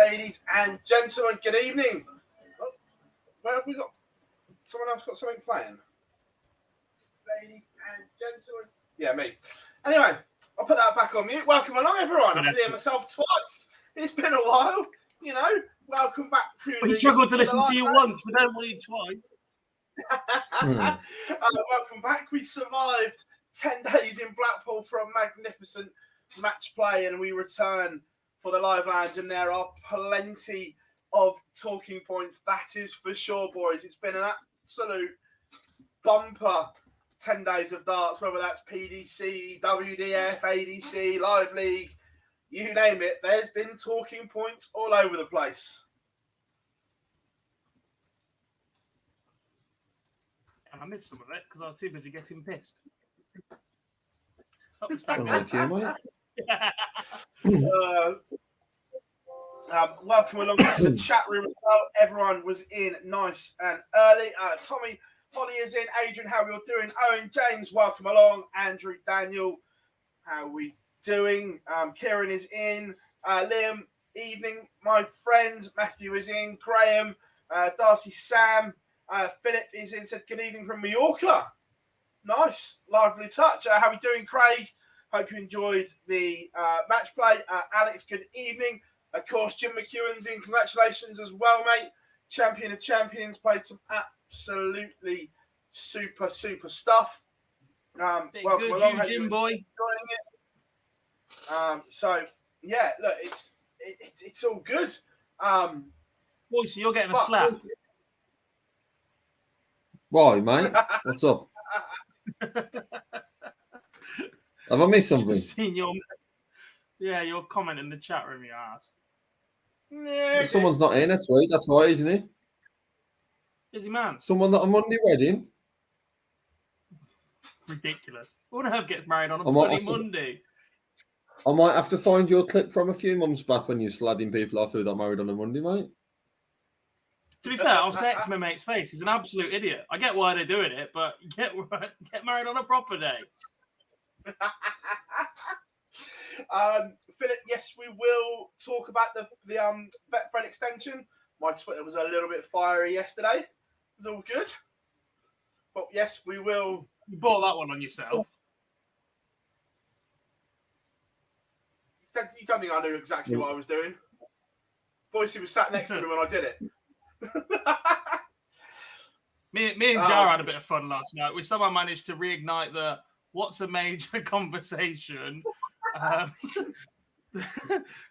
ladies and gentlemen, good evening. Oh, where have we got? Someone else got something playing? Ladies and gentlemen. Yeah, me. Anyway, I'll put that back on mute. Welcome along, everyone. I can hear myself twice. It's been a while, you know. Welcome back to. We struggled to listen to you once. We don't want you twice. Welcome back. We survived 10 days in Blackpool for a magnificent match play, and we return for the live lounge, and there are plenty of talking points. That is for sure, boys. It's been an absolute bumper 10 days of darts, whether that's PDC, WDF, ADC, Live League, you name it. There's been talking points all over the place. And I missed some of it because I was too busy getting pissed. Welcome along to the chat room as well. Everyone was in nice and early. Tommy Holly is in. Adrian, how are you doing? Owen James, welcome along. Andrew Daniel, how are we doing? Kieran is in. Liam, evening, my friend. Matthew is in. Graham, Darcy, Sam, Philip is in. Said good evening from Mallorca. Nice, lively touch. How are we doing, Craig? Hope you enjoyed the match play. Alex, good evening. Of course, Jim McEwen's in. Congratulations as well, mate. Champion of champions. Played some absolutely super stuff. Welcome along, Jim boy. So yeah, look, it's all good. Boy, so you're getting a slap. Why, mate? What's up? Have I missed something? Seen your comment in the chat room, you ass. Yeah, someone's not in next week. That's why, isn't he? Is he, man? Someone that a Monday wedding. Ridiculous. Who on earth gets married on a bloody Monday? I might have to find your clip from a few months back when you're slagging people off who got married on a Monday, mate. To be fair, I'll say it to my mate's face. He's an absolute idiot. I get why they're doing it, but get married on a proper day. Philip, yes, we will talk about the Betfred extension. My Twitter was a little bit fiery yesterday. It was all good. But yes, we will. You bought that one on yourself. You don't think I knew exactly what I was doing? Boise was sat next to me when I did it. Me and Jar had a bit of fun last night. We somehow managed to reignite the what's a major conversation.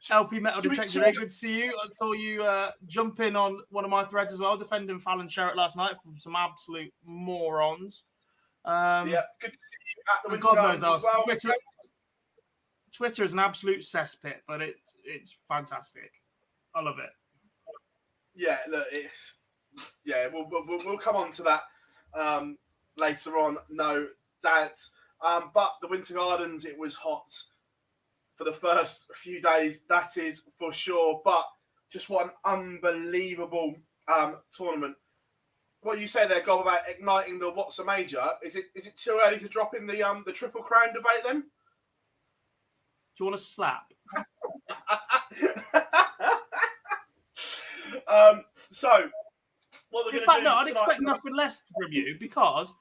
LP Metal Detector, very good to see you. I saw you jump in on one of my threads as well, defending Fallon Sherritt last night from some absolute morons. Yeah, good to see you at the Winter God Gardens knows as well. Twitter is an absolute cesspit, but it's fantastic. I love it. Yeah, look, we'll come on to that later on, no doubt. But the Winter Gardens, it was hot for the first few days, that is for sure. But just what an unbelievable tournament. What you say there, Gob, about igniting the what's a major? Is it too early to drop in the Triple Crown debate then? Do you want to slap? So, what we're going to do? No, I'd expect nothing less from you because,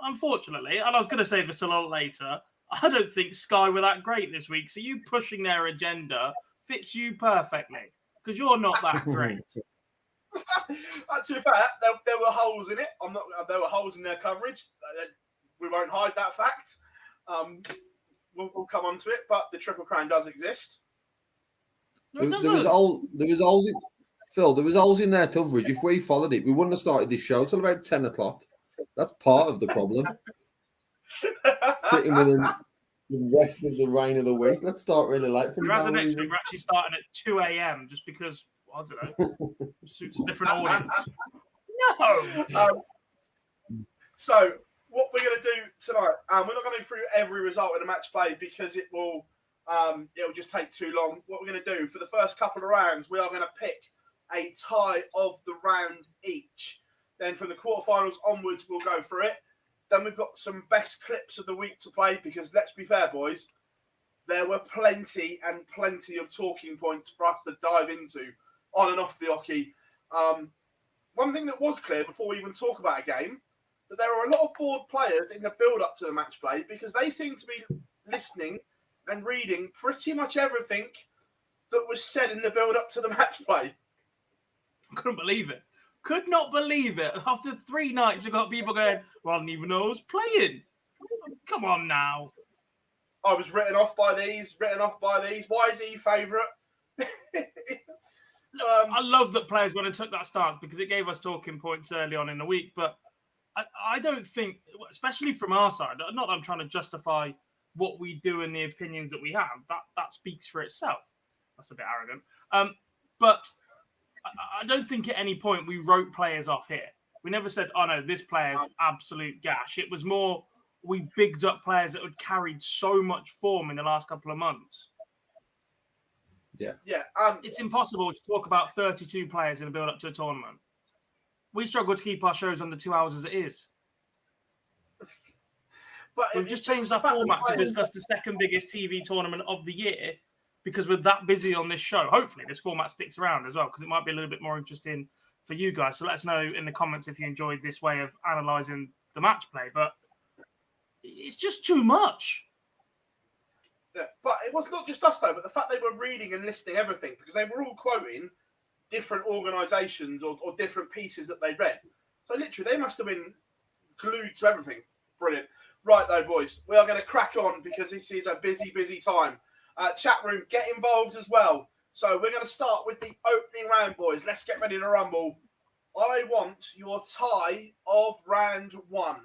unfortunately, and I was going to save this a little later, I don't think Sky were that great this week. So you pushing their agenda fits you perfectly because you're not that great. To be fair, there were holes in it. There were holes in their coverage. We won't hide that fact. We'll come on to it, but the Triple Crown does exist. No, there was holes in Phil. There was holes in their coverage. If we followed it, we wouldn't have started this show till about 10 o'clock. That's part of the problem. Fitting within the rest of the reign of the week. Let's start really late. Whereas next week, we're actually starting at 2 a.m. just because, I don't know, suits a different audience. No! So, what we're going to do tonight, we're not going to go through every result in a match play because it'll just take too long. What we're going to do for the first couple of rounds, we are going to pick a tie of the round each. Then from the quarterfinals onwards, we'll go through it. Then we've got some best clips of the week to play because let's be fair, boys, there were plenty and plenty of talking points for us to dive into on and off the hockey. One thing that was clear before we even talk about a game, that there are a lot of bored players in the build-up to the match play because they seem to be listening and reading pretty much everything that was said in the build-up to the match play. Couldn't believe it. Could not believe it. After 3 nights, we've got people going, well, I didn't even know I was playing. Come on now. I was written off by these. Why is he favourite? I love that players went and took that stance because it gave us talking points early on in the week. But I don't think, especially from our side, not that I'm trying to justify what we do and the opinions that we have. That speaks for itself. That's a bit arrogant. But I don't think at any point we wrote players off here. We never said, oh, no, this player's absolute gash. It was more we bigged up players that had carried so much form in the last couple of months. Yeah. It's impossible to talk about 32 players in a build-up to a tournament. We struggle to keep our shows under 2 hours as it is. But we've just changed our format to discuss the second biggest TV tournament of the year because we're that busy on this show. Hopefully this format sticks around as well because it might be a little bit more interesting for you guys. So let us know in the comments if you enjoyed this way of analysing the match play. But it's just too much. Yeah, but it was not just us though, but the fact they were reading and listening everything because they were all quoting different organisations or different pieces that they read. So literally they must have been glued to everything. Brilliant. Right though, boys, we are going to crack on because this is a busy, busy time. Chat room, get involved as well. So we're going to start with the opening round, boys. Let's get ready to rumble. I want your tie of round 1.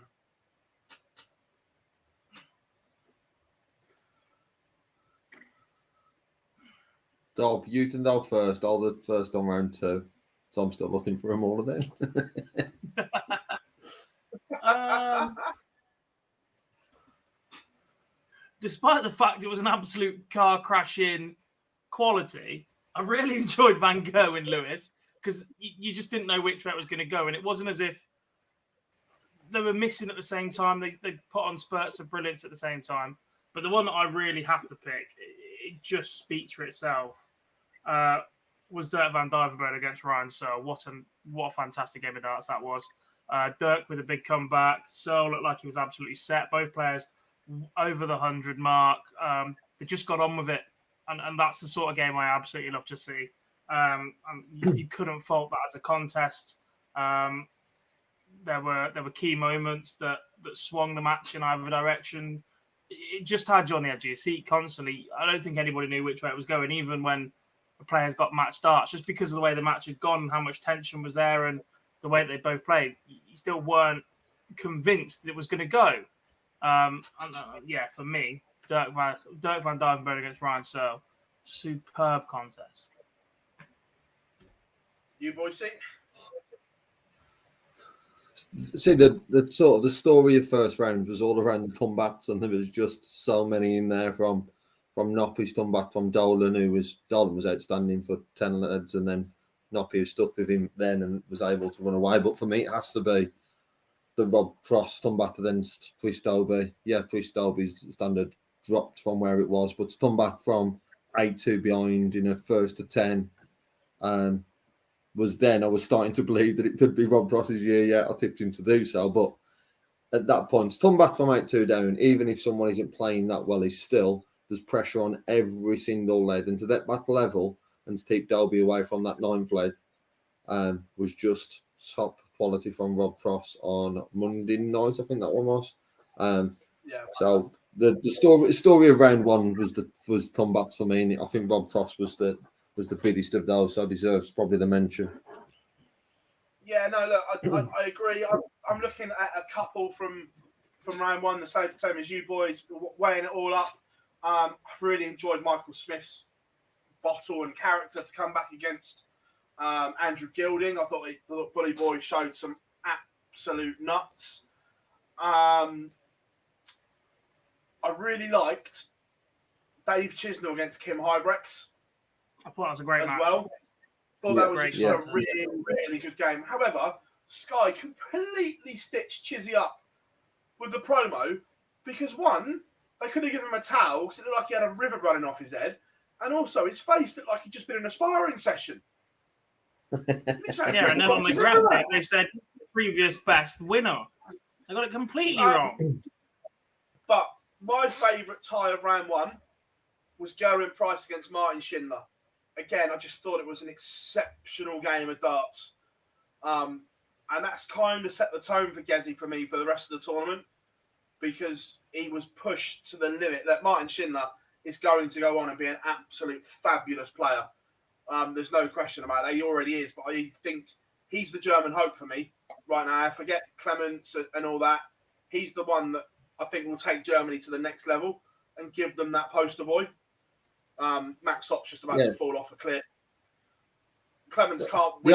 Dob, you can go first. I'll the first on round 2. So I'm still looking for them all of them. Despite the fact it was an absolute car crashing quality, I really enjoyed Van Gogh and Lewis because you just didn't know which way it was going to go. And it wasn't as if they were missing at the same time. They put on spurts of brilliance at the same time. But the one that I really have to pick, it just speaks for itself, was Dirk van Dijvenbode against Ryan Searle. What a fantastic game of darts that was. Dirk with a big comeback. Searle looked like he was absolutely set. Both players over the 100 mark. They just got on with it. And that's the sort of game I absolutely love to see. And you couldn't fault that as a contest. There were key moments that swung the match in either direction. It just had you on the edge of your seat constantly. I don't think anybody knew which way it was going, even when the players got match darts, just because of the way the match had gone and how much tension was there and the way they both played. You still weren't convinced that it was going to go. For me, Dirk van Dijvenbode against Ryan Searle, superb contest. You boys see? See, the sort of the story of first round was all around the comebacks, and there was just so many in there from Noppy's comeback from Dolan, Dolan was outstanding for 10 leads, and then Noppy was stuck with him then and was able to run away. But for me, it has to be the Rob Cross comeback against Chris Dobie. Yeah, Chris Dobie's standard dropped from where it was, but to come back from 8-2 behind in a first to 10, was then I was starting to believe that it could be Rob Cross's year. Yeah, I tipped him to do so. But at that point, to come back from 8-2 down, even if someone isn't playing that well, there's pressure on every single lead. And to that back level and to keep Dobie away from that 9th lead was just top quality from Rob Cross on Monday night. I think that one was. So the story of round 1 was comebacks for me. And I think Rob Cross was the biggest of those, so deserves probably the mention. Yeah, no, look, I agree. I'm looking at a couple from round 1, the same as you boys, weighing it all up. I really enjoyed Michael Smith's bottle and character to come back against Andrew Gilding. I thought Bully Boy showed some absolute nuts. I really liked Dave Chisnell against Kim Hybrex. I thought that was a great match. Well. Thought that was just a really, really good game. However, Sky completely stitched Chizzy up with the promo because, one, they could have given him a towel because it looked like he had a river running off his head. And also, his face looked like he'd just been in a sparring session. Yeah, and then on the graphic, they said previous best winner. They got it completely wrong. But my favourite tie of round one was Gerwin Price against Martin Schindler. Again, I just thought it was an exceptional game of darts. And that's kind of set the tone for Gezi for me for the rest of the tournament because he was pushed to the limit. That Martin Schindler is going to go on and be an absolute fabulous player. There's no question about that. He already is, but I think he's the German hope for me right now. I forget Clements and all that. He's the one that I think will take Germany to the next level and give them that poster boy. Max Hopp's just about to fall off a cliff. Clements can't win.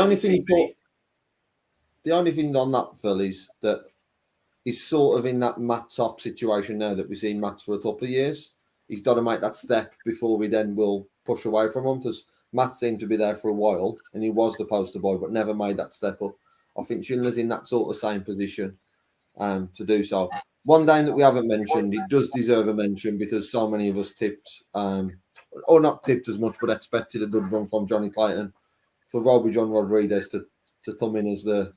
The only thing on that, Phil, is that he's sort of in that Matt Top situation now that we've seen Matt for a couple of years. He's got to make that step before we then will push away from him because Matt seemed to be there for a while and he was the poster boy but never made that step up. I think Schindler's in that sort of same position to do so. One game that we haven't mentioned, it does deserve a mention because so many of us tipped, or not tipped as much, but expected a good run from Johnny Clayton. For Robbie John Rodriguez to come in as the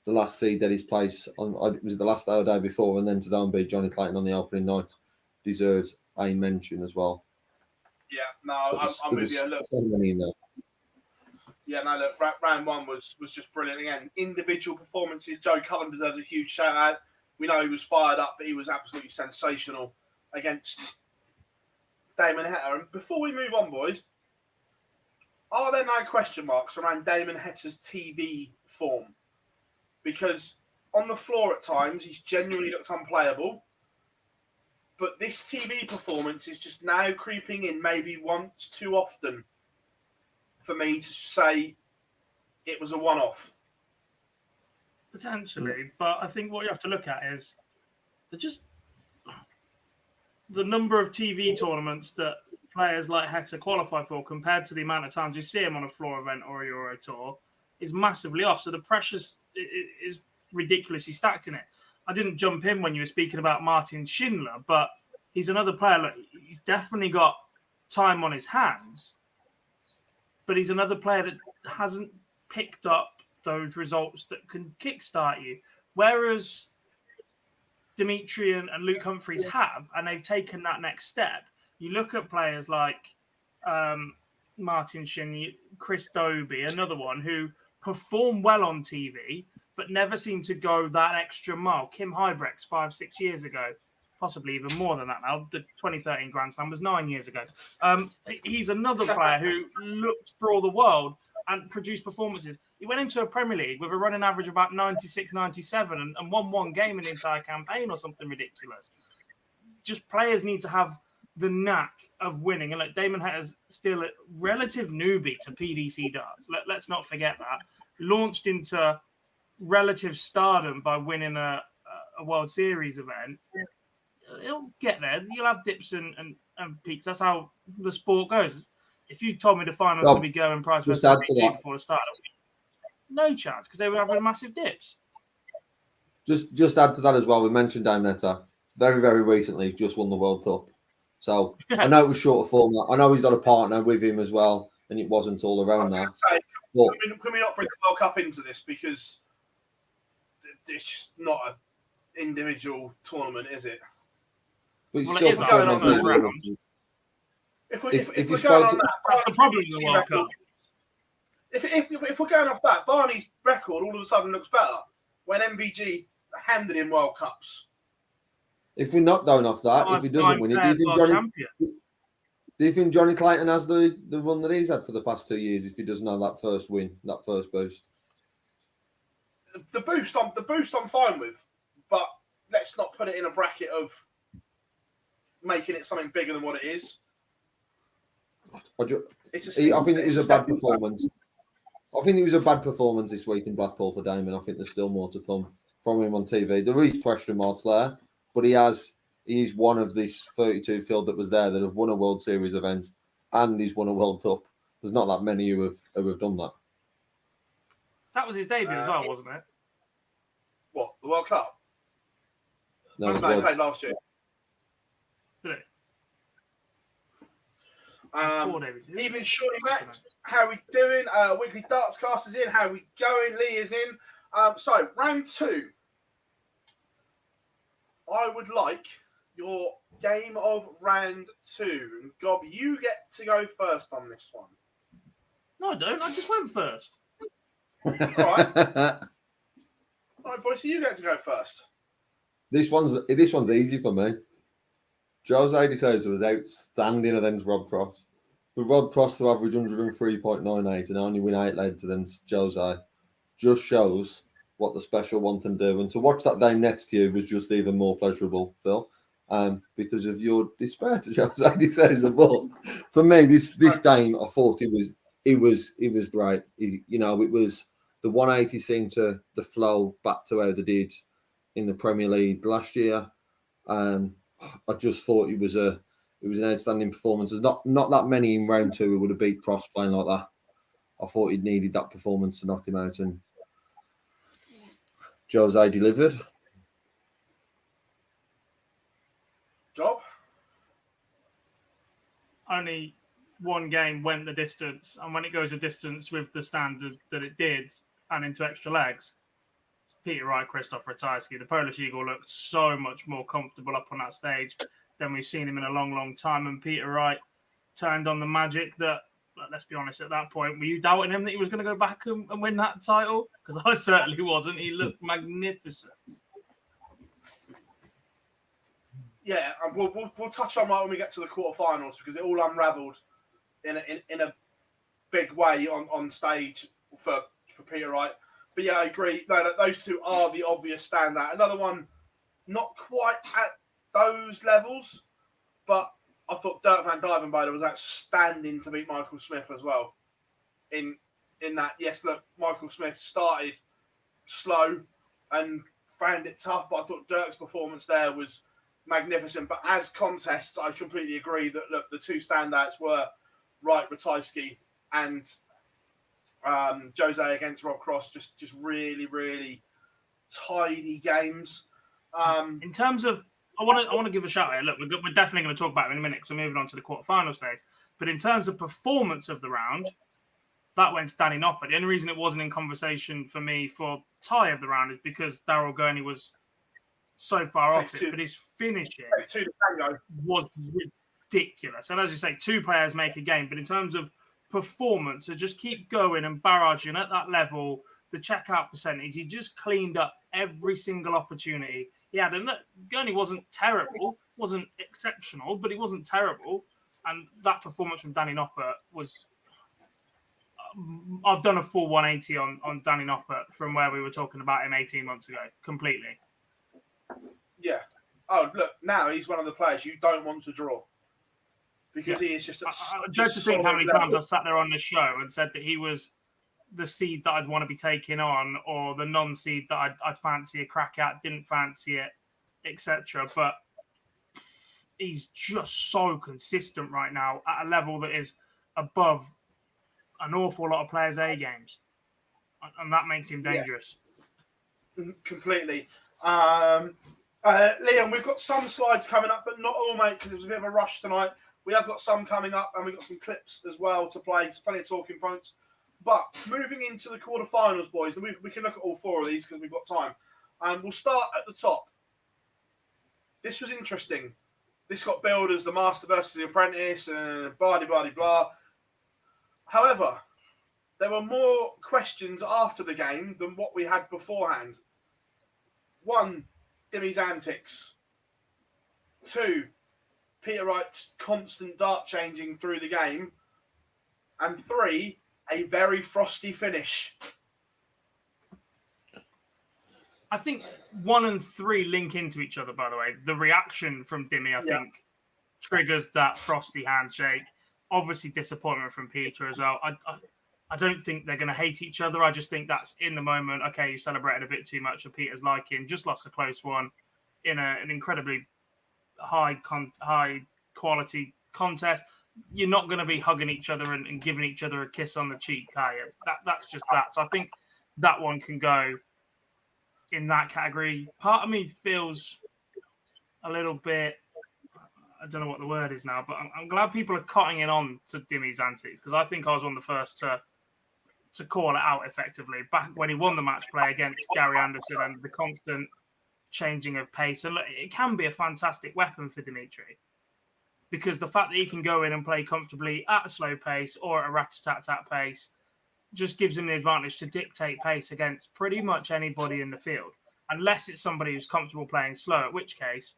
last seed at his place on, it was the last day or day before, and then to go and beat Johnny Clayton on the opening night deserves a mention as well. Yeah, no, I'm with you. Look, so many in there. Yeah, no, look, round one was just brilliant. Again, individual performances. Joe Cullen deserves a huge shout out. We know he was fired up, but he was absolutely sensational against Damon Heta. And before we move on, boys, are there now question marks around Damon Heta's TV form? Because on the floor at times, he's genuinely looked unplayable. But this TV performance is just now creeping in maybe once too often for me to say it was a one-off. Potentially, but I think what you have to look at is the number of TV tournaments that players like Heta qualify for compared to the amount of times you see him on a floor event or a Euro Tour is massively off. So the pressure is ridiculously stacked in it. I didn't jump in when you were speaking about Martin Schindler, but he's another player. Look, he's definitely got time on his hands, but he's another player that hasn't picked up those results that can kickstart you. Whereas Dimitri and Luke Humphreys have, and they've taken that next step. You look at players like Martin Schindler, Chris Dobie, another one who perform well on TV, but never seem to go that extra mile. Kim Hybrex 5-6 years ago, possibly even more than that now. The 2013 Grand Slam was 9 years ago. He's another player who looked for all the world and produced performances. He went into a Premier League with a running average of about 96, 97 and won one game in the entire campaign or something ridiculous. Just players need to have the knack of winning. And like Damon Heta's still a relative newbie to PDC darts. Let's not forget that. Launched into relative stardom by winning a World Series event. He'll get there. You'll have dips and peaks. That's how the sport goes. If you told me the final was going to be Gerwin Price versus MvG before the start, no chance because they were having massive dips. Just add to that as well. We mentioned Damon Heta very, very recently. Just won the World Cup, so I know it was short of format. I know he's got a partner with him as well, and it wasn't all around that. Can we not bring the World Cup into this because it's just not an individual tournament, is it? But it's well, still it is going on those rounds. If we're going on that, that's the problem in the World Cup. If we're going off that, Barney's record all of a sudden looks better when MvG handed him World Cups. If we're not going off that, if he doesn't win it, do you think Johnny Clayton has the run that he's had for the past 2 years if he doesn't have that first win, that first boost? The boost I'm fine with, but let's not put it in a bracket of making it something bigger than what it is. I think it was a bad performance. I think it was a bad performance this week in Blackpool for Damon. I think there's still more to come from him on TV. There is question marks there, but he is one of this 32 field that was there that have won a World Series event and he's won a World Cup. There's not that many who have done that. That was his debut as well, wasn't it? What, the World Cup? No, he played last year. Did Even Shorty Mac, how we doing? Weekly Darts Cast is in. How we going? Lee is in. So round 2. I would like your game of round 2. And Gob, you get to go first on this one. No, I don't. I just went first. All right, boys. So you get to go first. This one's easy for me. Jose De Souza was outstanding against Rob Cross. For Rob Cross to average 103.98 and only win 8 legs against Jose just shows what the special one can do. And to watch that game next to you was just even more pleasurable, Phil, because of your despair to Jose De Souza. But for me, this game, I thought it was great. It was the 180 seemed to the flow back to how they did in the Premier League last year. I just thought it was an outstanding performance. There's not that many in round 2 who would have beat Cross playing like that. I thought he'd needed that performance to knock him out, and Jose delivered. Job? Only one game went the distance, and when it goes a distance with the standard that it did and into extra legs, it's Peter Wright, Krzysztof Ratajski. The Polish Eagle looked so much more comfortable up on that stage than we've seen him in a long, long time. And Peter Wright turned on the magic that, let's be honest, at that point, were you doubting him that he was going to go back and win that title? Because I certainly wasn't. He looked magnificent. Yeah, and we'll touch on that when we get to the quarterfinals, because it all unravelled in a big way on stage for Peter Wright. But yeah, I agree. No, those two are the obvious standout. Another one, not quite at those levels, but I thought Dirk van Dijvenbode was outstanding to beat Michael Smith as well. In that, yes, look, Michael Smith started slow and found it tough, but I thought Dirk's performance there was magnificent. But as contests, I completely agree that, look, the two standouts were Wright, Ratajski, and Jose against Rob Cross. Just really, really tidy games. In terms of, I want to give a shout out. Look, we're definitely going to talk about it in a minute because we're moving on to the quarterfinal stage. But in terms of performance of the round, that went to Danny Nopper. The only reason it wasn't in conversation for me for tie of the round is because Daryl Gurney was so far off it. But his finishing was ridiculous. And as you say, 2 players make a game. But in terms of performance, to just keep going and barraging at that level, the checkout percentage, he just cleaned up every single opportunity he had. And Gurney wasn't terrible, wasn't exceptional, but he wasn't terrible. And that performance from Danny Nopper was... I've done a full 180 on Danny Nopper from where we were talking about him 18 months ago, completely. Yeah. Oh, look, now he's one of the players you don't want to draw. Because he is just... Just to think how many times I've sat there on this show and said that he was the seed that I'd want to be taking on, or the non-seed that I'd fancy a crack at, didn't fancy it, etc. But he's just so consistent right now at a level that is above an awful lot of players' A games. And that makes him dangerous. Yeah. Completely. Liam, we've got some slides coming up, but not all, mate, because it was a bit of a rush tonight. We have got some coming up, and we've got some clips as well to play. There's plenty of talking points. But moving into the quarterfinals, boys, we can look at all 4 of these because we've got time. And we'll start at the top. This was interesting. This got billed as the Master versus the Apprentice, and blah. However, there were more questions after the game than what we had beforehand. 1, Dimmy's antics. 2, Peter Wright's constant dart changing through the game. And 3, a very frosty finish. I think 1 and 3 link into each other, by the way. The reaction from Dimmy, I think, triggers that frosty handshake. Obviously, disappointment from Peter as well. I don't think they're going to hate each other. I just think that's in the moment. Okay, you celebrated a bit too much for Peter's liking. Just lost a close one in an incredibly high quality contest. You're not going to be hugging each other and giving each other a kiss on the cheek, are you? That's just that. So I think that one can go in that category. Part of me feels a little bit, I don't know what the word is now, but I'm glad people are cottoning on to Dimmy's antics, because I think I was one of the first to call it out effectively back when he won the match play against Gary Anderson and the constant changing of pace. And look, it can be a fantastic weapon for Dimitri, because the fact that he can go in and play comfortably at a slow pace or at a rat-a-tat-tat pace just gives him the advantage to dictate pace against pretty much anybody in the field, unless it's somebody who's comfortable playing slow, at which case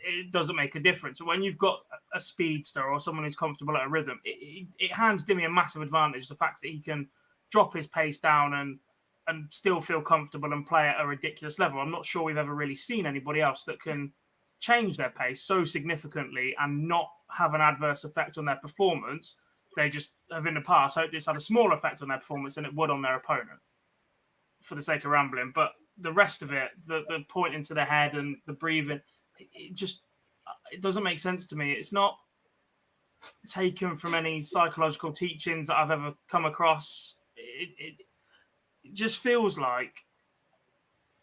it doesn't make a difference. But when you've got a speedster or someone who's comfortable at a rhythm, it hands Dimmy a massive advantage, the fact that he can drop his pace down and still feel comfortable and play at a ridiculous level. I'm not sure we've ever really seen anybody else that can change their pace so significantly and not have an adverse effect on their performance. They just have in the past hoped it's had a small effect on their performance than it would on their opponent, for the sake of rambling. But the rest of it, the pointing to the head and the breathing, it doesn't make sense to me. It's not taken from any psychological teachings that I've ever come across. It just feels like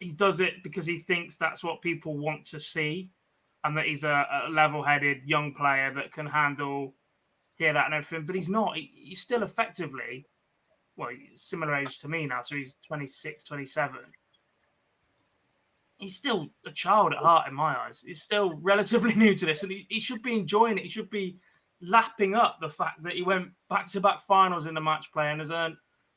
he does it because he thinks that's what people want to see, and that he's a level-headed young player that can handle that and everything. But he's not. He's still effectively, well, he's similar age to me now, so he's 26, 27. He's still a child at heart in my eyes. He's still relatively new to this, and he should be enjoying it. He should be lapping up the fact that he went back-to-back finals in the match play and has earned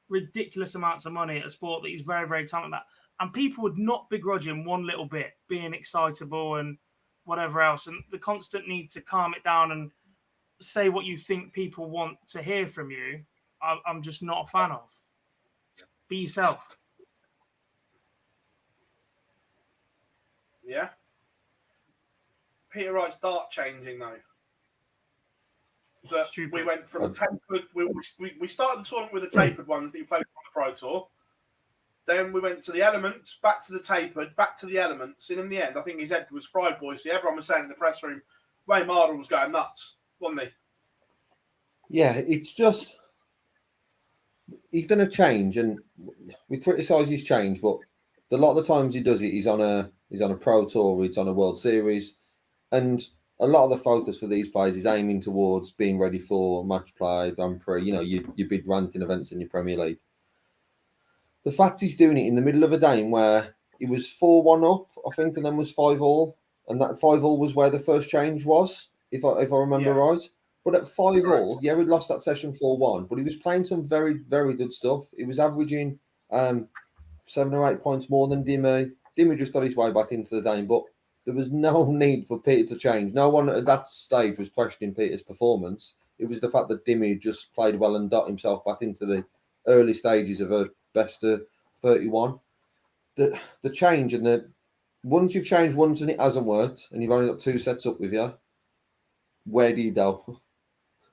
ridiculous amounts of money at a sport that he's very, very talented at. And people would not begrudge him one little bit being excitable and whatever else. And the constant need to calm it down and say what you think people want to hear from you, I'm just not a fan of. Be yourself. Yeah. Peter Wright's dart changing though. That Stupid. We went from tapered. We started the tournament with the tapered ones that you played on the Pro Tour. Then we went to the elements, back to the tapered, back to the elements. And in the end, I think his head was fried, boys. See, everyone was saying in the press room, Ray Mardle was going nuts, wasn't he? Yeah, it's just he's going to change, and we criticise his change, but a lot of the times he does it, he's on a Pro Tour, he's on a World Series, and a lot of the focus for these players is aiming towards being ready for match play, Grand Prix, your big ranking events in your Premier League. The fact he's doing it in the middle of a game where he was 4-1 up, I think, and then was 5-5, and that 5-5 was where the first change was, if I remember right. But at 5-5, yeah, we lost that session 4-1, but he was playing some very, very good stuff. He was averaging 7 or 8 points more than Dimmy. Dimmy just got his way back into the game, but there was no need for Peter to change. No one at that stage was questioning Peter's performance. It was the fact that Dimmy just played well and got himself back into the early stages of a best of 31. The change, and once you've changed once and it hasn't worked, and you've only got 2 sets up with you, where do you go?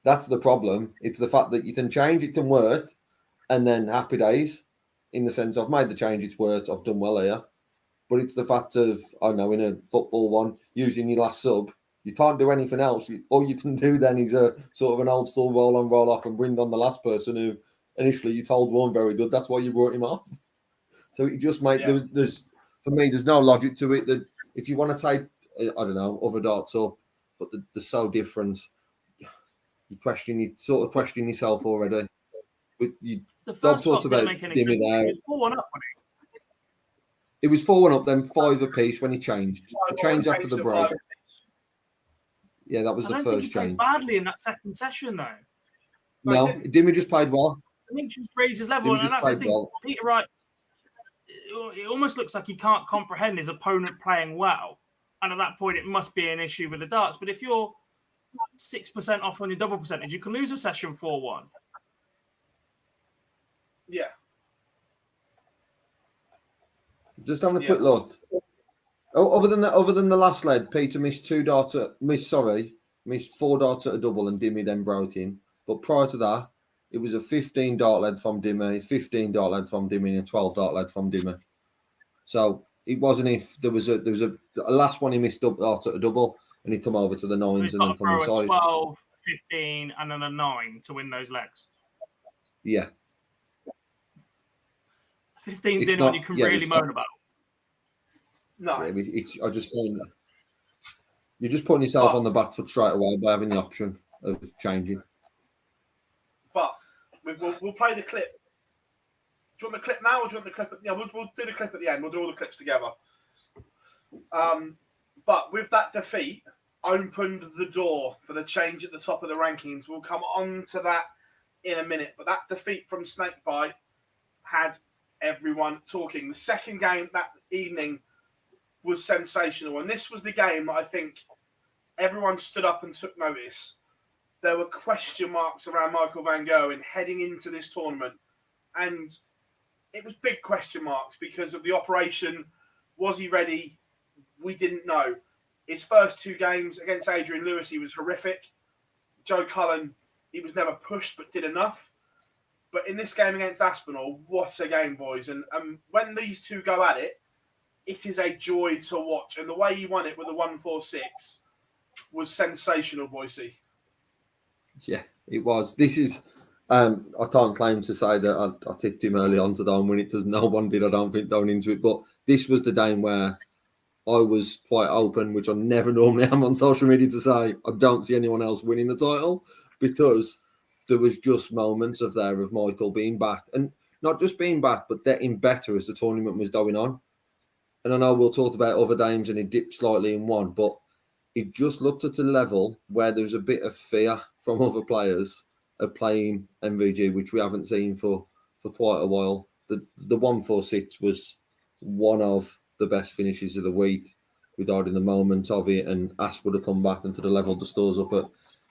That's the problem. It's the fact that you can change, it can work, and then happy days, in the sense I've made the change, it's worked, I've done well here. But it's the fact of, I don't know, in a football one, using your last sub, you can't do anything else. All you can do then is a sort of an old school roll on, roll off, and bring on the last person who initially you told weren't very good. That's why you brought him off. So it just makes, there's for me, there's no logic to it. That if you want to take, I don't know, other darts up, but they're so different, you sort of question yourself already. But you don't talk about Dimmy there. It was 4-1 up, wasn't it? It was 4-1 up, then 5 apiece when he changed. He changed after the break. Yeah, that was the first change. He played badly in that second session, though. No, Dimmy just played well. Dimitri raised his level, and that's the thing. Well. Peter Wright, it almost looks like he can't comprehend his opponent playing well. And at that point, it must be an issue with the darts. But if you're 6% off on your double percentage, you can lose a session 4-1. Yeah. Just having a quick look. Oh, other than the last leg, Peter missed 4 darts at a double, and Dimmy then broke in. But prior to that, it was a 15 dart lead from Dimmy, 15 dart lead from Dimmy, and a 12 dart lead from Dimmy. So it wasn't if there was a last one he missed darts at a double, and he come over to the nines so and then from the side. 12, 15, and then a 9 to win those legs. Yeah. 15's in when you can really moan about. No, I just find that You're just putting yourself on the back foot straight away by having the option of changing. But we'll play the clip. Do you want the clip now, or do you want the clip? Yeah, we'll do the clip at the end. We'll do all the clips together. But with that defeat, opened the door for the change at the top of the rankings. We'll come on to that in a minute. But that defeat from Snakebite had everyone talking. The second game that evening was sensational. And this was the game that I think everyone stood up and took notice. There were question marks around Michael van Gerwen heading into this tournament. And it was big question marks because of the operation. Was he ready? We didn't know. His first 2 games against Adrian Lewis, he was horrific. Joe Cullen, he was never pushed but did enough. But in this game against Aspinall, what a game, boys. And when these two go at it, it is a joy to watch. And the way he won it with a 1-4-6 was sensational, Boise. Yeah, it was. This is, I can't claim to say that I tipped him early on to don't win it, because no one did, I don't think, going into it. But this was the game where I was quite open, which I never normally am on social media, to say I don't see anyone else winning the title, because there was just moments of Michael being back, and not just being back, but getting better as the tournament was going on. And I know we'll talk about other games and he dipped slightly in one, but it just looked at a level where there was a bit of fear from other players of playing MvG, which we haven't seen for quite a while. The 1-4-6 was one of the best finishes of the week regarding the moment of it, and Ash would have come back into the level the stores up at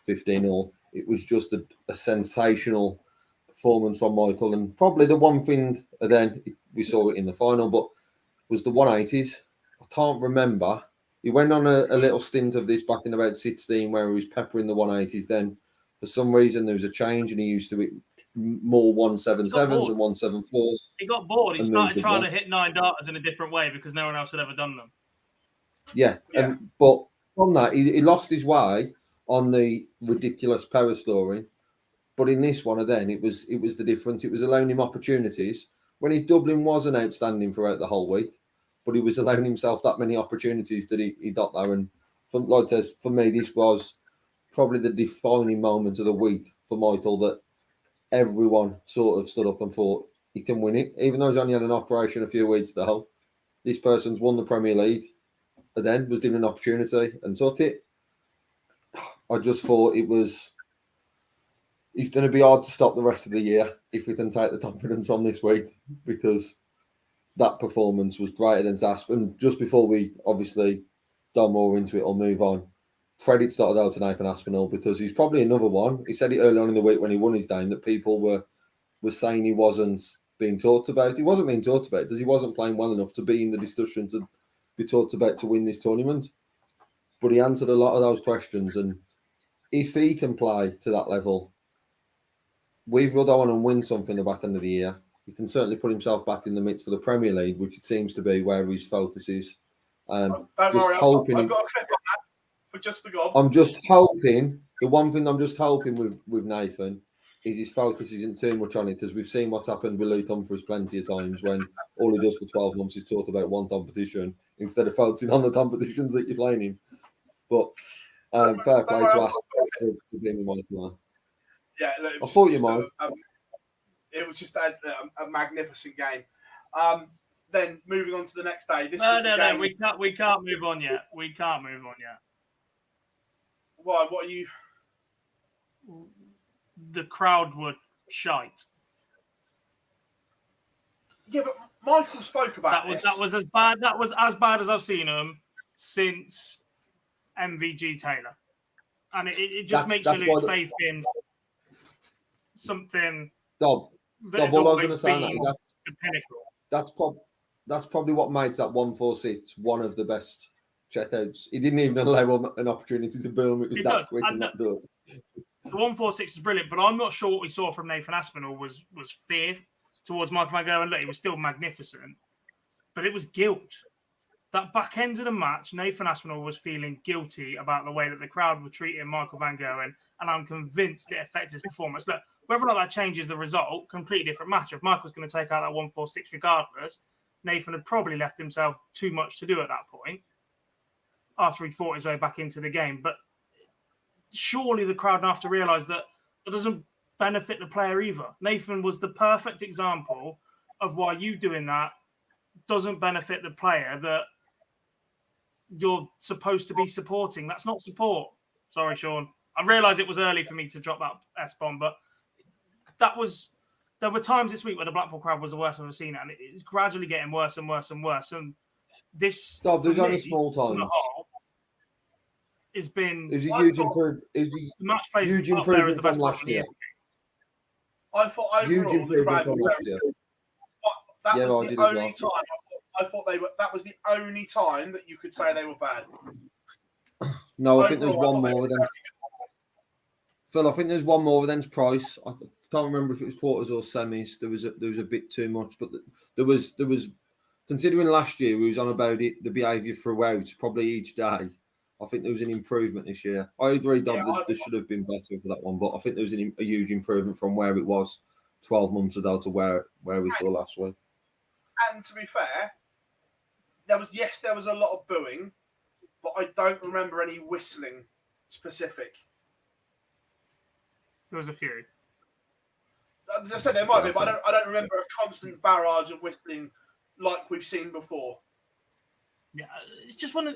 15-all. It was just a sensational performance from Michael, and probably the one thing, then we saw it in the final, but was the 180s. I can't remember. He went on a little stint of this back in about 16 where he was peppering the 180s. Then for some reason there was a change and he used to it more 177s and 174s. He got bored. He started trying to hit 9 darters in a different way because no one else had ever done them. Yeah. But from that, he lost his way on the ridiculous power story. But in this one, then it was the difference. It was allowing him opportunities when his doubling wasn't outstanding throughout the whole week, but he was allowing himself that many opportunities that he got there. And like I says, for me, this was probably the defining moment of the week for Michael, that everyone sort of stood up and thought he can win it, even though he's only had an operation a few weeks ago. This person's won the Premier League and then was given an opportunity and took it. I just thought it's going to be hard to stop the rest of the year if we can take the confidence from this week, because that performance was greater than Zasp. And just before we obviously dive more into it or move on, credit started out to Nathan Aspinall, because he's probably another one. He said it early on in the week when he won his game that people were saying he wasn't being talked about. He wasn't being talked about because he wasn't playing well enough to be in the discussion to be talked about to win this tournament. But he answered a lot of those questions, and if he can play to that level, we've got on and win something at the back end of the year. He can certainly put himself back in the mix for the Premier League, which it seems to be where his focus is. Don't worry, I've got a clip on that, but just for God. I'm just hoping, the one thing I'm just hoping with Nathan is his focus isn't too much on it, because we've seen what's happened with Luke Humphries plenty of times when all he does for 12 months is talk about one competition instead of focusing on the competitions that you're playing in. But fair play to us for being with Michael. Yeah, look, I thought you might. It was just a magnificent game. Then moving on to the next day. No, we can't move on yet. We can't move on yet. Why? What are you? The crowd were shite. Yeah, but Michael spoke about this. That was as bad. That was as bad as I've seen them since MvG Taylor, and it just makes you lose faith in something. Dob, that all I was going to say the pinnacle. That's probably what makes that 1-4-6 one of the best checkouts. He didn't even allow an opportunity to boom. It was that quick and that good. The 1-4-6 is brilliant, but I'm not sure what we saw from Nathan Aspinall was fear towards Michael van Gerwen. Look, he was still magnificent, but it was guilt. That back end of the match, Nathan Aspinall was feeling guilty about the way that the crowd were treating Michael van Gerwen, and I'm convinced it affected his performance. Look, whether or not that changes the result, completely different match. If Michael's going to take out that 1-4-6 regardless, Nathan had probably left himself too much to do at that point. after he'd fought his way back into the game. But surely the crowd now have to realise that it doesn't benefit the player either. Nathan was the perfect example of why you doing that doesn't benefit the player that you're supposed to be supporting. That's not support. Sorry, Sean. I realise it was early for me to drop that S-bomb, but there were times this week where the Blackpool crowd was the worst I've ever seen it, and it's gradually getting worse and worse and worse. And this, There's only small times. Has been Is a huge improvement. Is the match play huge up there as improvement the best from last year. I thought Huge overall the improvement crowd from were last very year. good. But that Yeah, was I did the as only well. time I thought they were. That was the only time that you could say they were bad. No, I think there's Overall, one I thought more they than were Phill. I think there's one more than Price. I can't remember if it was quarters or semis. There was a bit too much, but there was considering last year we was on about it, the behaviour throughout, probably each day. I think there was an improvement this year. I agree, Dom, there should have been better for that one, but I think there was a huge improvement from where it was 12 months ago to where we saw last week. And to be fair, there was a lot of booing, but I don't remember any whistling specific. There was a few. As I said, there might be, but I don't remember a constant barrage of whistling like we've seen before. Yeah, it's just one of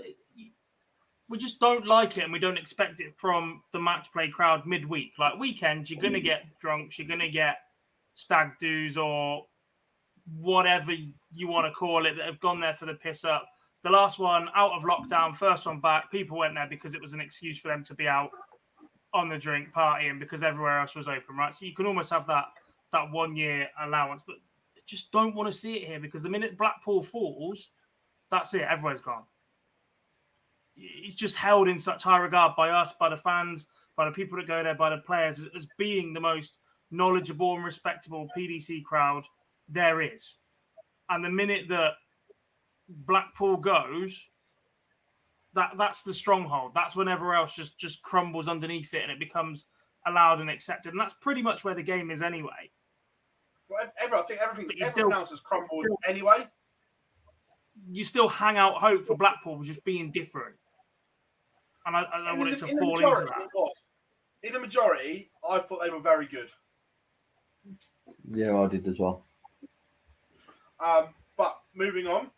we just don't like it, and we don't expect it from the match play crowd midweek. Like weekends, you're gonna get drunks, you're gonna get stag doos or whatever you want to call it that have gone there for the piss up. The last one out of lockdown, first one back, people went there because it was an excuse for them to be out on the drink partying because everywhere else was open, right? So you can almost have that 1 year allowance, but just don't want to see it here because the minute Blackpool falls, that's it. Everywhere's gone. It's just held in such high regard by us, by the fans, by the people that go there, by the players, as being the most knowledgeable and respectable PDC crowd there is. And the minute that Blackpool goes, that's the stronghold. That's when everywhere else just crumbles underneath it and it becomes allowed and accepted. And that's pretty much where the game is anyway. Well, I think everything else has crumbled anyway. You still hang out hope for Blackpool just being different. And I don't want it to fall into that. In the majority, I thought they were very good. Yeah, I did as well. But moving on,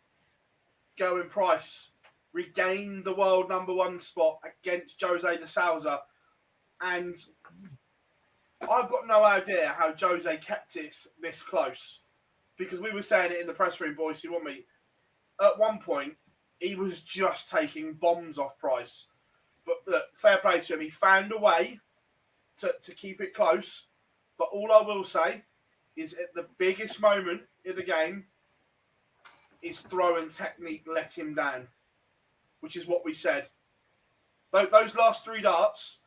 Gerwyn Price regained the world #1 spot against Jose de Souza. And I've got no idea how Jose kept it this close. Because we were saying it in the press room, boys, you want me? At one point, he was just taking bombs off Price. But look, fair play to him. He found a way to keep it close. But all I will say is at the biggest moment in the game, his throwing technique let him down, which is what we said. Those last 3 darts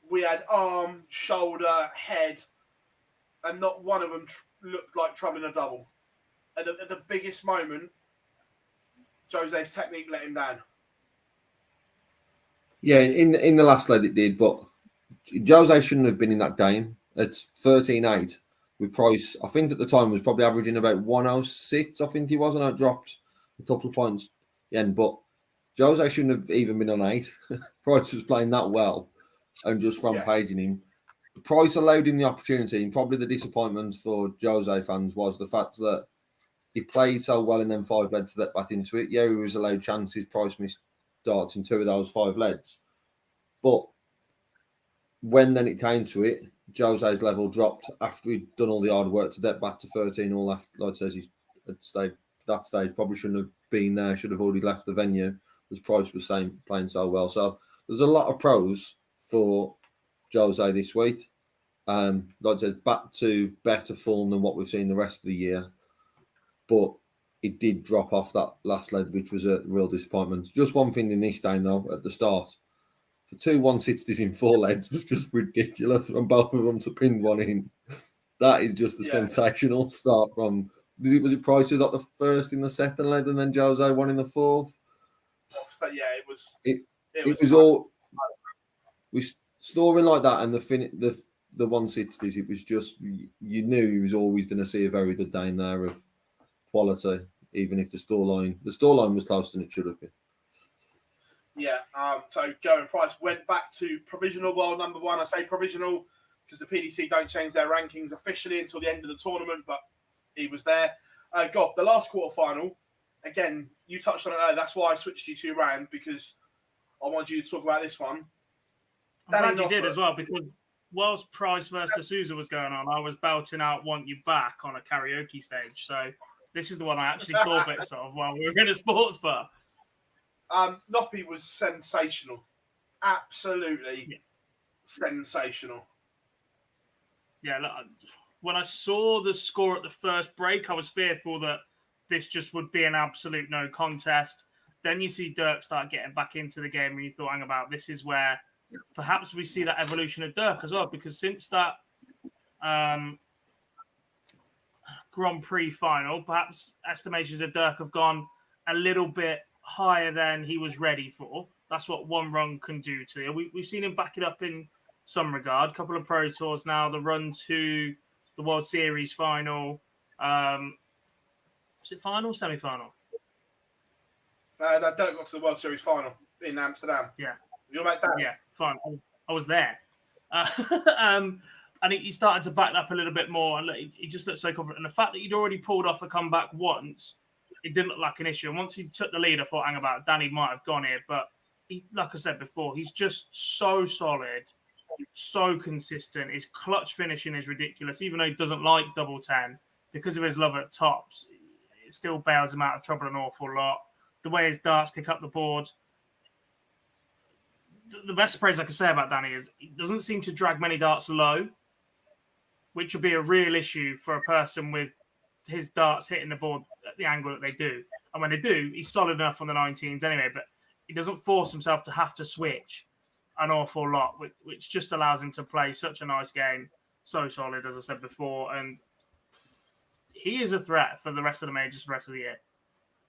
we had arm, shoulder, head, and not one of them looked like troubling a double. At the biggest moment, Jose's technique let him down. Yeah, in the last leg it did, but Jose shouldn't have been in that game. It's 13-8 with Price. I think at the time was probably averaging about 106. I think he was, and I dropped a couple of points again. But Jose shouldn't have even been on 8. Price was playing that well and just rampaging him. Price allowed him the opportunity, and probably the disappointment for Jose fans was the fact that he played so well in them 5 legs to let back into it. Yeah, he was allowed chances. Price missed darts in 2 of those 5 legs. But when then it came to it, Jose's level dropped after he'd done all the hard work to get back to 13 all after, like I says, he's at that stage, probably shouldn't have been there, should have already left the venue, as Price was playing so well. So there's a lot of pros for Jose this week. Like I said, back to better form than what we've seen the rest of the year. But it did drop off that last leg, which was a real disappointment. Just one thing in this game, though, at the start. For 2 160s in 4 legs was just ridiculous, and both of them to pin one in. That is just a sensational start from... Was it Price who got the first in the second leg and then Jose won in the 4th? Yeah, it was... It was all... We storing like that and the 160s, it was just... You knew he was always going to see a very good day in there of quality, even if the scoreline was closer than it should have been. Yeah, so Gerwyn Price went back to provisional world number 1. I say provisional because the PDC don't change their rankings officially until the end of the tournament, but he was there. Gob, the last quarterfinal, again, you touched on it earlier. That's why I switched you to round, because I wanted you to talk about this one. I'm glad you did as well, because whilst Price versus D'Souza was going on, I was belting out Want You Back on a karaoke stage. So this is the one I actually saw bits of while we were in a sports bar. Noppy was sensational. Absolutely sensational. Yeah, look, when I saw the score at the first break, I was fearful that this just would be an absolute no contest. Then you see Dirk start getting back into the game, and you thought, hang about, this is where perhaps we see that evolution of Dirk as well, because since that Grand Prix final, perhaps estimations of Dirk have gone a little bit higher than he was ready for. That's what one run can do to you. We've seen him back it up in some regard. A couple of Pro Tours now, the run to the World Series final. Was it final? Semi-final? That Dirk got to the World Series final in Amsterdam. Yeah. You're about that? Yeah, fine. I was there. And he started to back up a little bit more. And he just looked so confident. And the fact that he'd already pulled off a comeback once, it didn't look like an issue. And once he took the lead, I thought, hang about, Danny might have gone here. But like I said before, he's just so solid, so consistent. His clutch finishing is ridiculous. Even though he doesn't like double 10, because of his love at tops, it still bails him out of trouble an awful lot. The way his darts kick up the board. The best praise I can say about Danny is he doesn't seem to drag many darts low, which would be a real issue for a person with his darts hitting the board at the angle that they do. And when they do, he's solid enough on the 19s anyway, but he doesn't force himself to have to switch an awful lot, which just allows him to play such a nice game. So solid, as I said before. And he is a threat for the rest of the majors for the rest of the year.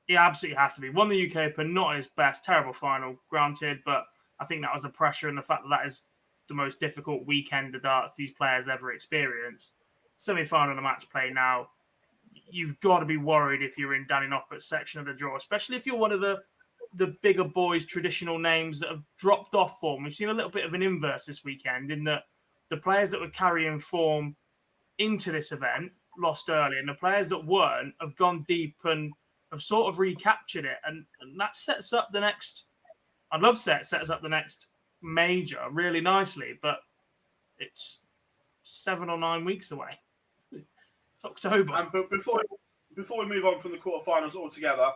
He absolutely has to be. Won the UK Open, not his best, terrible final, granted, but I think that was the pressure and the fact that is the most difficult weekend of darts these players ever experienced. Semi-final and match play now. You've got to be worried if you're in Danny Noppert's section of the draw, especially if you're one of the bigger boys, traditional names that have dropped off form. We've seen a little bit of an inverse this weekend in that the players that were carrying form into this event lost early, and the players that weren't have gone deep and have sort of recaptured it. And that sets up the next... I'd love to say it sets up the next major really nicely, but it's 7 or 9 weeks away. It's October. But before we move on from the quarterfinals altogether,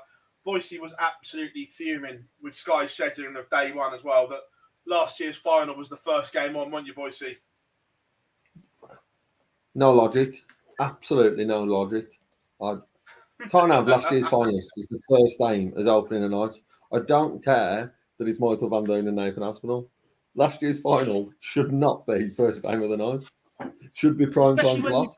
Boise was absolutely fuming with Sky's scheduling of day one as well. That last year's final was the first game on, weren't you, Boise? No logic. Absolutely no logic. I can't have last year's finalist as the first game as opening a night. I don't care that it's Michael Van Doon and Nathan Aspinall. Last year's final should not be first game of the night. Should be prime time slot.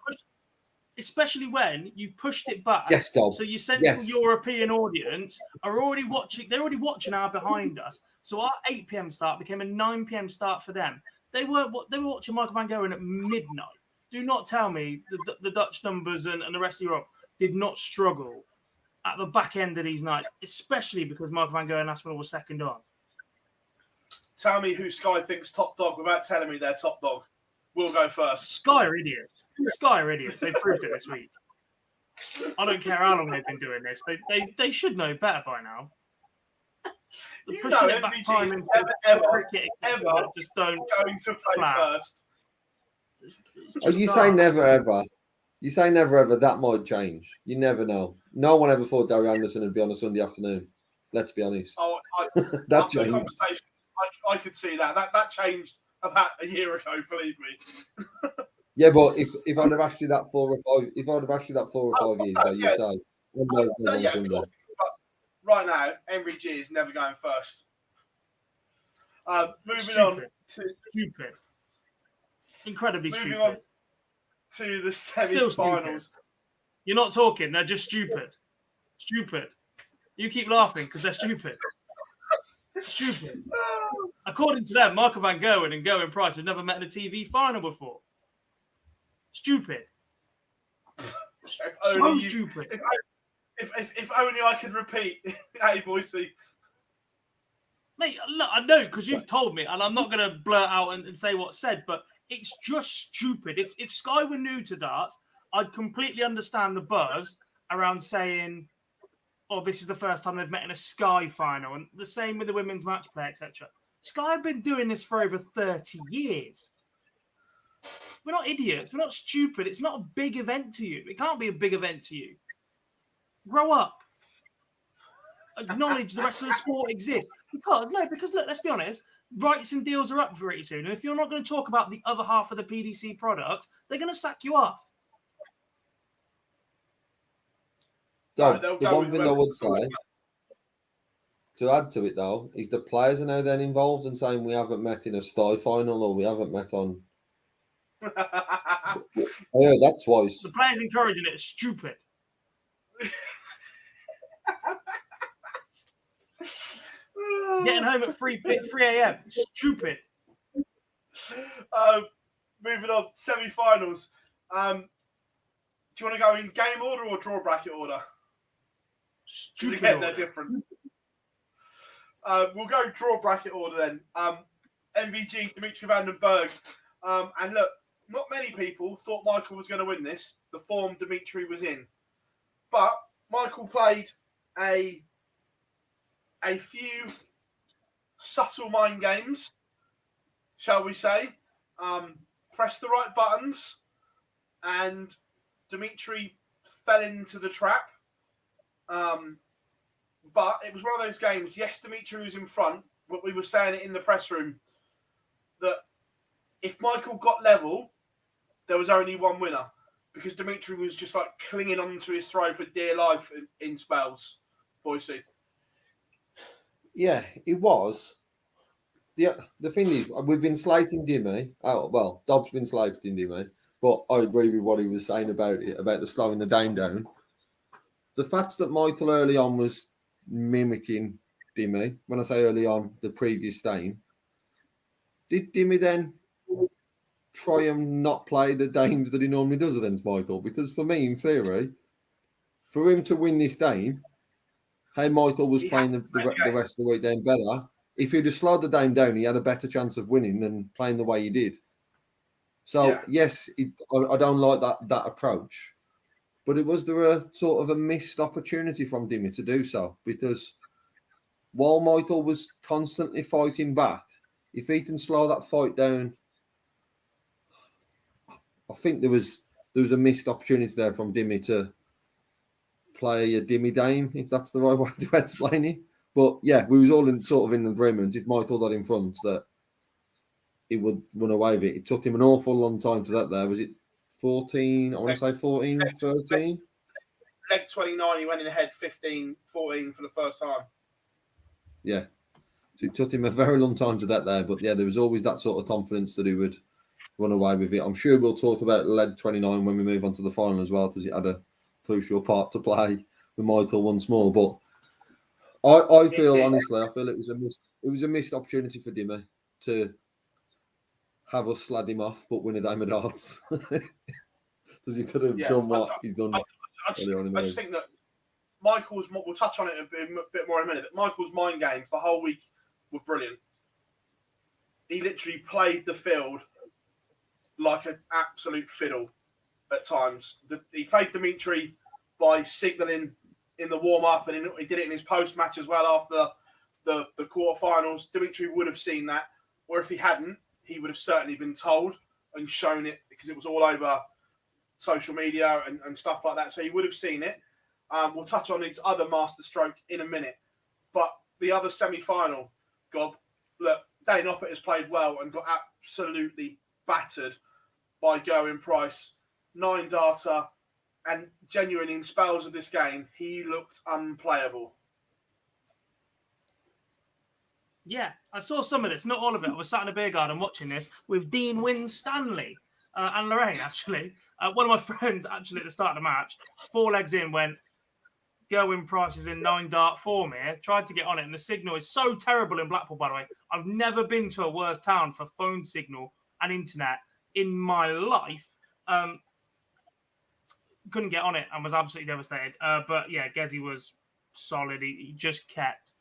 Especially when you've pushed it back. Yes, Dom. So your central European audience are already watching. They're already watching our behind us. So our 8 p.m. start became a 9 p.m. start for them. They were watching Michael van Gerwen at midnight. Do not tell me the Dutch numbers and the rest of Europe did not struggle at the back end of these nights, especially because Michael van Gerwen and Aspinall was second on. Tell me who Sky thinks top dog without telling me they're top dog. We'll go first. Sky are idiots. Sky are idiots. They proved it this week. I don't care how long they've been doing this. They should know better by now. You know, MvG is ever just don't going to play first. You say never ever. You say never ever. That might change. You never know. No one ever thought Darry Anderson would be on a Sunday afternoon. Let's be honest. Oh, that after the changed. conversation, I could see that. That changed about a year ago. Believe me. Yeah, but if I'd have asked you that 4 or 5, if I'd have asked you that 4 or 5 years ago, you'd say, but right now, MvG is never going first. Moving on to stupid, incredibly moving stupid. on to the semi-finals. You're not talking; they're just stupid. Stupid. You keep laughing because they're stupid. Stupid. According to them, Michael van Gerwen and Gerwyn Price have never met in a TV final before. Stupid. So stupid. If only I could repeat. Hey, Boise. Mate, look, I know because you've told me, and I'm not going to blurt out and say what's said, but it's just stupid. If Sky were new to darts, I'd completely understand the buzz around saying, oh, this is the first time they've met in a Sky final, and the same with the women's match play, etc. Sky have been doing this for over 30 years. We're not idiots. We're not stupid. It's not a big event to you. It can't be a big event to you. Grow up. Acknowledge the rest of the sport exists. Because look, let's be honest, rights and deals are up very soon. And if you're not going to talk about the other half of the PDC product, they're going to sack you off. So, the one thing I would say, to add to it though, is the players are now then involved and saying we haven't met in a Sky final or we haven't met on. I heard that twice. The players encouraging it is stupid. Getting home at 3 a.m. Stupid. Moving on, semi-finals. Do you want to go in game order or draw bracket order? Stupid. Again, they're different. We'll go draw bracket order then. MvG, Dimitri van den Berg. And look, not many people thought Michael was going to win this. The form Dimitri was in. But Michael played a few subtle mind games, shall we say. Pressed the right buttons, and Dimitri fell into the trap. But it was one of those games. Yes, Dimitri was in front, but we were saying it in the press room that if Michael got level, there was only one winner because Dimitri was just like clinging onto his throw for dear life in spells. Boise. Yeah, it was. The thing is, we've been slating Dimmy. Oh, well, Dobbs been slating Dimmy, but I agree with what he was saying about it, about the slowing the game down. The fact that Michael early on was mimicking Dimmy, when I say early on, the previous game, did Dimmy then try and not play the games that he normally does against Michael? Because for me, in theory, for him to win this game, hey, Michael was playing the rest of the week then better. If he'd have slowed the game down, he had a better chance of winning than playing the way he did. So, yes, I don't like that approach. But was there a sort of a missed opportunity from Dimmy to do so? Because while Michael was constantly fighting back, if he can slow that fight down, I think there was a missed opportunity there from Dimmy to play a Dimmy Dame, if that's the right way to explain it. But yeah, we was all in agreement. If Michael got in front, that he would run away with it. It took him an awful long time to that there. Was it 14? I want to say 14, 13? Leg 29, he went in ahead 15, 14 for the first time. Yeah. So it took him a very long time to that there. But yeah, there was always that sort of confidence that he would run away with it. I'm sure we'll talk about leg 29 when we move on to the final as well, because it had a crucial part to play with Michael once more. But I feel, honestly, it was a missed opportunity for Dimmy to have us slad him off, but win a game of darts. Because he could have done what he's done. I just think that Michael's, we'll touch on it a bit more in a minute, but Michael's mind games the whole week were brilliant. He literally played the field like an absolute fiddle at times. He played Dimitri by signalling in the warm-up, and he did it in his post-match as well after the quarterfinals. Dimitri would have seen that, or if he hadn't, he would have certainly been told and shown it because it was all over social media and stuff like that. So he would have seen it. We'll touch on his other masterstroke in a minute. But the other semi-final, Gob, look, Dane Oppett has played well and got absolutely battered by Gerwyn Price. 9-darter, and genuinely in spells of this game, he looked unplayable. Yeah, I saw some of this, not all of it. I was sat in a beer garden watching this with Dean Winstanley and Lorraine, actually. One of my friends, actually, at the start of the match, 4 legs in, went, Gerwyn Price is in 9-dart form here, tried to get on it, and the signal is so terrible in Blackpool, by the way. I've never been to a worse town for phone signal and internet in my life. Couldn't get on it and was absolutely devastated. But yeah, Gezi was solid. He just kept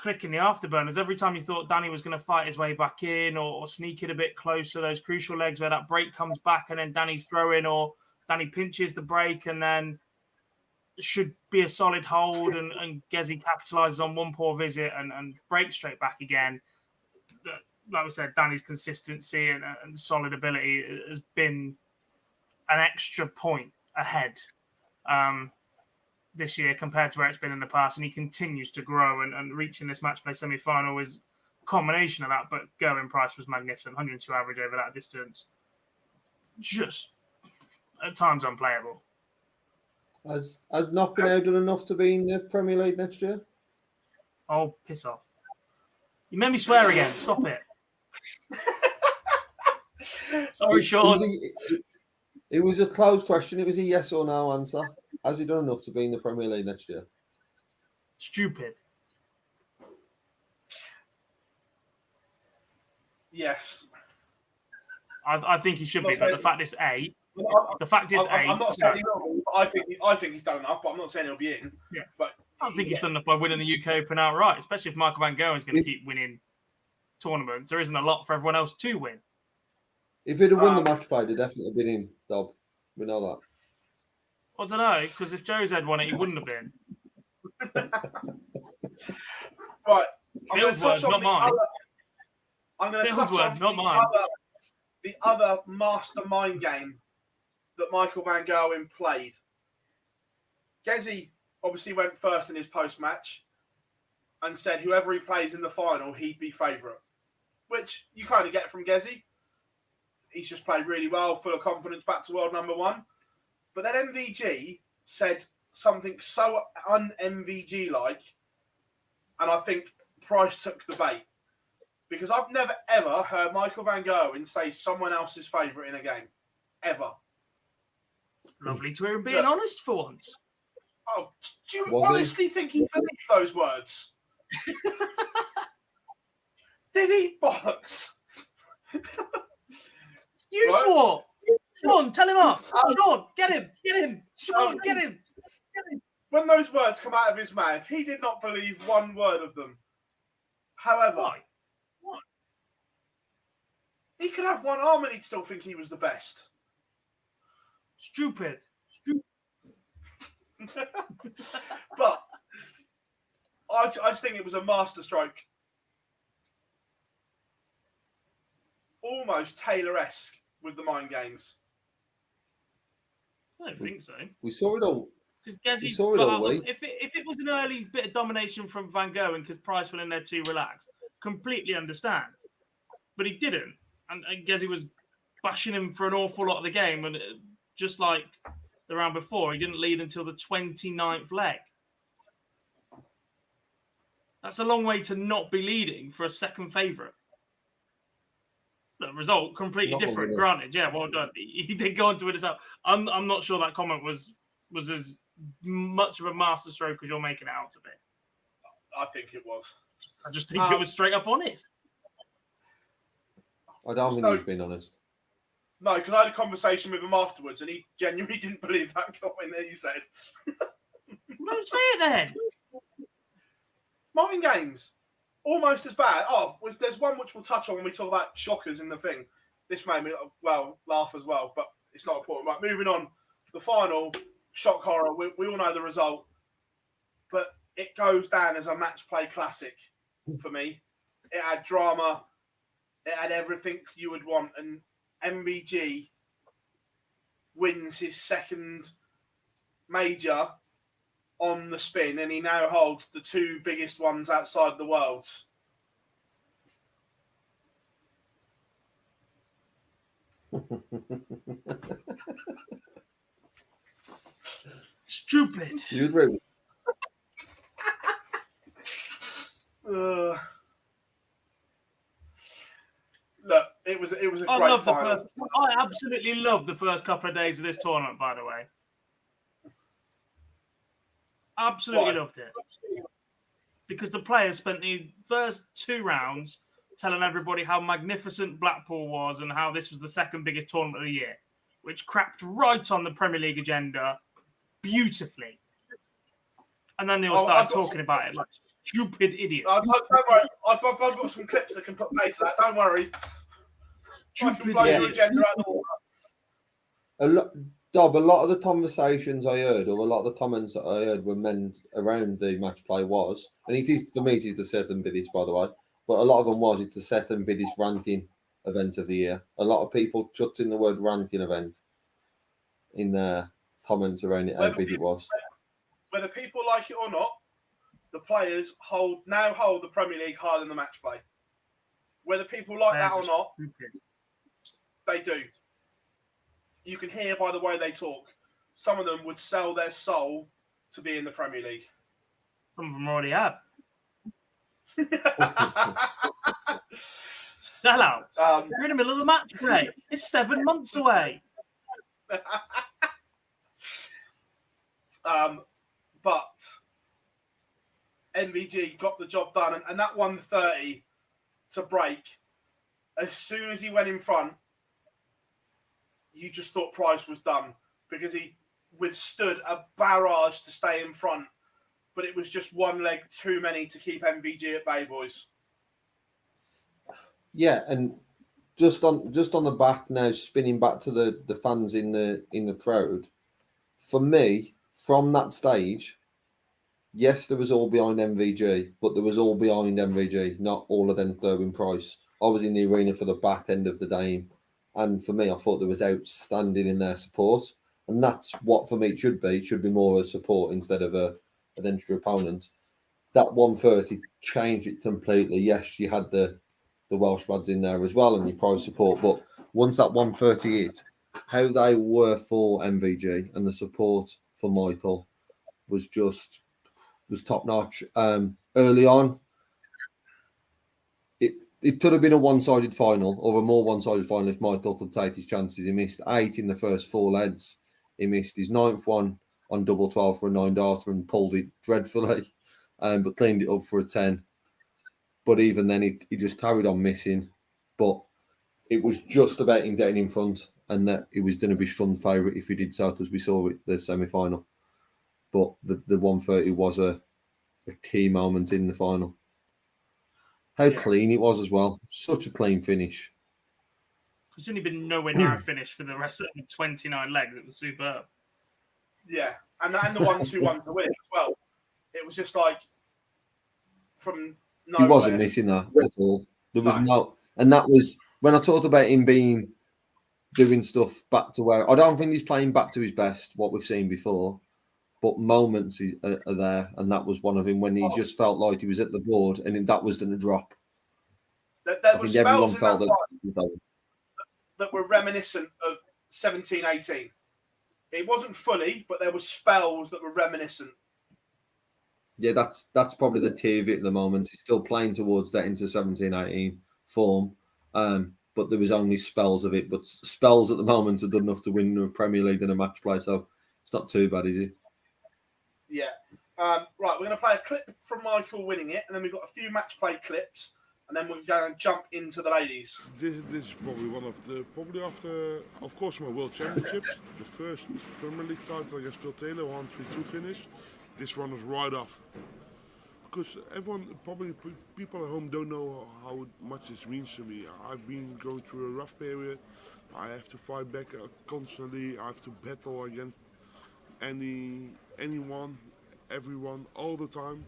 click in the afterburners. Every time you thought Danny was going to fight his way back in or sneak it a bit closer, those crucial legs where that break comes back and then Danny's throwing, or Danny pinches the break and then should be a solid hold, and Gezi capitalizes on one poor visit and breaks straight back again. Like we said, Danny's consistency and solid ability has been an extra point ahead this year compared to where it's been in the past, and he continues to grow, and reaching this Matchplay semi-final is a combination of that, but going price was magnificent. 102 average over that distance. Just at times unplayable. Has Knocking Out done enough to be in the Premier League next year? Oh, piss off. You made me swear again. Stop it. Sorry, Sean. It was a closed question. It was a yes or no answer. Has he done enough to be in the Premier League next year? Stupid. Yes. I think he should be, but the fact is A. I'm not saying he will be, but I think he's done enough, but I'm not saying he'll be in. Yeah. But I don't think he's done enough by winning the UK Open outright, especially if Michael Van Gerwen's going to keep winning tournaments. There isn't a lot for everyone else to win. If he'd have won the match play, they'd definitely been in, Dob. We know that. I don't know, because if Joe's had won it, he wouldn't have been. Right. I'm going to Phil's touch words, on not mine. Phil's words, not mine. The other mastermind game that Michael Van Gerwen played. Gezi obviously went first in his post-match and said whoever he plays in the final, he'd be favourite, which you kind of get from Gezi. He's just played really well, full of confidence, back to world number one. But then MvG said something so un-MvG-like, and I think Price took the bait. Because I've never, ever heard Michael Van Gerwen say someone else's favourite in a game. Ever. Lovely to hear him being honest for once. Oh, do you honestly think he believed those words? Did he? Bollocks. You Right? swore. Sean, tell him up. Sean, get him. Get him. Sean, get him. Get him. When those words come out of his mouth, he did not believe one word of them. However, Why? he could have one arm and he'd still think he was the best. Stupid. But I just think it was a masterstroke. Almost Taylor-esque with the mind games. I don't think so. We saw it all. Because if it was an early bit of domination from Van Gerwen because Price went in there too relaxed, completely understand. But he didn't. And Gezi was bashing him for an awful lot of the game. And just like the round before, he didn't lead until the 29th leg. That's a long way to not be leading for a second favourite. The result completely different. Granted, yeah, well done. He did go on to win himself. I'm not sure that comment was as much of a masterstroke as you're making it out to be. I think it was. I just think it was straight up honest. I don't think he's been honest. No, because I had a conversation with him afterwards and he genuinely didn't believe that comment that he said. Don't say it then. Mind games. Almost as bad. Oh, there's one which we'll touch on when we talk about shockers in the thing. This made me, laugh as well, but it's not important. Right, moving on. The final, shock horror. We all know the result. But it goes down as a match play classic for me. It had drama. It had everything you would want. And MvG wins his second major on the spin, and he now holds the two biggest ones outside the Worlds. Stupid. You agree? Look, it was a great final. I absolutely love the first couple of days of this tournament, by the way. Absolutely loved it. Because the players spent the first two rounds telling everybody how magnificent Blackpool was and how this was the second biggest tournament of the year, which crapped right on the Premier League agenda beautifully. And then they all started talking about it like Stupid idiot. Don't worry. I've got some clips that can put play to that. Don't worry. I can blow your agenda out the water. Dob, a lot of the conversations I heard, or a lot of the comments that I heard were meant around the match play was, and it is, for me, it is the second biggest, by the way, but a lot of them was, it's the second biggest ranking event of the year. A lot of people chucked in the word ranking event in their comments around it, how big it was. Whether people like it or not, the players now hold the Premier League higher than the match play. Whether people like that or not, they do. You can hear by the way they talk. Some of them would sell their soul to be in the Premier League. Some of them already have. Sell out. You're in the middle of the match play. It's 7 months away. But MvG got the job done, and that 130 to break, as soon as he went in front, you just thought Price was done because he withstood a barrage to stay in front, but it was just one leg too many to keep MvG at bay, boys. Yeah, and just on the back now, spinning back to the fans in the crowd. For me, from that stage, yes, there was all behind MvG, but there was all behind MvG, not all of them throwing Price. I was in the arena for the back end of the game, and for me, I thought there was outstanding in their support, and that's what for me it should be. It should be more a support instead of an entry opponent. That 130 changed it completely. Yes, you had the Welsh lads in there as well and your Price support, but once that 130 hit, how they were for MvG and the support for Michael was top notch. Early on, it could have been a one-sided final or a more one-sided final if Michael could take his chances. He missed 8 in the first 4 legs. He missed his 9th one on double 12 for a 9-darter and pulled it dreadfully, but cleaned it up for a 10. But even then, he just carried on missing. But it was just about him getting in front, and that he was going to be strong favourite if he did so, as we saw at the semi-final. But the 130 was a key moment in the final. How clean it was as well. Such a clean finish. It's only been nowhere near a finish for the rest of the 29 legs. It was superb. Yeah, and the 1-2-1 to win as well. It was just like from nowhere. He wasn't missing that at all. There was no, and that was when I talked about him doing stuff back to where I don't think he's playing back to his best, what we've seen before. But moments are there, and that was one of him when he just felt like he was at the board, and that was going to drop. There were spells that were reminiscent of 17-18. It wasn't fully, but there were spells that were reminiscent. Yeah, that's probably the key of it at the moment. He's still playing towards that into 17-18 form, but there was only spells of it. But spells at the moment are good enough to win the Premier League and a match play, so it's not too bad, is it? Yeah. Right, we're going to play a clip from Michael winning it, and then we've got a few match play clips, and then we're going to jump into the ladies. This is probably one of the, probably after, of course, my World Championships, the first Premier League title against Phill Taylor, 1-3-2 finish. This one was right after. Because everyone, probably people at home don't know how much this means to me. I've been going through a rough period. I have to fight back constantly. I have to battle against anyone, everyone, all the time.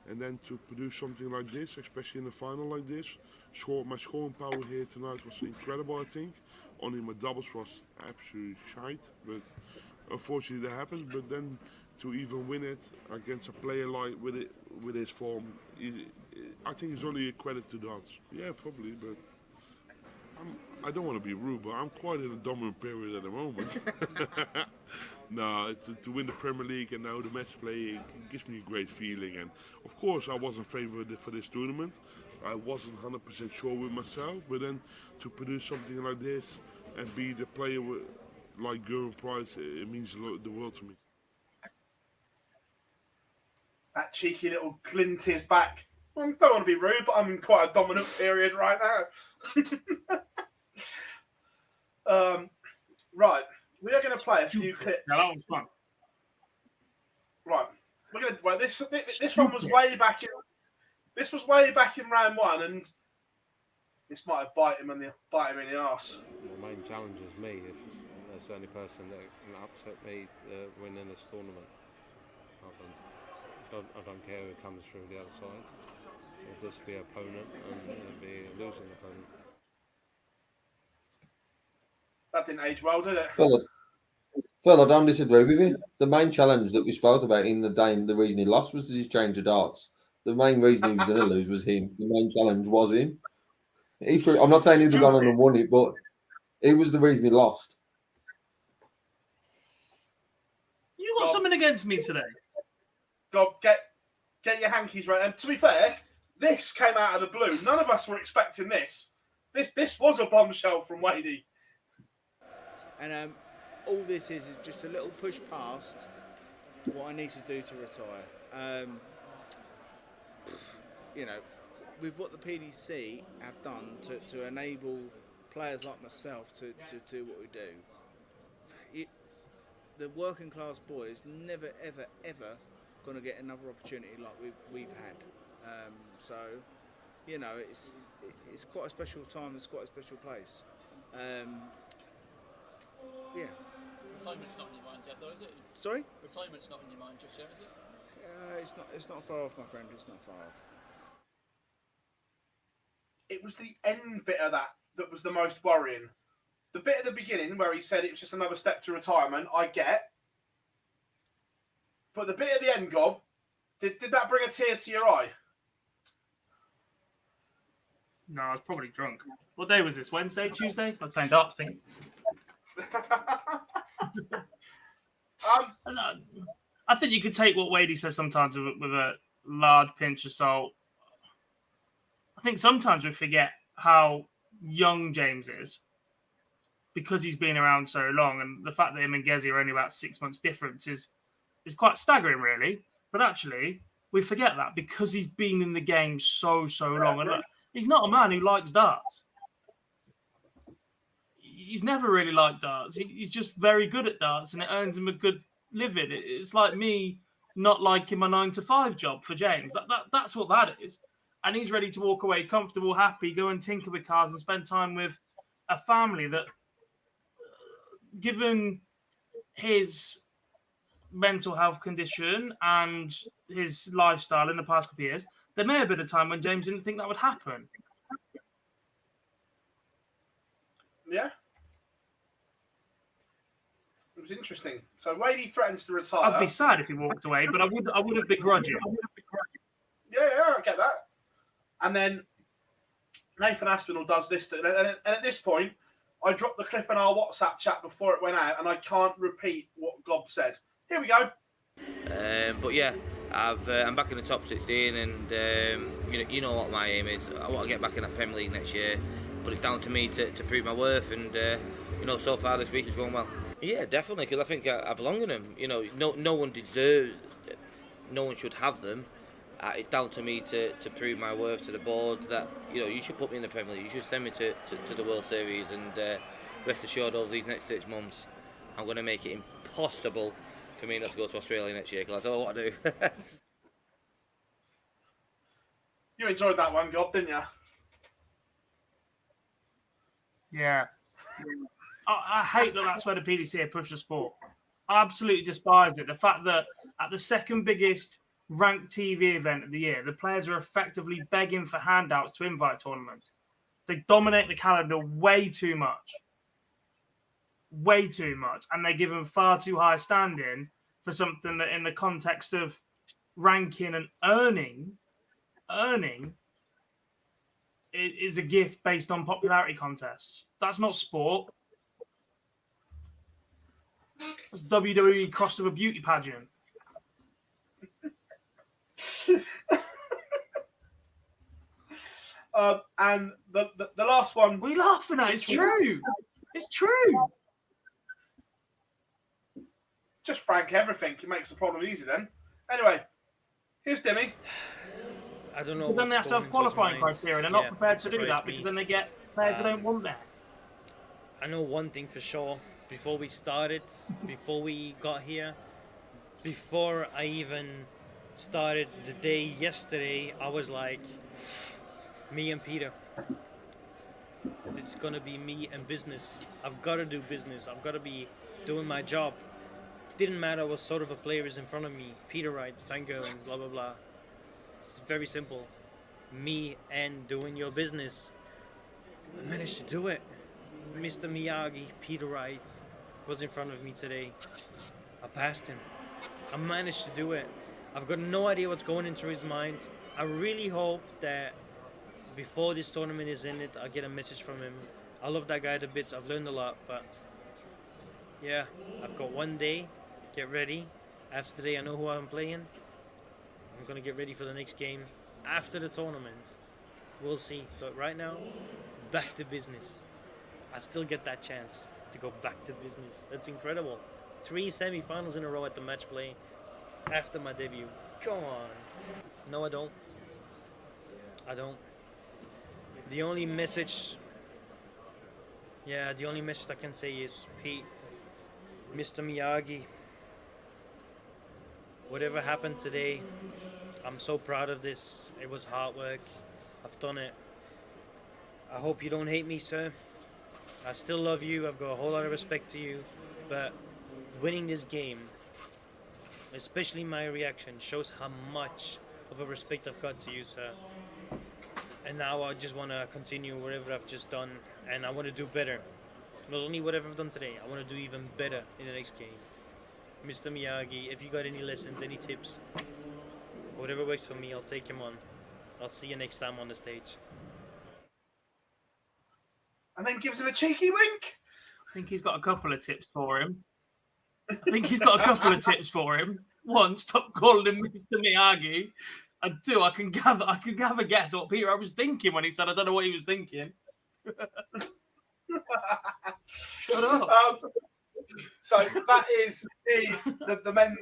And then to produce something like this, especially in a final like this, my scoring power here tonight was incredible, I think. Only my doubles was absolutely shite, but unfortunately that happened. But then to even win it against a player like with his form, I think it's only a credit to DARTS. Yeah, probably, but I don't want to be rude, but I'm quite in a dominant period at the moment. No, to win the Premier League and now the match play, it gives me a great feeling. And of course, I wasn't favoured for this tournament. I wasn't 100% sure with myself, but then to produce something like this and be the player like Gerwin Price, it means the world to me. That cheeky little glint is back. I don't want to be rude, but I'm in quite a dominant period right now. Right, we are going to play a few clips. No, that was fun. Right, we're going to. Well, this one was way back in. This was way back in round 1, and this might have bite him in the arse. The main challenge is me. If there's the only person that can upset me winning this tournament, I don't care who comes through the other side. It'll just be an opponent, and it'll be a losing opponent. That didn't age well, did it? Phil, I don't disagree with you. The main challenge that we spoke about in the game, the reason he lost was his change of darts. The main reason he was going to lose was him. The main challenge was him. I'm not saying he'd have gone on and won it, but it was the reason he lost. You got something against me today? God, get your hankies right. And to be fair, this came out of the blue. None of us were expecting this. This was a bombshell from Wadey. And all this is just a little push past what I need to do to retire. You know, with what the PDC have done to enable players like myself to do what we do, the working class boys never ever going to get another opportunity like we've had. So, you know, it's quite a special time. It's quite a special place. Yeah. Retirement's not in your mind yet, though, is it? Sorry? Retirement's not in your mind just yet, is it? It's not far off, my friend. It's not far off. It was the end bit of that was the most worrying. The bit at the beginning where he said it was just another step to retirement, I get. But the bit at the end, Gob, did that bring a tear to your eye? No, I was probably drunk. What day was this? Wednesday, Tuesday? I was playing darts, I think. I think you could take what Wadey says sometimes with a large pinch of salt. I think sometimes we forget how young James is because he's been around so long, and the fact that him and Gezi are only about 6 months difference is quite staggering, really. But actually, we forget that because he's been in the game so long. And look, he's not a man who likes darts. He's never really liked darts. He's just very good at darts, and it earns him a good living. It's like me not liking my 9-to-5 job for James. That's what that is. And he's ready to walk away comfortable, happy, go and tinker with cars and spend time with a family that, given his mental health condition and his lifestyle in the past couple of years, there may have been a time when James didn't think that would happen. Yeah. It was interesting. So Wadey threatens to retire. I'd be sad if he walked away, but I wouldn't begrudge him. Yeah, I get that. And then Nathan Aspinall does this. And at this point, I dropped the clip in our WhatsApp chat before it went out, and I can't repeat what Gob said. Here we go. But yeah, I'm back in the top 16, and you know what my aim is. I want to get back in the Premier League next year, but it's down to me to prove my worth. And so far this week is going well. Yeah, definitely, because I think I belong in them. No one deserves, no one should have them. It's down to me to prove my worth to the board that you should put me in the Premier League. You should send me to the World Series, and rest assured over these next 6 months, I'm going to make it impossible for me not to go to Australia next year, because I don't know what to do. You enjoyed that one, Gob, didn't you? Yeah. I hate that that's where the PDC have pushed the sport. I absolutely despise it. The fact that at the second biggest ranked TV event of the year, the players are effectively begging for handouts to invite tournaments. They dominate the calendar way too much. Way too much. And they give them far too high standing for something that in the context of ranking and earning is a gift based on popularity contests. That's not sport. That's WWE crossed with a beauty pageant. And the last one. What are you laughing at? It's true. It's true. Just rank everything. It makes the problem easy then. Anyway, here's Demi. I don't know. But then they have to have qualifying criteria. They're not prepared to do that because then they get players that don't want that. I know one thing for sure. Before we started, before we got here, before I even started the day yesterday, I was like, me and Peter. It's gonna be me and business. I've got to do business. I've got to be doing my job. Didn't matter what sort of a player is in front of me. Peter Wright, Van Gogh, and blah blah blah. It's very simple. Me and doing your business. I managed to do it. Mr. Miyagi, Peter Wright, was in front of me today. I passed him. I managed to do it. I've got no idea what's going into his mind. I really hope that before this tournament is in it, I'll get a message from him. I love that guy to bits. I've learned a lot, but yeah, I've got one day. Get ready. After today, I know who I'm playing. I'm gonna get ready for the next game after the tournament. We'll see. But right now, back to business. I still get that chance to go back to business. That's incredible. 3 semi-finals in a row at the Matchplay after my debut. Come on. No, I don't. I don't. The only message I can say is, Pete, Mr. Miyagi, whatever happened today, I'm so proud of this. It was hard work. I've done it. I hope you don't hate me, sir. I still love you. I've got a whole lot of respect to you. But winning this game, especially my reaction, shows how much of a respect I've got to you, sir. And now I just want to continue whatever I've just done, and I want to do better. Not only whatever I've done today, I want to do even better in the next game. Mr. Miyagi, if you got any lessons, any tips, whatever works for me, I'll take him on. I'll see you next time on the stage. And then gives him a cheeky wink. I think he's got a couple of tips for him. One, stop calling him Mr. Miyagi. And 2, I can gather guess what Peter I was thinking when he said I don't know what he was thinking. Shut up. So that is the men's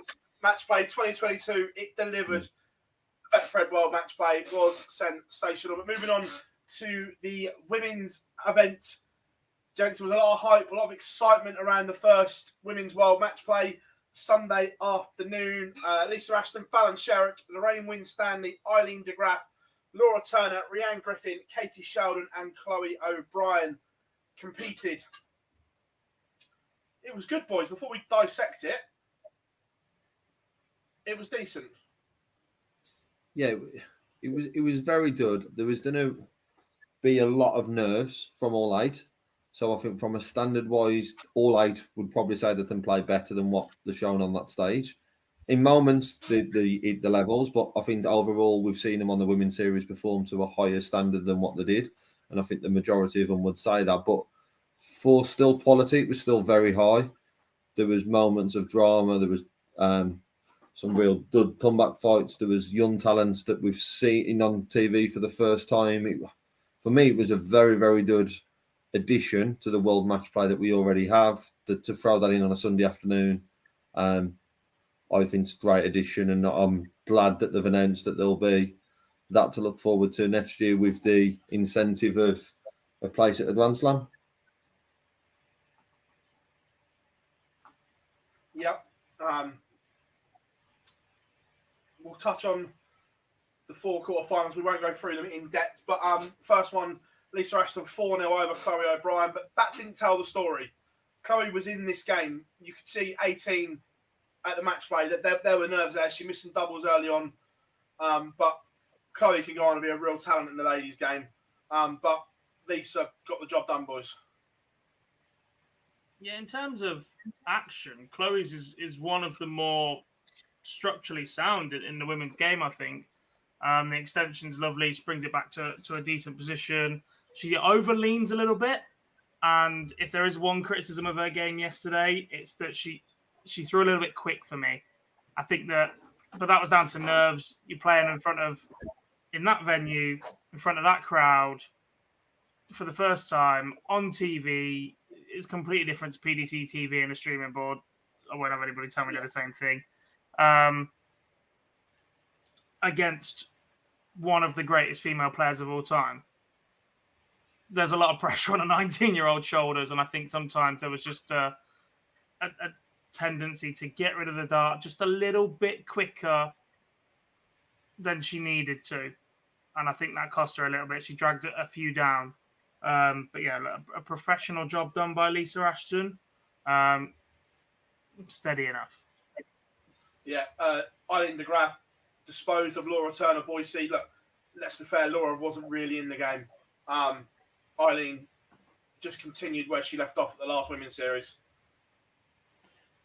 Matchplay 2022. It delivered. The Betfred World Matchplay was sensational. But moving on to the women's event, gents, there was a lot of hype, a lot of excitement around the first Women's World Matchplay. Sunday afternoon, Lisa Ashton, Fallon Sherrick, Lorraine Winstanley, Eileen de Graaf, Laura Turner, Rhiannon Griffin, Katie Sheldon, and Chloe O'Brien competed. It was good, boys. Before we dissect it, it was decent. Yeah, it was very good. There was going to be a lot of nerves from all 8. So I think from a standard-wise, all 8 would probably say that they play better than what they're shown on that stage. In moments, the levels, but I think overall we've seen them on the Women's Series perform to a higher standard than what they did. And I think the majority of them would say that. But for still quality, it was still very high. There was moments of drama. There was some real good comeback fights. There was young talents that we've seen on TV for the first time. For me, it was a very, very good addition to the World Matchplay that we already have. To throw that in on a Sunday afternoon, I think it's a great addition, and I'm glad that they've announced that there'll be that to look forward to next year with the incentive of a place at the Grand Slam. Yep. We'll touch on the 4 quarterfinals. We won't go through them in depth, but first one, Lisa Ashton 4-0 over Chloe O'Brien, but that didn't tell the story. Chloe was in this game. You could see 18 at the Matchplay that there were nerves there. She missed some doubles early on, but Chloe can go on and be a real talent in the ladies' game. But Lisa got the job done, boys. Yeah, in terms of action, Chloe's is one of the more structurally sound in the women's game, I think. The extension's lovely. She brings it back to a decent position. She overleans a little bit. And if there is one criticism of her game yesterday, it's that she threw a little bit quick for me. I think that was down to nerves. You're playing in that venue, in front of that crowd for the first time on TV. It's completely different to PDC TV and a streaming board. I won't have anybody tell me they're the same thing. Against one of the greatest female players of all time. There's a lot of pressure on a 19-year-old shoulders, and I think sometimes there was just a tendency to get rid of the dart just a little bit quicker than she needed to. And I think that cost her a little bit. She dragged a few down. But yeah, a professional job done by Lisa Ashton. Steady enough. Yeah, Eileen de Graaf disposed of Laura Turner Boise. Look, let's be fair, Laura wasn't really in the game. Eileen just continued where she left off at the last women's series.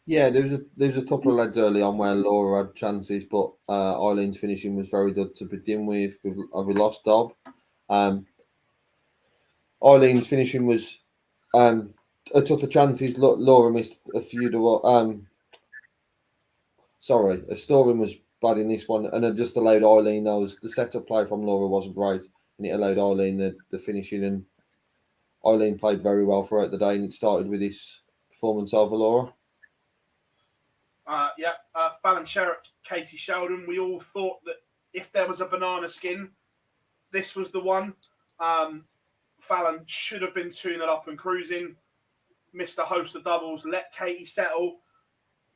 Yeah, there was a couple of lads early on where Laura had chances, but Eileen's finishing was very good to begin with. We lost Dob. Eileen's finishing was a took the chances. Laura missed a few. Storing was bad in this one, and it just allowed Eileen those. The setup play from Laura wasn't great, and it allowed Eileen the finishing. And Eileen played very well throughout the day, and it started with this performance over Laura. Fallon Sherrick, Katie Sheldon. We all thought that if there was a banana skin, this was the one. Fallon should have been 2-0 up and cruising. Missed a host of doubles. Let Katie settle.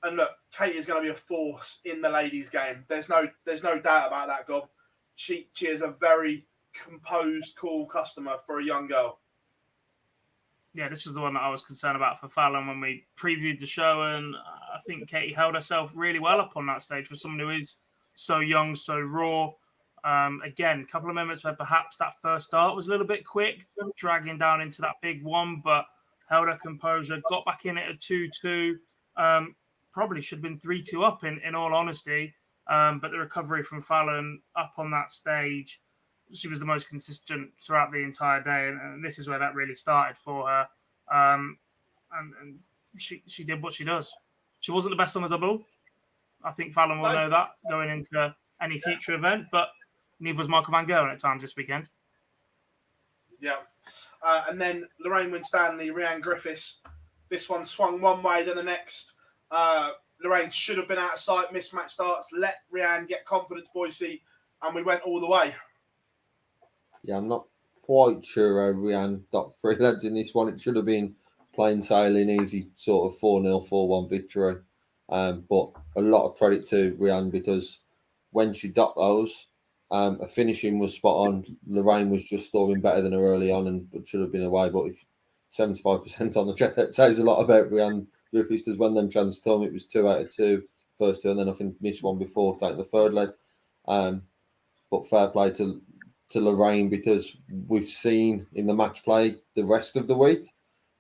And look, Katie is going to be a force in the ladies' game. There's no doubt about that, Gob. She is a very composed, cool customer for a young girl. Yeah, this was the one that I was concerned about for Fallon when we previewed the show, and I think Katie held herself really well up on that stage for someone who is so young, so raw. Again, a couple of moments where perhaps that first start was a little bit quick, dragging down into that big one, but held her composure, got back in at a 2-2. Probably should have been 3-2 up in all honesty, but the recovery from Fallon up on that stage, she was the most consistent throughout the entire day, and this is where that really started for her. And she did what she does. She wasn't the best on the double. I think Fallon will know that going into any future event, but neither was Michael Van Gerwen at times this weekend. Yeah. And then Lorraine Winstanley, Rhiannon Griffiths. This one swung one way, then the next. Lorraine should have been out of sight, mismatched starts, let Rhiannon get confidence, Boise, and we went all the way. Yeah, I'm not quite sure how Rhiannon got 3 lads in this one. It should have been plain sailing, easy sort of 4-0, 4-1 victory. But a lot of credit to Rhiannon because when she got those, her finishing was spot on. Lorraine was just scoring better than her early on and should have been away. But if 75% on the check, that says a lot about Rhiannon Griffiths. Because when them chances told me it was 2 out of 2 first two, and then I think missed one before taking the third leg. But fair play to Lorraine because we've seen in the match play the rest of the week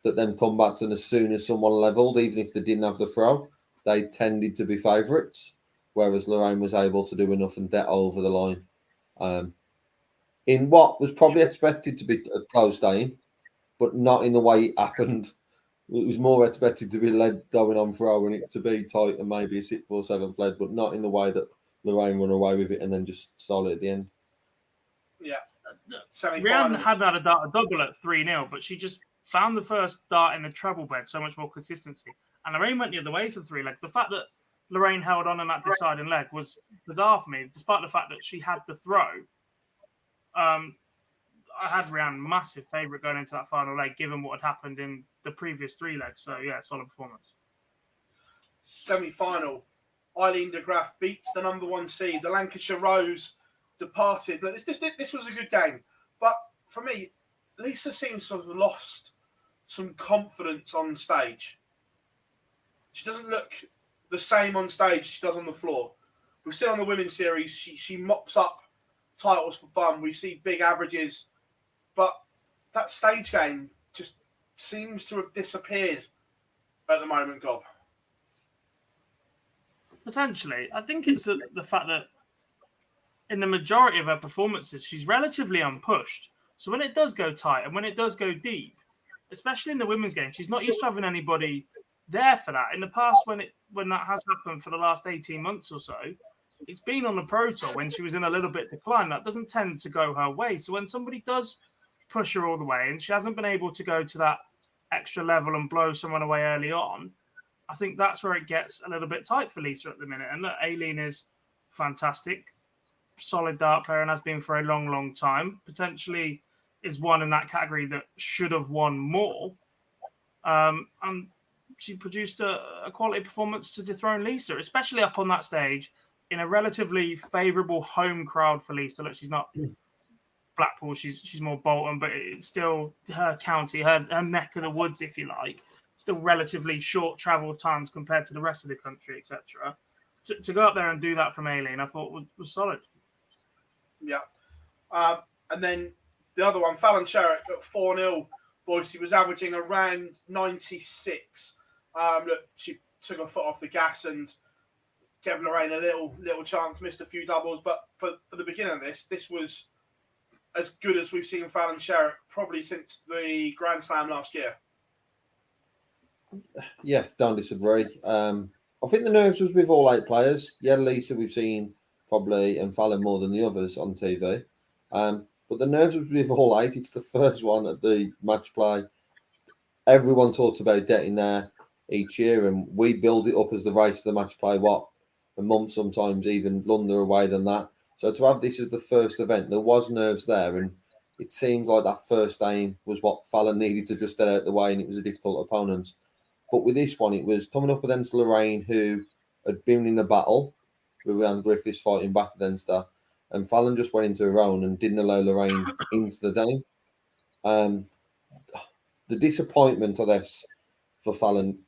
that them comebacks, and as soon as someone levelled, even if they didn't have the throw, they tended to be favourites, whereas Lorraine was able to do enough and get over the line. In what was probably expected to be a close game, but not in the way it happened. It was more expected to be led going on throw and it to be tight and maybe a 6th or 7th led, but not in the way that Lorraine run away with it and then just stole it at the end. Yeah. Rhiannon had a double at 3-0, but she just found the first dart in the treble bed so much more consistency. And Lorraine went the other way for 3 legs. The fact that Lorraine held on in that deciding leg was bizarre for me, despite the fact that she had the throw. I had Rhiannon massive favourite going into that final leg, given what had happened in the previous 3 legs. So, yeah, solid performance. Semi-final. Eileen de Graaf beats the number 1 seed. The Lancashire Rose departed. This was a good game. But for me, Lisa seems to have lost some confidence on stage. She doesn't look the same on stage as she does on the floor. We've seen on the women's series, she mops up titles for fun. We see big averages. But that stage game just seems to have disappeared at the moment, Gob. Potentially. I think it's the fact that in the majority of her performances, she's relatively unpushed. So when it does go tight and when it does go deep, especially in the women's game, she's not used to having anybody there for that. In the past, when that has happened for the last 18 months or so, it's been on the Pro Tour when she was in a little bit decline. That doesn't tend to go her way. So when somebody does push her all the way and she hasn't been able to go to that extra level and blow someone away early on, I think that's where it gets a little bit tight for Lisa at the minute. And look, Aileen is fantastic, solid dart player and has been for a long, long time. Potentially is one in that category that should have won more. And she produced a quality performance to dethrone Lisa, especially up on that stage in a relatively favourable home crowd for Lisa. Look, she's not Blackpool, she's more Bolton, but it's still her county, her neck of the woods, if you like. Still relatively short travel times compared to the rest of the country, etc. To go up there and do that from Aileen, I thought was solid. Yeah. And then the other one, Fallon Sherrick at 4-0. Boise was averaging around 96. Look, she took her foot off the gas and gave Lorraine a little chance, missed a few doubles. But for the beginning of this was as good as we've seen Fallon Sherrick probably since the Grand Slam last year. Yeah, don't disagree. I think the nerves was with all 8 players. Yeah, Lisa we've seen probably and Fallon more than the others on TV. But the nerves was with all 8. It's the first one at the match play. Everyone talks about getting there each year, and we build it up as the race to the match play, a month, sometimes even longer away than that. So to have this as the first event, there was nerves there, and it seemed like that first aim was what Fallon needed to just get out of the way, and it was a difficult opponent. But with this one, it was coming up against Lorraine, who had been in a battle with Anne Griffiths fighting back against her, and Fallon just went into her own and didn't allow Lorraine into the game. The disappointment of this for Fallon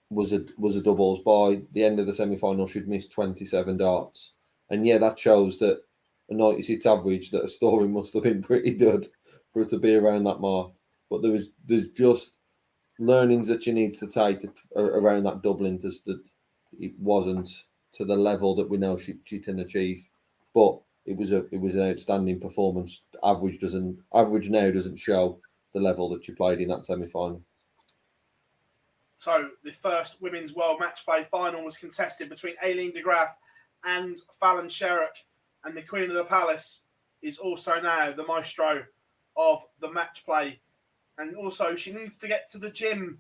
was a doubles. By the end of the semi-final, she'd missed 27 darts. And yeah, that shows that a 96 average, that a story must have been pretty good for it to be around that mark. But there's just learnings that you need to take around that doubling, just that it wasn't to the level that we know she can achieve. But it was an outstanding performance. Average now doesn't show the level that she played in that semi-final. So the first Women's World Matchplay final was contested between Aileen de Graaf and Fallon Sherrick, and the Queen of the Palace is also now the maestro of the Matchplay. And also, she needs to get to the gym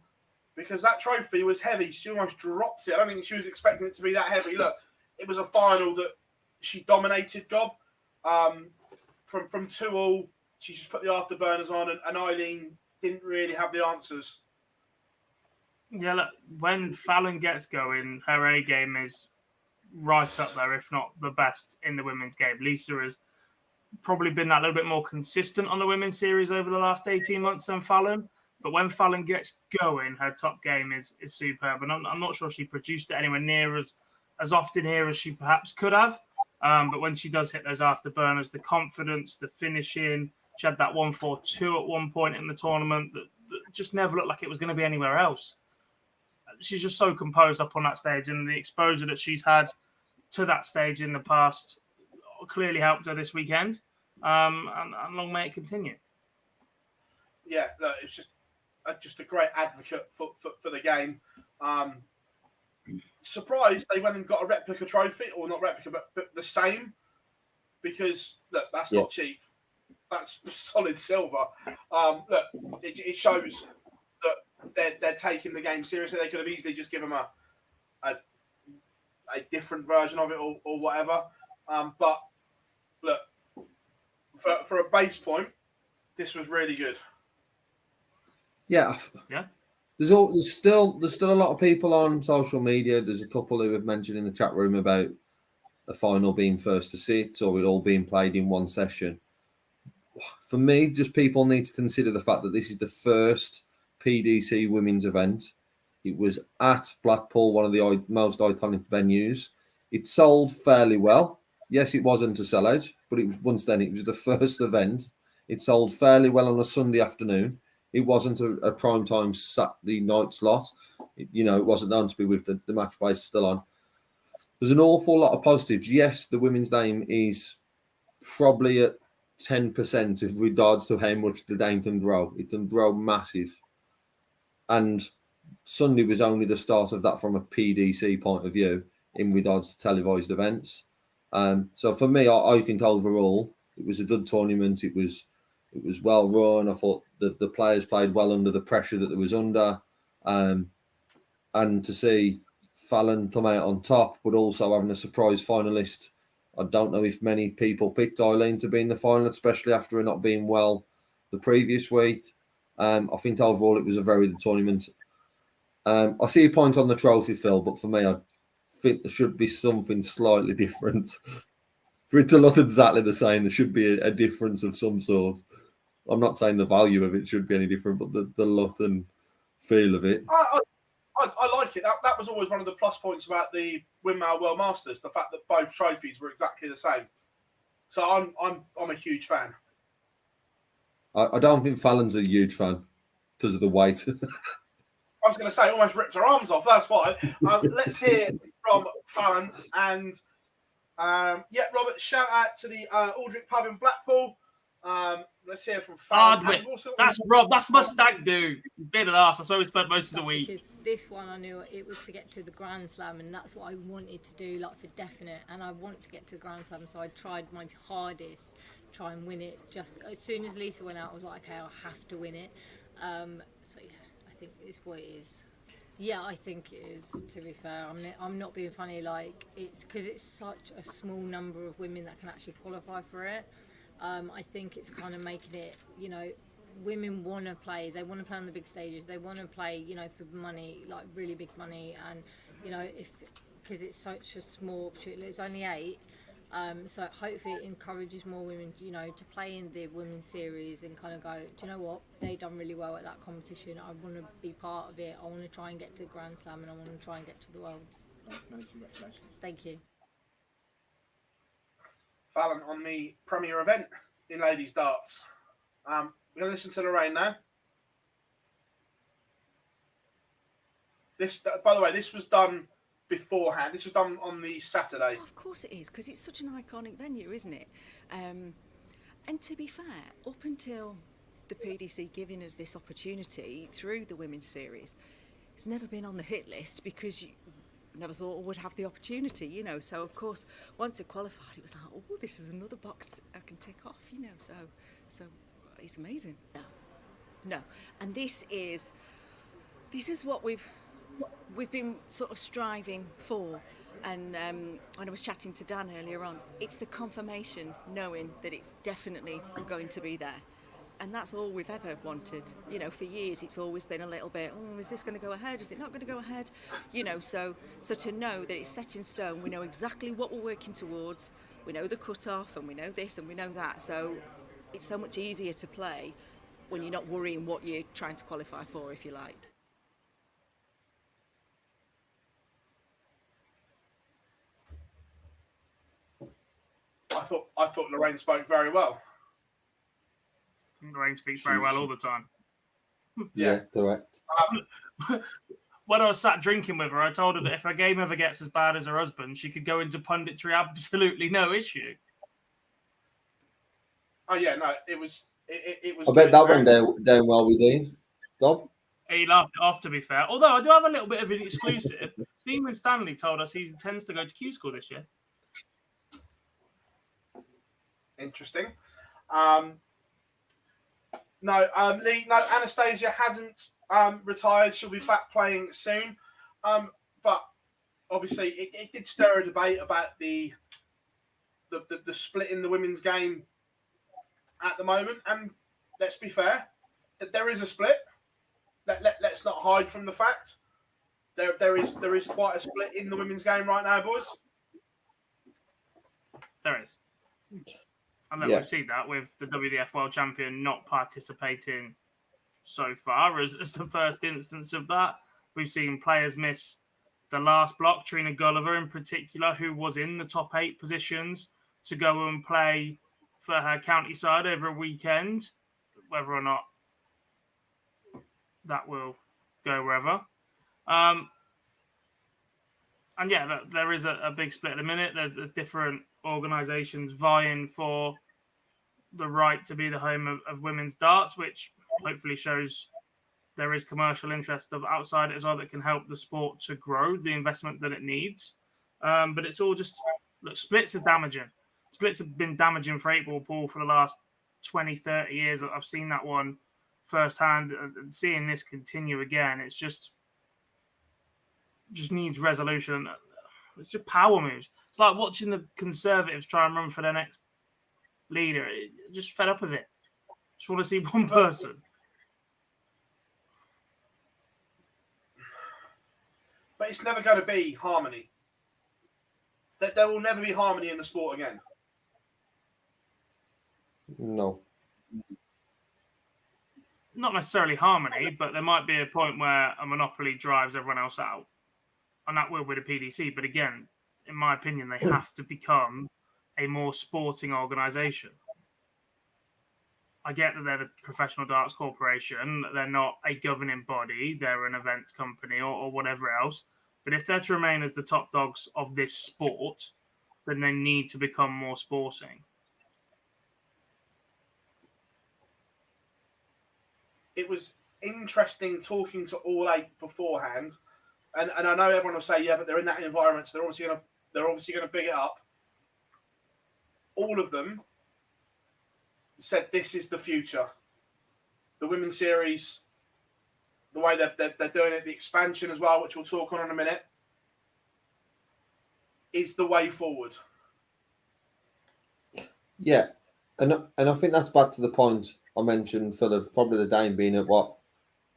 because that trophy was heavy. She almost dropped it. I don't think she was expecting it to be that heavy. Look, it was a final that she dominated, Gob. From 2-2, she just put the afterburners on, and Aileen didn't really have the answers. Yeah, look, when Fallon gets going, her A game is right up there, if not the best in the women's game. Lisa has probably been that little bit more consistent on the women's series over the last 18 months than Fallon. But when Fallon gets going, her top game is superb. And I'm not sure she produced it anywhere near as often here as she perhaps could have. But when she does hit those afterburners, the confidence, the finishing, she had that 1-4-2 at one point in the tournament that just never looked like it was going to be anywhere else. She's just so composed up on that stage, and the exposure that she's had to that stage in the past clearly helped her this weekend. And long may it continue. Yeah, look, it's just a great advocate for the game. Surprised they went and got a replica trophy, or not replica, but the same, because look, that's not cheap. That's solid silver. Look, it shows that they're taking the game seriously. They could have easily just given them a different version of it or whatever. But look, for a base point, this was really good. Yeah. There's still a lot of people on social media. There's a couple who have mentioned in the chat room about a final being first to 6 or it all being played in one session. For me, just people need to consider the fact that this is the first PDC women's event. It was at Blackpool, one of the most iconic venues. It sold fairly well. Yes, it wasn't a sellout, but it was the first event. It sold fairly well on a Sunday afternoon. It wasn't a prime time Saturday night slot. It wasn't known to be with the match place still on. There's an awful lot of positives. Yes, the women's name is probably at 10% with regards to how much the game can grow. It can grow massive. And Sunday was only the start of that from a PDC point of view in regards to televised events. So for me, I think overall it was a good tournament. It was well run. I thought that the players played well under the pressure that there was under. And to see Fallon come out on top, but also having a surprise finalist. I don't know if many people picked Aileen to be in the final, especially after her not being well the previous week. I think overall it was a very good tournament. I see a point on the trophy, Phill, but for me, think there should be something slightly different. For it to look exactly the same, there should be a difference of some sort. I'm not saying the value of it should be any different, but the look and feel of it. I like it. That was always one of the plus points about the Windmill World Masters, the fact that both trophies were exactly the same. So I'm a huge fan. I don't think Fallon's a huge fan because of the weight. I was going to say, almost ripped her arms off. That's why. Let's hear from Fallon. And, Robert, shout out to the Aldrich Pub in Blackpool. Let's hear from Fallon. That's Rob. That's my stag do. Bit of ass. That's where we spent most of the week. Because this one, I knew it was to get to the Grand Slam, and that's what I wanted to do, like, for definite. And I want to get to the Grand Slam, so I tried my hardest to try and win it. Just as soon as Lisa went out, I was like, okay, I have to win it. So, yeah. I think it's what it is. Yeah, I think it is, to be fair. I'm not being funny, like, it's because it's such a small number of women that can actually qualify for it. I think it's kind of making it, women want to play. They want to play on the big stages. They want to play, for money, like really big money. And, because it's such a small opportunity, it's only 8. So hopefully it encourages more women, to play in the women's series and kind of go, do you know what? They done really well at that competition. I want to be part of it. I want to try and get to Grand Slam, and I want to try and get to the Worlds. Many congratulations. Thank you. Fallon on the premier event in ladies darts. We're going to listen to Lorraine now. This, by the way, this was done beforehand. This was done on the Saturday. Oh, of course it is, because it's such an iconic venue, isn't it? And to be fair, up until the PDC giving us this opportunity through the women's series, it's never been on the hit list because you never thought we would have the opportunity, So of course, once it qualified, it was like, oh, this is another box I can tick off, So it's amazing. No, and this is what we've been sort of striving for, and when I was chatting to Dan earlier on, it's the confirmation, knowing that it's definitely going to be there, and that's all we've ever wanted. For years it's always been a little bit, is this going to go ahead? Is it not going to go ahead? So to know that it's set in stone, we know exactly what we're working towards. We know the cut-off, and we know this, and we know that. So it's so much easier to play when you're not worrying what you're trying to qualify for, if you like. I thought Lorraine spoke very well. Lorraine speaks very well all the time. Yeah, correct. When I was sat drinking with her, I told her that if her game ever gets as bad as her husband, she could go into punditry absolutely no issue. Oh yeah, no, it was. I bet that went down well with Dean. Dom? He laughed it off, to be fair. Although I do have a little bit of an exclusive. Demon Stanley told us he intends to go to Q School this year. Interesting. Lee, Anastasia hasn't retired. She'll be back playing soon. But obviously, it did stir a debate about the split in the women's game at the moment. And let's be fair, that there is a split. Let's not hide from the fact there is quite a split in the women's game right now, boys. There is. And then we've seen that with the WDF World Champion not participating so far as the first instance of that. We've seen players miss the last block, Trina Gulliver in particular, who was in the top 8 positions to go and play for her county side over a weekend, whether or not that will go wherever. And yeah, there is a big split at the minute. There's different organisations vying for the right to be the home of women's darts, which hopefully shows there is commercial interest of outside as well that can help the sport to grow the investment that it needs. But it's all just, look, splits are damaging. Splits have been damaging for 8-ball pool for the last 20, 30 years. I've seen that one firsthand, and seeing this continue again, it's just needs resolution. It's just power moves. It's like watching the Conservatives try and run for their next leader. Just fed up with it. Just want to see one person. But it's never going to be harmony. that there will never be harmony in the sport again. No. Not necessarily harmony, but there might be a point where a monopoly drives everyone else out. And that will be the PDC. But again, in my opinion, they have to become a more sporting organisation. I get that they're the Professional Darts Corporation. They're not a governing body. They're an events company or whatever else. But if they're to remain as the top dogs of this sport, then they need to become more sporting. It was interesting talking to all 8 beforehand, and I know everyone will say, yeah, but they're in that environment, so they're obviously gonna big it up. All of them said this is the future. The women's series, the way they're doing it, the expansion as well, which we'll talk on in a minute, is the way forward. Yeah, and I think that's back to the point I mentioned, Phill, of probably the Dame being at what,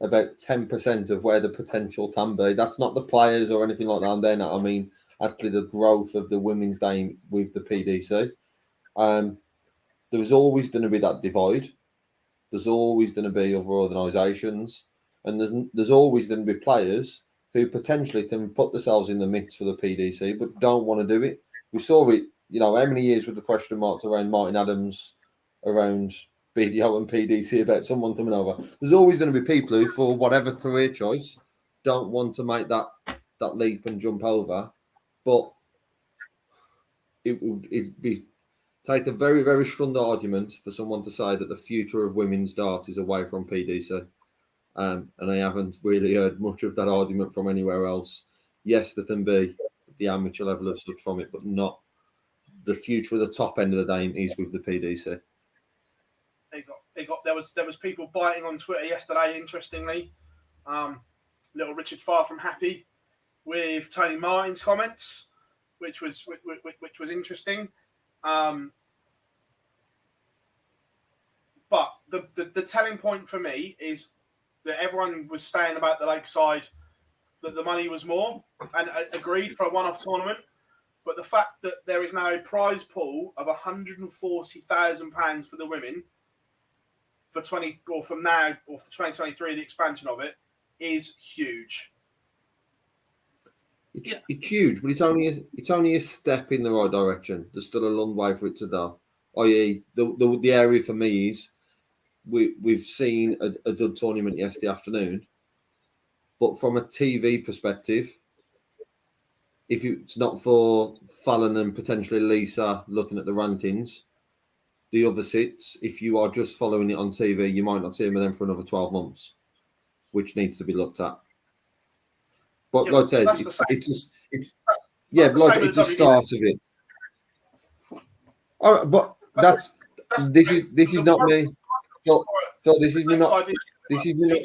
about 10% of where the potential can be. That's not the players or anything like that. I'm there now. I mean, actually the growth of the women's Dame with the PDC. There was always going to be that divide. There's always going to be other organisations, and there's always going to be players who potentially can put themselves in the mix for the PDC, but don't want to do it. We saw it, how many years with the question marks around Martin Adams, around BDO and PDC about someone coming over. There's always going to be people who, for whatever career choice, don't want to make that leap and jump over. But it'd be take a very, very strong argument for someone to say that the future of women's dart is away from PDC. And I haven't really heard much of that argument from anywhere else. Yes, there can be the amateur level of stuff from it, but not the future of the top end of the game is with the PDC. There was people biting on Twitter yesterday, interestingly. Little Richard far from happy with Tony Martin's comments, which was interesting. But the telling point for me is that everyone was saying about the Lakeside that the money was more, and agreed for a one-off tournament. But the fact that there is now a prize pool of £140,000 for the women for from now or for 2023, the expansion of it is huge. It's huge, but it's only a step in the right direction. There's still a long way for it to go. I.e., the area for me is we've seen a dud tournament yesterday afternoon, but from a TV perspective, if it's not for Fallon and potentially Lisa looking at the rankings, the other sits, if you are just following it on TV, you might not see them for another 12 months, which needs to be looked at. But like I say, it's a start of it. All right, but this is not me. Phill, this is me not. This is me not.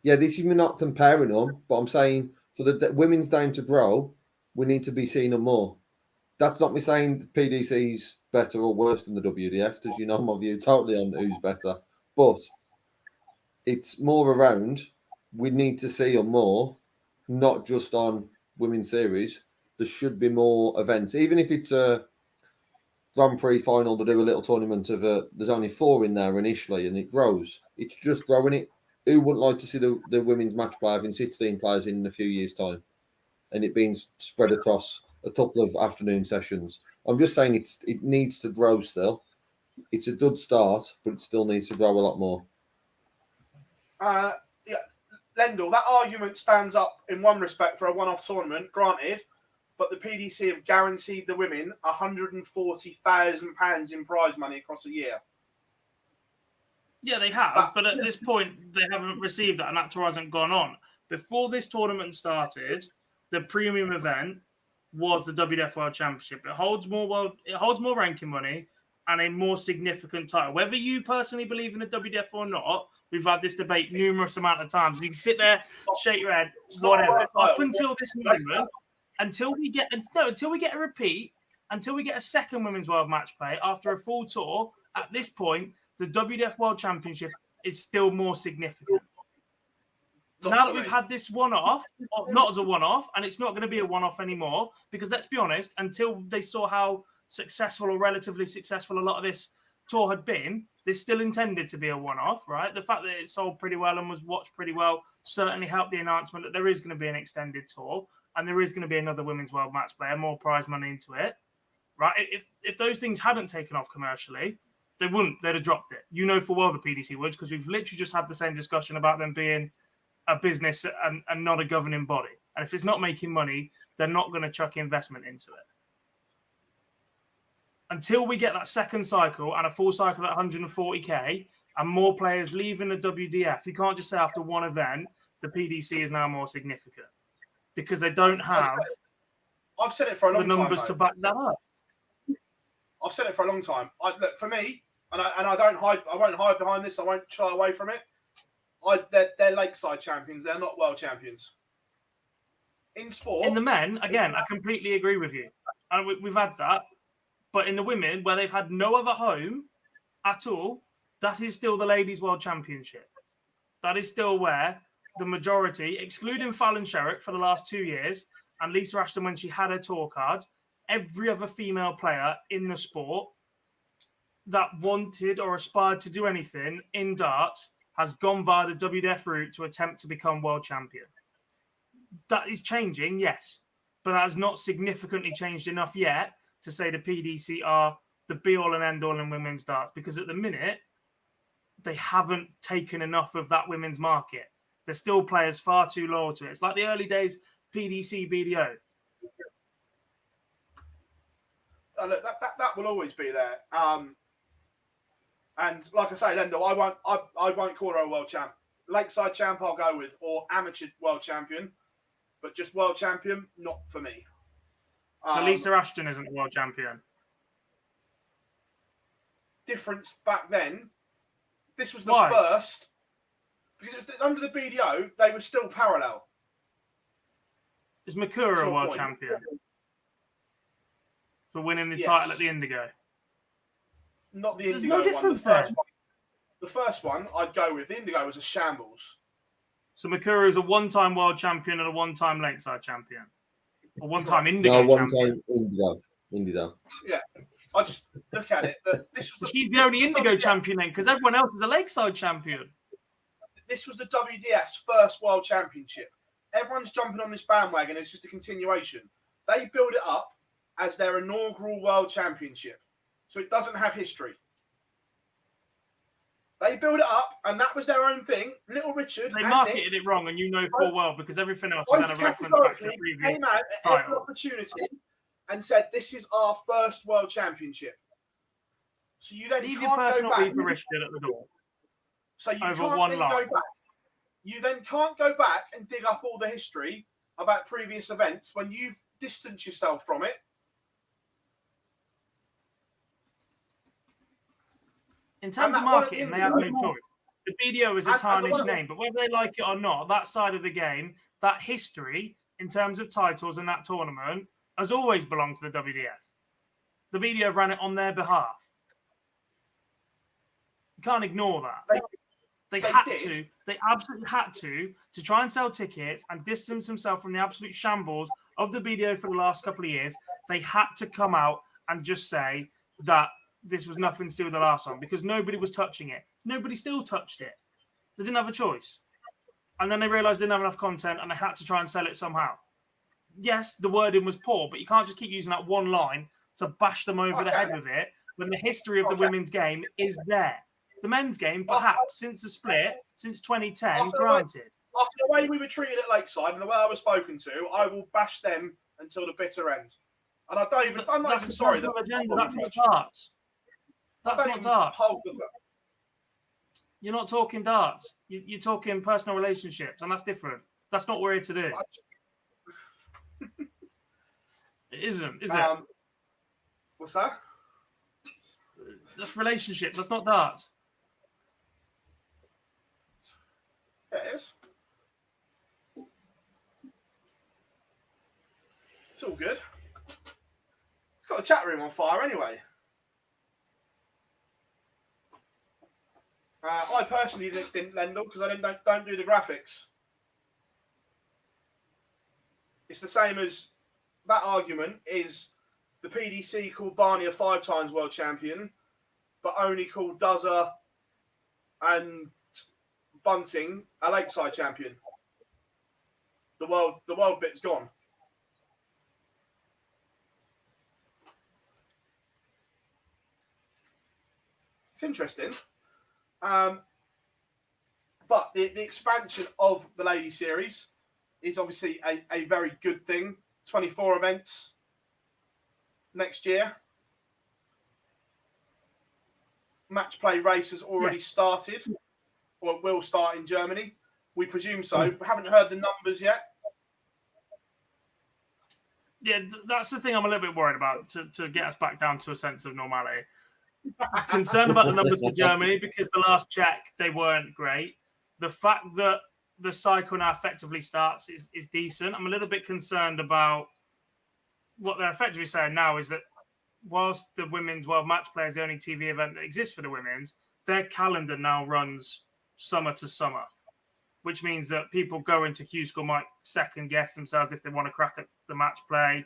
Yeah, this is me not comparing them, but I'm saying for the women's game to grow, we need to be seeing them more. That's not me saying the PDC's better or worse than the WDF, because you know my view totally on who's better. But it's more around, we need to see them more, not just on women's series. There should be more events, even if it's a Grand Prix final to do a little tournament of there's only 4 in there initially, and it grows. It's just growing it. Who wouldn't like to see the women's match play having 16 players in a few years' time, and it being spread across a couple of afternoon sessions? I'm just saying it needs to grow still. It's a good start, but it still needs to grow a lot more. Yeah, Lendl, that argument stands up in one respect for a one-off tournament, granted, but the PDC have guaranteed the women £140,000 in prize money across a year. Yeah, they have, but at this point, they haven't received that, and that tour hasn't gone on. Before this tournament started, the premium event was the WDF World Championship. It holds more ranking money and a more significant title. Whether you personally believe in the WDF or not, we've had this debate numerous amount of times. You can sit there, shake your head, whatever. Up until this moment, until we get a repeat, until we get a second Women's World Match Play after a full tour, at this point, the WDF World Championship is still more significant. Now that we've had this one-off, not as a one-off, and it's not going to be a one-off anymore, because let's be honest, until they saw how successful or relatively successful a lot of this tour had been, this still intended to be a one-off, right? The fact that it sold pretty well and was watched pretty well certainly helped the announcement that there is going to be an extended tour and there is going to be another Women's World Match Play and more prize money into it, right? If those things hadn't taken off commercially, they wouldn't. They'd have dropped it. You know full well the PDC would, because we've literally just had the same discussion about them being a business and not a governing body. And if it's not making money, they're not going to chuck investment into it. Until we get that second cycle and a full cycle at 140k and more players leaving the WDF, you can't just say after one event the PDC is now more significant, because they don't have I've said it for a long the numbers time, to back that up. I've said it for a long time. Look, for me, and I don't hide. I won't hide behind this. I won't shy away from it. They're Lakeside champions. They're not world champions. In sport, In the men, again, I completely agree with you, and we've had that. But in the women, where they've had no other home at all, that is still the Ladies' World Championship. That is still where the majority, excluding Fallon Sherrick for the last 2 years, and Lisa Ashton when she had her tour card, every other female player in the sport that wanted or aspired to do anything in darts has gone via the WDF route to attempt to become world champion. That is changing, yes, but that has not significantly changed enough yet to say the PDC are the be-all and end-all in women's darts, because at the minute, they haven't taken enough of that women's market. There's still players far too loyal to it. It's like the early days PDC, BDO. Look, that will always be there. And like I say, Lendo, I won't call her a world champ. Lakeside champ, I'll go with, or amateur world champion, but just world champion, not for me. So Lisa Ashton isn't a world champion. Difference back then. This was the Why? first, because it was under the BDO, they were still parallel. Is Makura To a a world point. champion for winning the Yes. title at the Indigo? Not the There's Indigo no difference there. The first one, I'd go with. The Indigo was a shambles. So Makura is a one-time world champion and a one-time Lakeside champion. A one-time Indigo No, one champion. time Indigo. Yeah. I just look at it. This was She's the only Indigo champion then, because everyone else is a Lakeside champion. This was the WDF's first world championship. Everyone's jumping on this bandwagon. It's just a continuation. They build it up as their inaugural world championship, so it doesn't have history. They build it up, and that was their own thing. Little Richard, They and marketed Nick, it wrong, and you know full well, because everything else was both then a reference back to categorically previous came out at every title. opportunity and said, "This is our first world championship." So you then Leave your can't go personal back. beef for Richard at the door. So you over can't one then line. go back. You then can't go back and dig up all the history about previous events when you've distanced yourself from it. In terms of that one at the marketing, end they of have the no day- choice. The BDO is a And the tarnished one- name, but whether they like it or not, that side of the game, that history in terms of titles in that tournament, has always belonged to the WDF. The BDO ran it on their behalf. You can't ignore that. They had did. to. They absolutely had to try and sell tickets and distance themselves from the absolute shambles of the BDO for the last couple of years. They had to come out and just say that this was nothing to do with the last one, because nobody was touching it. Nobody still touched it. They didn't have a choice. And then they realised they didn't have enough content and they had to try and sell it somehow. Yes, the wording was poor, but you can't just keep using that one line to bash them over the head with it when the history of the women's game is there. The men's game, perhaps, since the split, since 2010, granted. After the way we were treated at Lakeside and the way I was spoken to, I will bash them until the bitter end. And I don't even. I'm not That's even the sorry. personal that- agenda. That's not darts. That's I don't not even darts. hold the- You're not talking darts. You're talking personal relationships, and that's different. That's not what we're here to do. It isn't, is it? What's that? That's relationships. That's not darts. Yeah, it is. It's all good. It's got the chat room on fire anyway. I personally didn't Lendl because I don't do the graphics. it's the same as that argument is the PDC called Barney a 5 times world champion, but only called Dozer and Bunting a Lakeside champion. The world bit's gone. It's interesting. But the expansion of the Ladies Series is obviously a very good thing. 24 events next year. Matchplay race has already started, or will start in Germany. We presume so. We haven't heard the numbers yet. Yeah, that's the thing I'm a little bit worried about to get us back down to a sense of normality. Concerned about the numbers for Germany because the last check, they weren't great. The fact that the cycle now effectively starts is decent. I'm a little bit concerned about what they're effectively saying now is that whilst the Women's World Matchplay is the only TV event that exists for the women's, their calendar now runs summer to summer, which means that people go into Q School might second guess themselves if they want to crack at the Matchplay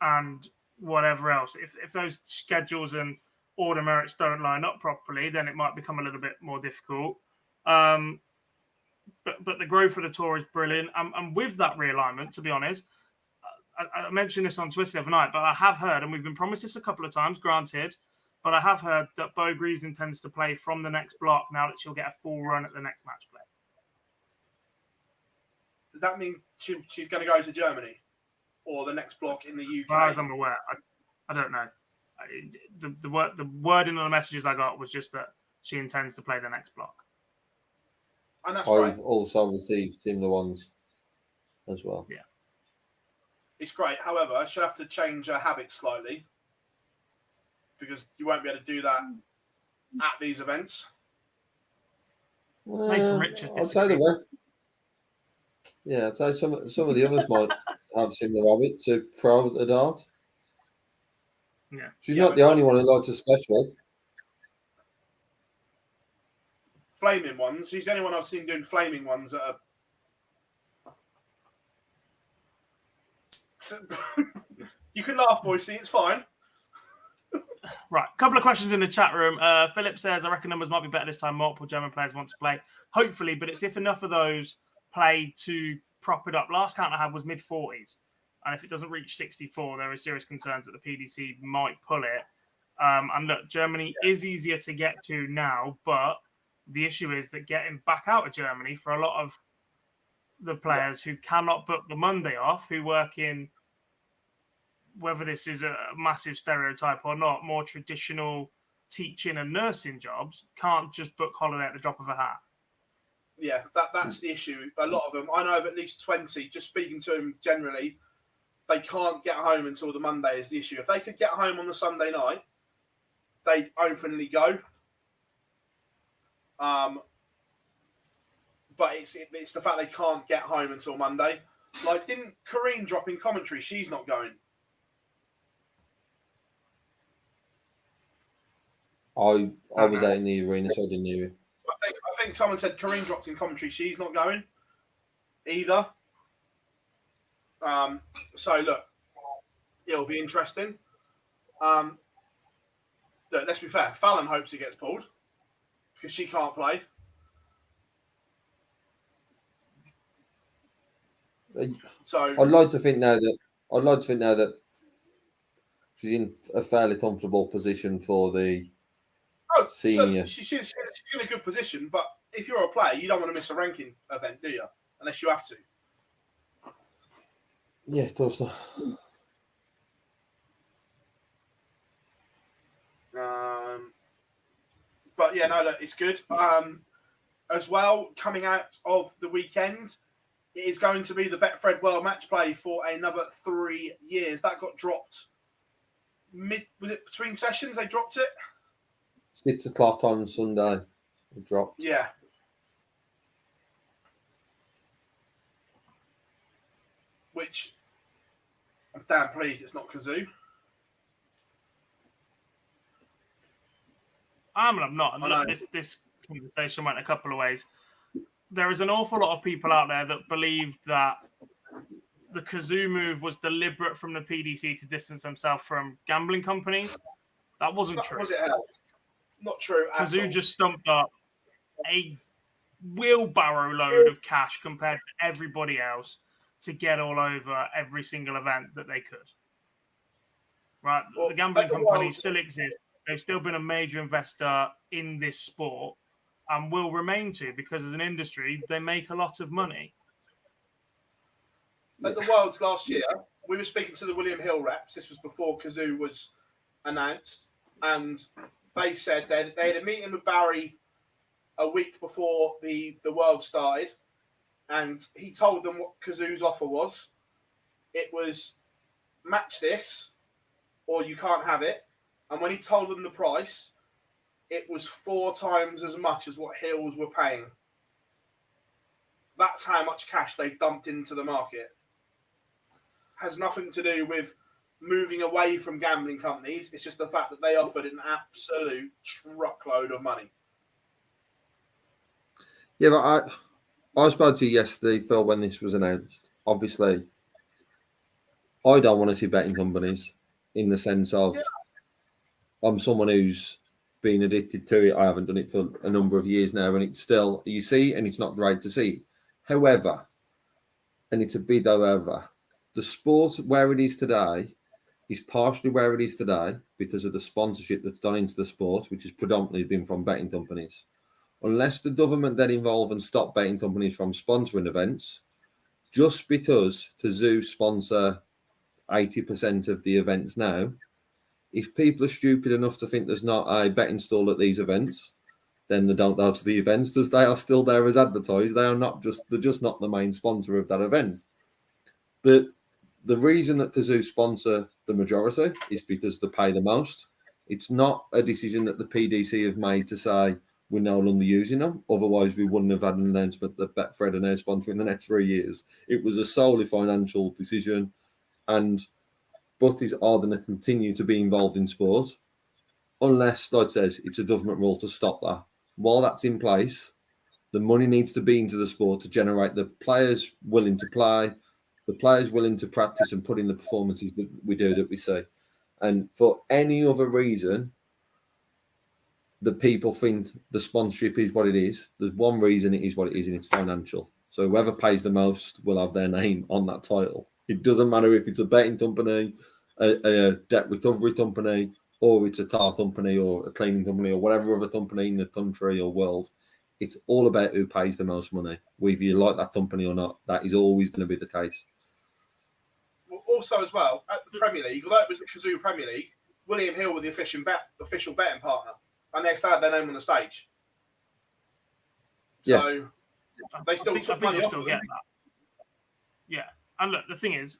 and whatever else. If those schedules and order merits don't line up properly, then it might become a little bit more difficult. But the growth of the tour is brilliant. And with that realignment, to be honest, I mentioned this on Twitter the other night, but I have heard, and we've been promised this a couple of times, granted, but I have heard that Bo Greaves intends to play from the next block now that she'll get a full run at the next match play. Does that mean she's going to go to Germany or the next block in the UK? As far as I'm aware, I don't know. The wording of the messages I got was just that she intends to play the next block. And that's I've great. also received similar ones as well. Yeah. It's great. However, she'll have to change her habits slightly because you won't be able to do that at these events. Nathan Richards I'd say the way. Yeah, I'd say some of the others might have similar habits to throw at the dart. Yeah. She's not the only one who likes a special. Flaming ones. She's the only one I've seen doing flaming ones that are. You can laugh, Boise. It's fine. Right. A couple of questions in the chat room. Philip says, I reckon numbers might be better this time. Multiple German players want to play. Hopefully, but it's if enough of those play to prop it up. Last count I had was mid-40s. And if it doesn't reach 64, there are serious concerns that the PDC might pull it. And look, Germany is easier to get to now, but the issue is that getting back out of Germany for a lot of the players who cannot book the Monday off, who work in, whether this is a massive stereotype or not, more traditional teaching and nursing jobs, can't just book holiday at the drop of a hat. Yeah, that's the issue. A lot of them, I know of at least 20, just speaking to them generally, they can't get home until the Monday is the issue. If they could get home on the Sunday night, they'd openly go. But it's the fact they can't get home until Monday. Like, didn't Corrine drop in commentary? She's not going. I was out in the arena, so I didn't hear it. I think someone said Corrine dropped in commentary. She's not going either. So look, it'll be interesting. Look, let's be fair. Fallon hopes he gets pulled because she can't play. So I'd like to think now that she's in a fairly comfortable position for the senior. Look, she's in a good position, but if you're a player, you don't want to miss a ranking event, do you? Unless you have to. Yeah, of course not. But yeah, no, look, it's good. As well, coming out of the weekend, it is going to be the Betfred World Matchplay for another 3 years. That got dropped was it between sessions? They dropped it. 6 o'clock on Sunday. It dropped. Yeah. Which I'm damn pleased it's not Kazoo. I'm not. And look, this conversation went a couple of ways. There is an awful lot of people out there that believe that the Kazoo move was deliberate from the PDC to distance themselves from gambling companies. That wasn't true. Was it hell? Not true at Kazoo all. just stumped up a wheelbarrow load of cash compared to everybody else to get all over every single event that they could. Right? Well, the gambling at the companies World- still exist. They've still been a major investor in this sport and will remain to, because as an industry, they make a lot of money. At the Worlds last year, we were speaking to the William Hill reps. This was before Kazoo was announced. And they said they had a meeting with Barry a week before the World started. And he told them what Kazoo's offer was. It was match this or you can't have it. And when he told them the price, it was 4 times as much as what Hills were paying. That's how much cash they dumped into the market. Has nothing to do with moving away from gambling companies. It's just the fact that they offered an absolute truckload of money. Yeah, but I spoke to you yesterday, Phil, when this was announced. Obviously, I don't want to see betting companies in the sense of I'm someone who's been addicted to it. I haven't done it for a number of years now, and it's still, you see, and it's not great to see. However, and it's a big however, the sport where it is today is partially where it is today because of the sponsorship that's done into the sport, which has predominantly been from betting companies. Unless the government get involved and stop betting companies from sponsoring events, just because Kazoo sponsor 80% of the events now, if people are stupid enough to think there's not a betting stall at these events, then they don't go to the events because they are still there as advertised. They're just not the main sponsor of that event. The reason that Kazoo sponsor the majority is because they pay the most. It's not a decision that the PDC have made to say we're no longer using them. Otherwise, we wouldn't have had an announcement that Betfred are now sponsoring the next 3 years. It was a solely financial decision, and butties are going to continue to be involved in sport unless, like it says, it's a government rule to stop that. While that's in place, the money needs to be into the sport to generate the players willing to play, the players willing to practice and put in the performances that we do, that we see. And for any other reason, the people think the sponsorship is what it is. There's one reason it is what it is, and it's financial. So whoever pays the most will have their name on that title. It doesn't matter if it's a betting company, a debt recovery company, or it's a tar company or a cleaning company or whatever other company in the country or world. It's all about who pays the most money. Whether you like that company or not, that is always going to be the case. Also, as well, at the Premier League, although it was the Kazoo Premier League, William Hill were the official betting partner, and they still had their name on the stage. So they still took money off of them. Yeah, and look, the thing is,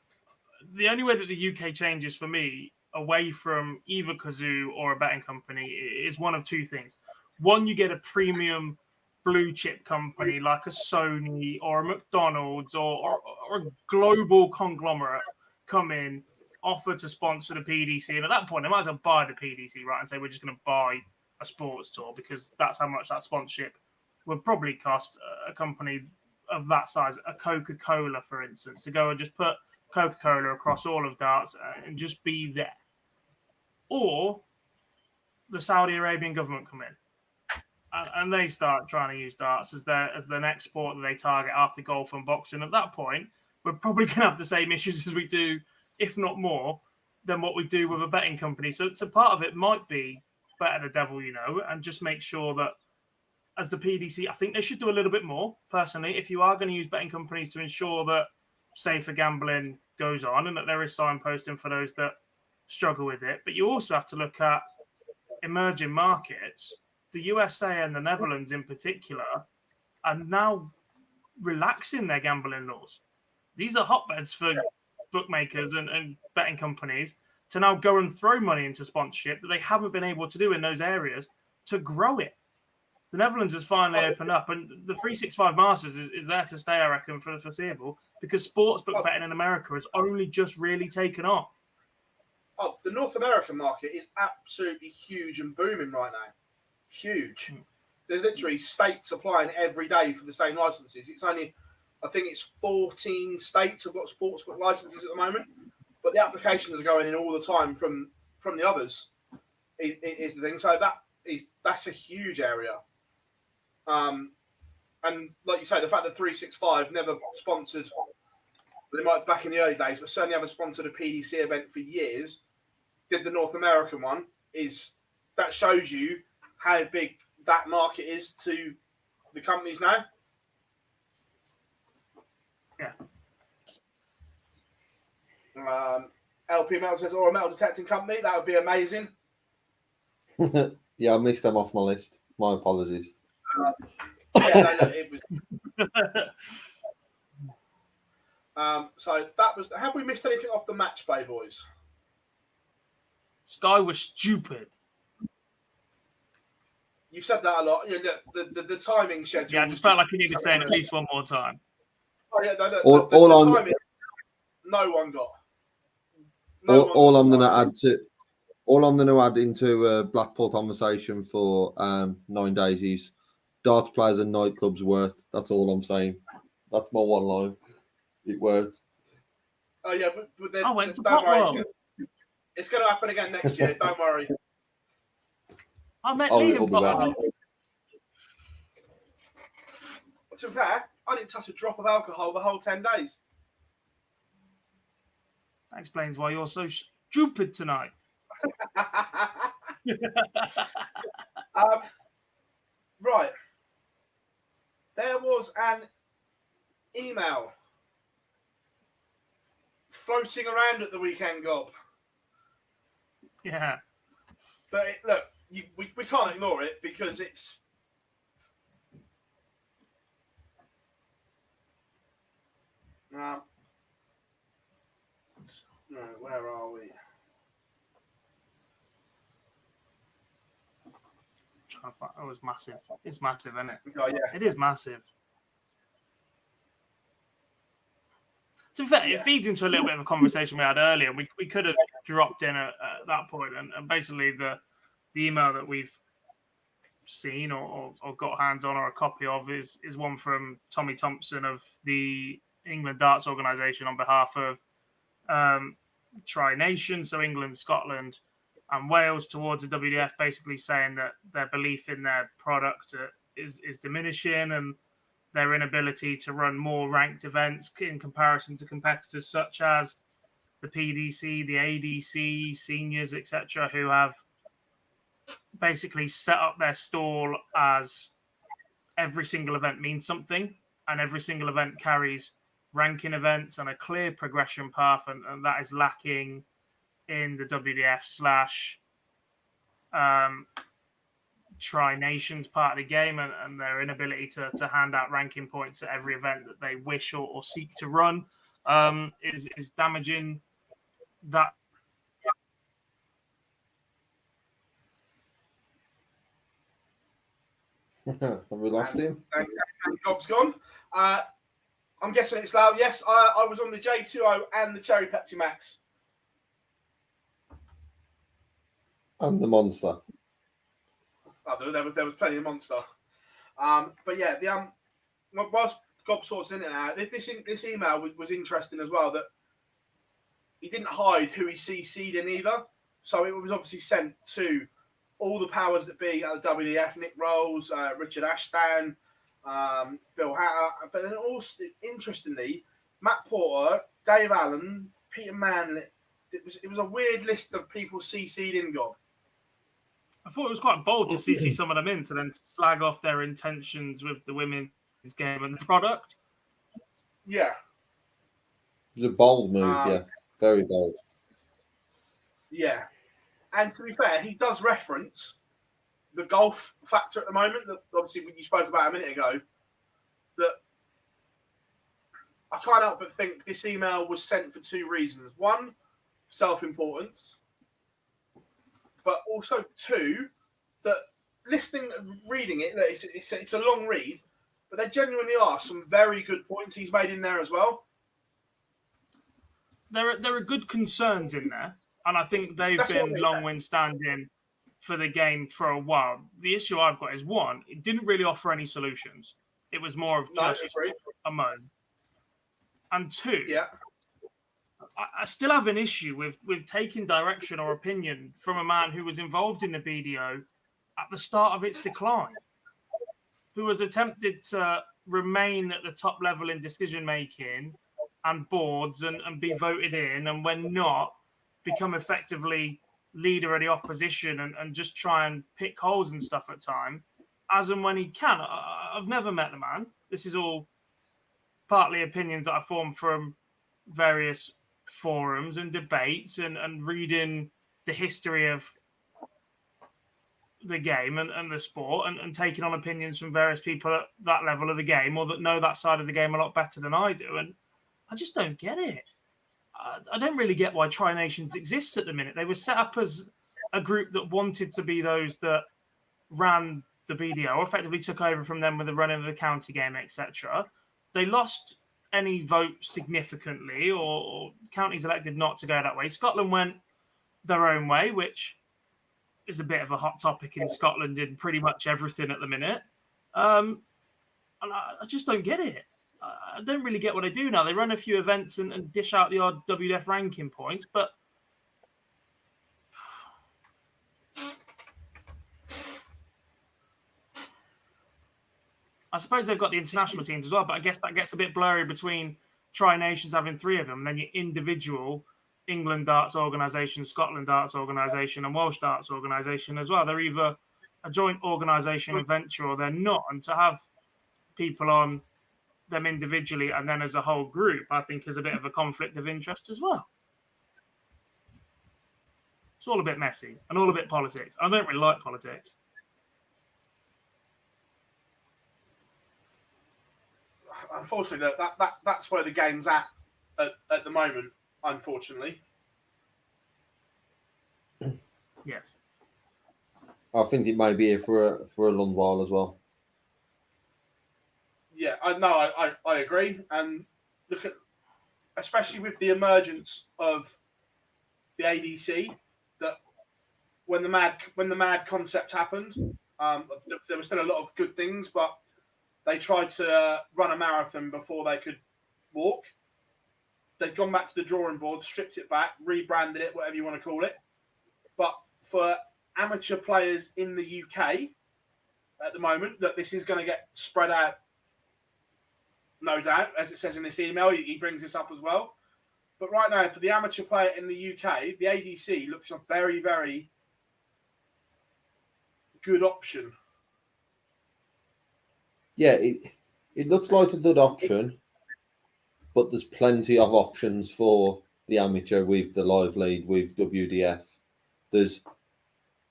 the only way that the UK changes for me away from either Kazoo or a betting company is one of two things. One, you get a premium blue chip company like a Sony or a McDonald's or a global conglomerate come in, offer to sponsor the PDC, and at that point they might as well buy the PDC, right, and say we're just going to buy a sports tour, because that's how much that sponsorship would probably cost a company of that size, a Coca-Cola, for instance, to go and just put Coca-Cola across all of darts and just be there. Or the Saudi Arabian government come in and they start trying to use darts as the next sport that they target after golf and boxing. At that point, we're probably going to have the same issues as we do, if not more, than what we do with a betting company. So part of it might be better the devil you know, and just make sure that as the PDC, I think they should do a little bit more, personally, if you are going to use betting companies, to ensure that safer gambling goes on and that there is signposting for those that struggle with it. But you also have to look at emerging markets. The USA and the Netherlands in particular are now relaxing their gambling laws. These are hotbeds for bookmakers and betting companies to now go and throw money into sponsorship that they haven't been able to do in those areas to grow it. The Netherlands has finally opened up, and the 365 Masters is there to stay, I reckon, for the foreseeable, because sportsbook betting in America has only just really taken off. Oh, the North American market is absolutely huge and booming right now. Huge. There's literally states applying every day for the same licenses. It's only I think it's 14 states have got sportsbook licenses at the moment, but the applications are going in all the time from the others. Is the thing. So that's a huge area. And like you say, the fact that 365 never sponsored, they might back in the early days, but certainly haven't sponsored a PDC event for years. Did the North American one, that shows you how big that market is to the companies now. Yeah. LP Metal says, or a metal detecting company, that would be amazing. Yeah, I missed them off my list. My apologies. Yeah, no, it was. So that was. Have we missed anything off the Matchplay, boys? Sky was stupid. You've said that a lot. Yeah, the timing schedule. Yeah, I just felt like you needed saying at least one more time. Oh yeah, no, All the I'm- timing, no one got. All I'm going to add into Blackpool conversation for 9 days is darts players and nightclubs worth. That's all I'm saying. That's my one line. It worked. Oh yeah, but then, I went to don't worry, Potwell. it's going to happen again next year. Don't worry. I met Oh, Lee it'll in be back. Potwell. To be fair, I didn't touch a drop of alcohol the whole 10 days. That explains why you're so stupid tonight. Right. There was an email floating around at the weekend, Gob. Yeah. But look, we can't ignore it because it's. No, where are we? It was massive. It's massive, isn't it? Oh, yeah. It is massive. To be fair, it feeds into a little bit of a conversation we had earlier. We could have dropped in at that point, and basically the email that we've seen or got hands on or a copy of is one from Tommy Thompson of the England Darts Organisation on behalf of Tri-Nation, so England, Scotland and Wales, towards the WDF, basically saying that their belief in their product is diminishing and their inability to run more ranked events in comparison to competitors such as the PDC, the ADC, seniors, etc., who have basically set up their stall as every single event means something and every single event carries ranking events and a clear progression path, and that is lacking in the WDF / Tri-Nations part of the game, and their inability to hand out ranking points at every event that they wish or seek to run is damaging that. Have we lost him? And Gob's gone. I'm guessing it's loud. Yes, I was on the J20 and the Cherry Pepsi Max. And the monster. Oh, there was plenty of Monster. But yeah, whilst Gob sorts in it now, this email was interesting as well, that he didn't hide who he CC'd in either. So it was obviously sent to all the powers that be at the WDF, Nick Rolls, Richard Ashdown, Bill Hatter, but then also, interestingly, Matt Porter, Dave Allen, Peter Manley. It was a weird list of people CC'd in, Gob. I thought it was quite bold to CC some of them in to then slag off their intentions with the women's game and the product. Yeah. It was a bold move, yeah. Very bold. Yeah. And to be fair, he does reference the golf factor at the moment, that obviously when you spoke about a minute ago, that I can't help but think this email was sent for two reasons. One, self-importance. But also, two, that reading it, it's a long read, but there genuinely are some very good points he's made in there as well. There are good concerns in there, and I think they've been long standing for the game for a while. The issue I've got is, one, it didn't really offer any solutions. It was more of just a moan. And two, Yeah. I still have an issue with taking direction or opinion from a man who was involved in the BDO at the start of its decline, who has attempted to remain at the top level in decision making and boards and be voted in, and when not, become effectively leader of the opposition and just try and pick holes and stuff at time, as and when he can. I've never met the man. This is all partly opinions that I formed from various forums and debates and reading the history of the game and the sport and taking on opinions from various people at that level of the game or that know that side of the game a lot better than I do. And I just don't get it. I don't really get why Tri Nations exists at the minute. They were set up as a group that wanted to be those that ran the BDO, effectively took over from them with the running of the county game, etc. They lost any vote significantly, or counties elected not to go that way. Scotland went their own way, which is a bit of a hot topic in Scotland in pretty much everything at the minute. And I just don't get it. I don't really get what they do now. They run a few events and dish out the odd WDF ranking points, but I suppose they've got the international teams as well, but I guess that gets a bit blurry between Tri Nations having three of them, and then your individual England Darts Organisation, Scotland Darts Organisation, and Welsh Darts Organisation as well. They're either a joint organisation and venture or they're not. And to have people on them individually and then as a whole group, I think is a bit of a conflict of interest as well. It's all a bit messy and all a bit politics. I don't really like politics. Unfortunately, that's where the game's at the moment, unfortunately. Yes. I think it may be here for a long while as well. Yeah, I agree. And look at, especially with the emergence of the ADC, that when the mad concept happened, there was still a lot of good things, but they tried to run a marathon before they could walk. They've gone back to the drawing board, stripped it back, rebranded it, whatever you want to call it. But for amateur players in the UK at the moment, that this is going to get spread out, no doubt, as it says in this email. He brings this up as well. But right now, for the amateur player in the UK, the ADC looks a very, very good option. Yeah, it looks like a good option, but there's plenty of options for the amateur with the live lead, with WDF. There's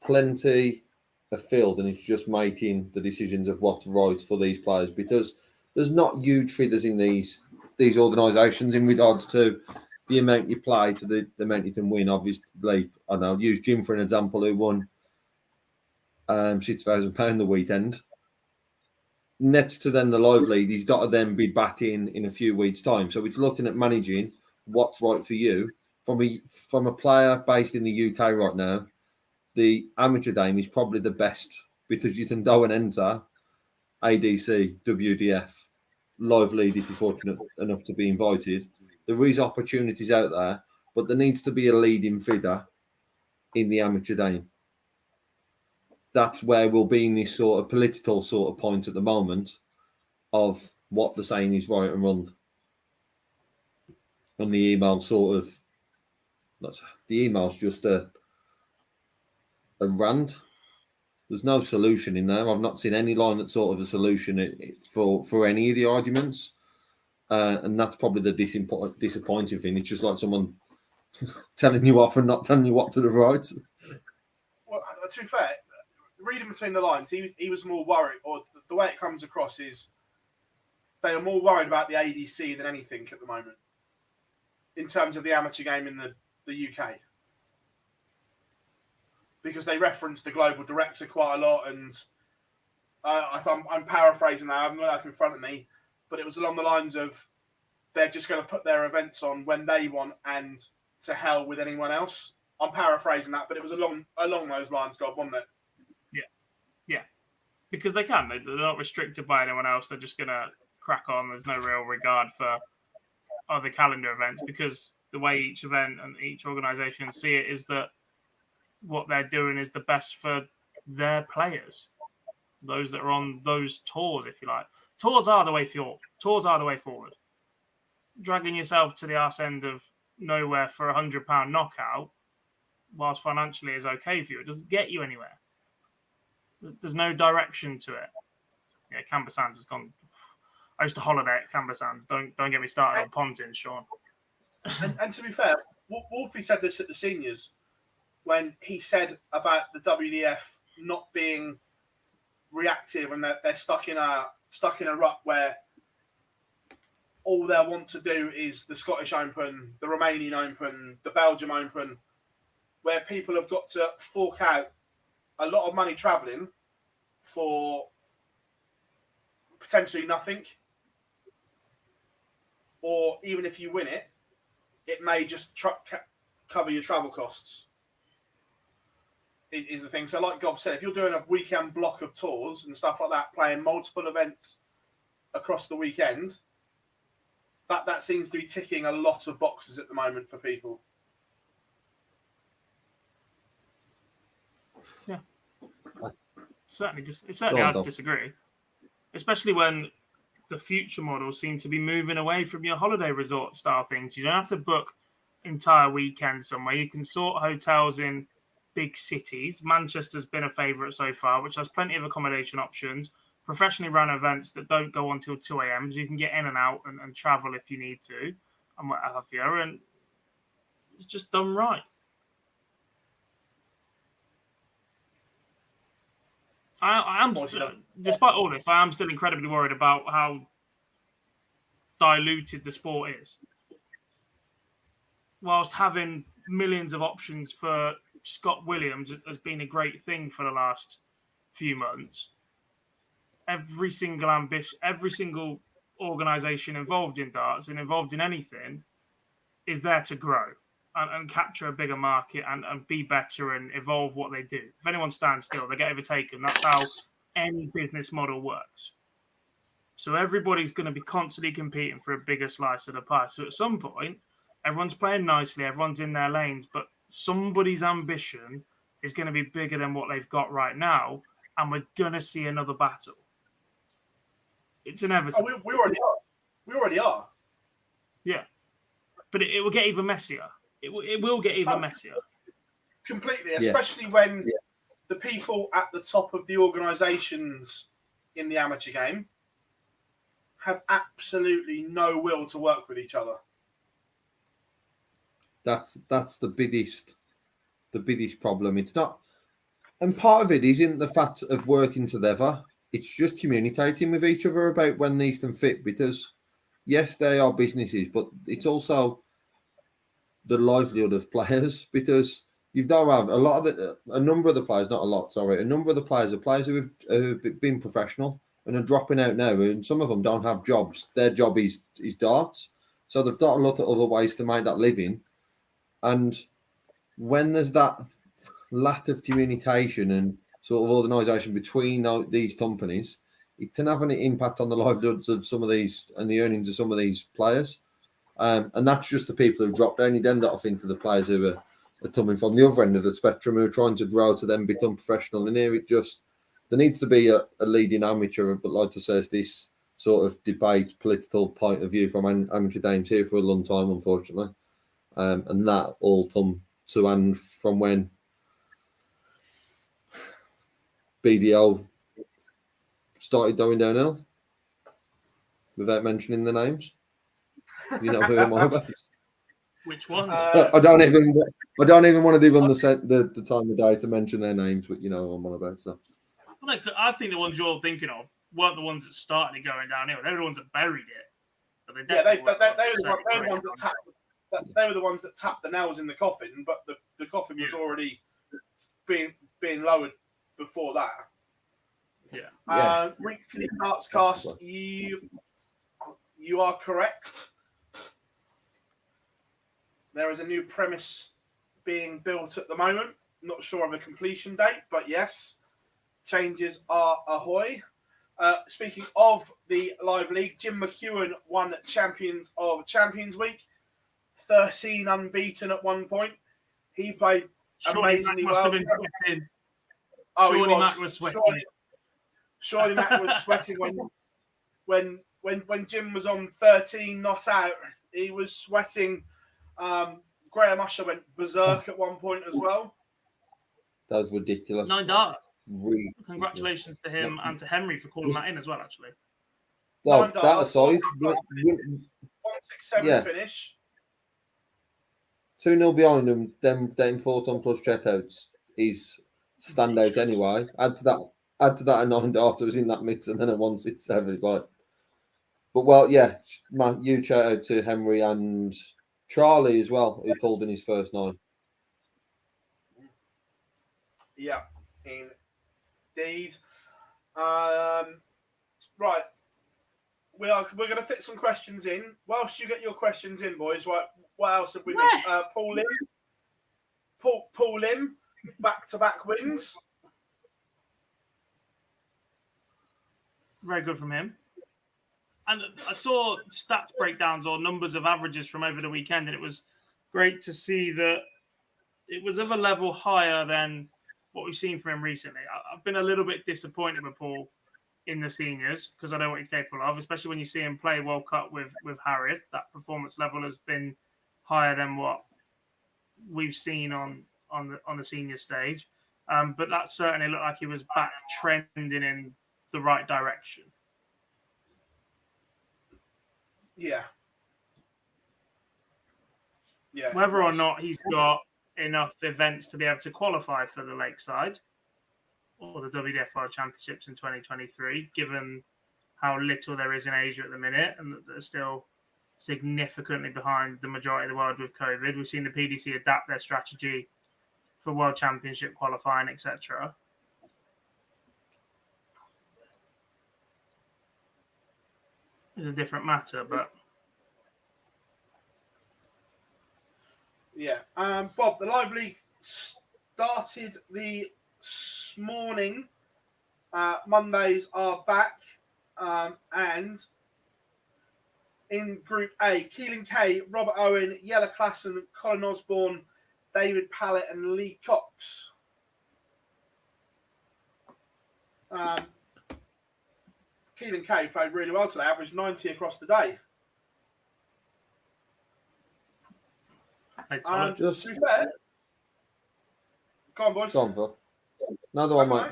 plenty of field, and it's just making the decisions of what's right for these players, because there's not huge figures in these organisations in regards to the amount you play to the amount you can win. Obviously, I don't know, use Jim for an example, who won £6,000 the weekend. Next to then the live lead, he's got to then be back in a few weeks' time. So it's looking at managing what's right for you. From a player based in the UK right now, the amateur game is probably the best, because you can go and enter ADC, WDF, live lead if you're fortunate enough to be invited. There is opportunities out there, but there needs to be a leading figure in the amateur game. That's where we'll be in this sort of political sort of point at the moment of what the saying is right and wrong. And the email the email's just a rant. There's no solution in there. I've not seen any line that's sort of a solution for any of the arguments. And that's probably the disappointing thing. It's just like someone telling you off and not telling you what to the right. Well, to be fair, reading between the lines, he was more worried, or the way it comes across is they are more worried about the ADC than anything at the moment in terms of the amateur game in the UK. Because they reference the global director quite a lot, and I'm paraphrasing now, I haven't got that in front of me, but it was along the lines of they're just going to put their events on when they want and to hell with anyone else. I'm paraphrasing that, but it was along those lines, God, wasn't it? Yeah, because they can. They're not restricted by anyone else. They're just going to crack on. There's no real regard for are the calendar events, because the way each event and each organisation see it is that what they're doing is the best for their players, those that are on those tours, if you like. Tours are the way forward. Tours are the way forward. Dragging yourself to the arse end of nowhere for £100 knockout, whilst financially is okay for you, it doesn't get you anywhere. There's no direction to it. Yeah, Camber Sands has gone. I used to holiday at Camber Sands. Don't get me started on pontins, Sean. And to be fair, Wolfie said this at the seniors when he said about the WDF not being reactive and that they're stuck in a rut where all they want to do is the Scottish Open, the Romanian Open, the Belgium Open, where people have got to fork out a lot of money travelling for potentially nothing. Or even if you win it, it may just cover your travel costs. Is the thing. So like Gob said, if you're doing a weekend block of tours and stuff like that, playing multiple events across the weekend, that seems to be ticking a lot of boxes at the moment for people. Yeah. It's certainly hard to disagree. Especially when the future models seem to be moving away from your holiday resort style things. You don't have to book entire weekends somewhere. You can sort hotels in big cities. Manchester's been a favourite so far, which has plenty of accommodation options. Professionally run events that don't go on till 2 a.m. So you can get in and out and travel if you need to, and what have you. And it's just done right. I am, despite all this, I am still incredibly worried about how diluted the sport is. Whilst having millions of options for Scott Williams has been a great thing for the last few months, every single organisation involved in darts and involved in anything is there to grow and capture a bigger market and be better and evolve what they do. If anyone stands still, they get overtaken. That's how any business model works. So everybody's going to be constantly competing for a bigger slice of the pie. So at some point, everyone's playing nicely, everyone's in their lanes, but somebody's ambition is going to be bigger than what they've got right now, and we're going to see another battle. It's inevitable. Oh, we already are. We already are. Yeah. But it will get even messier. It will get even messier. Completely, especially when the people at the top of the organisations in the amateur game have absolutely no will to work with each other. That's the biggest problem. It's not, and part of it isn't the fact of working together. It's just communicating with each other about when these can fit. Because yes, they are businesses, but it's also the livelihood of players. Because you've got to have a number of the players, not a lot, sorry, a number of the players are players who have been professional and are dropping out now, and some of them don't have jobs. Their job is darts, so they've got a lot of other ways to make that living. And when there's that lack of communication and sort of organisation between these companies, it can have an impact on the livelihoods of some of these and the earnings of some of these players. And that's just the people who dropped down. You then got to think of the players who are coming from the other end of the spectrum, who are trying to grow to then become professional. And here there needs to be a leading amateur, but like to say, this sort of debate, political point of view from amateur games here for a long time, unfortunately. And that all come to end from when BDO started going downhill, without mentioning the names. You know who I'm on about. Which one? I don't even want to give them the time of day to mention their names, but you know who I'm on about. So I think the ones you're thinking of weren't the ones that started it going downhill. They were the ones that buried it. But they were the ones that tapped the nails in the coffin, but the coffin was already being lowered before that. Yeah. Weekly Darts Cast, you are correct. There is a new premise being built at the moment. Not sure of a completion date, but yes, changes are ahoy. Speaking of the live league, Jim McEwen won Champions of Champions Week, 13 unbeaten at one point. He played amazingly Must well. have been sweating. Oh, Surely he was. Matt was sweating. Surely Matt was sweating when Jim was on 13 not out. He was sweating. Graham Usher went berserk at one point as well. That was ridiculous. 9 darts. Really Congratulations to him and to Henry for calling that in as well, actually. Oh, that aside, 1-6-7 finish. 2-0 behind them, them 14 plus shutouts is standout anyway. Add to that a 9 darter was in that mix and then a 1-6-7. It's like, but well, yeah, huge shout out to Henry and Charlie as well, who pulled in his first 9. Yeah, indeed. Right, we're going to fit some questions in. Whilst you get your questions in, boys, right? What else have we missed? Paul Lim, back-to-back wins. Very good from him. And I saw stats breakdowns or numbers of averages from over the weekend, and it was great to see that it was of a level higher than what we've seen from him recently. I've been a little bit disappointed with Paul in the seniors because I know what he's capable of, especially when you see him play World Cup with Harith. That performance level has been higher than what we've seen on the senior stage. But that certainly looked like he was back trending in the right direction. Yeah. Whether or not he's got enough events to be able to qualify for the Lakeside or the WDF World Championships in 2023, given how little there is in Asia at the minute and that they're still significantly behind the majority of the world with COVID. We've seen the PDC adapt their strategy for World Championship qualifying, etc. It's a different matter, but yeah. Bob, the live league started this morning. Mondays are back, and in Group A, Keelan Kay, Robert Owen, Yella Klassen, Colin Osborne, David Pallett, and Lee Cox. Keelan Kay played really well today, averaged 90 across the day. To be fair, go on, boys. Go on, Phil. Another one, mate.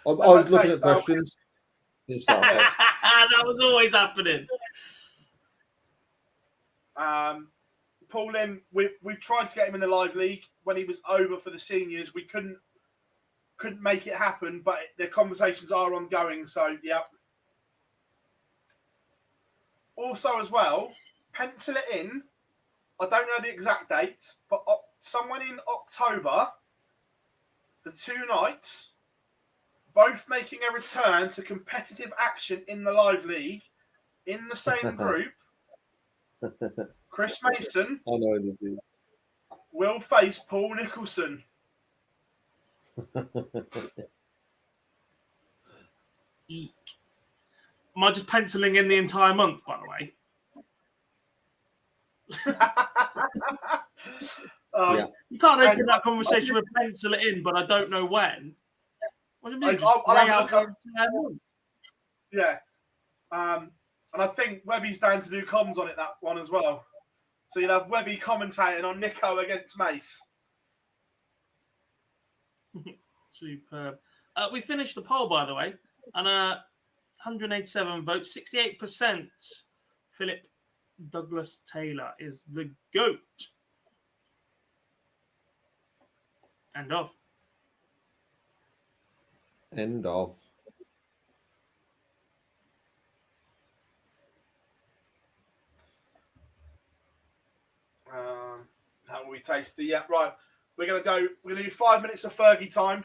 I was looking at questions. That was always happening. Paul Lim, we've tried to get him in the live league when he was over for the seniors. We couldn't make it happen, but the conversations are ongoing. So yeah. Also, as well, pencil it in. I don't know the exact dates, but someone in October, the 2 nights, both making a return to competitive action in the live league in the same group. Chris Mason will face Paul Nicholson. Eek. Am I just penciling in the entire month, by the way? You can't open that conversation with pencil it in, but I don't know when. What do you mean? Just lay out the entire month? Yeah. And I think Webby's down to do comms on it, that one as well. So you'll have Webby commentating on Nico against Mace. Superb. We finished the poll, by the way, and 187 votes, 68%. Philip Douglas Taylor is the GOAT. End of. End of. How will we taste the... Yeah, right. We're going to do 5 minutes of Fergie time.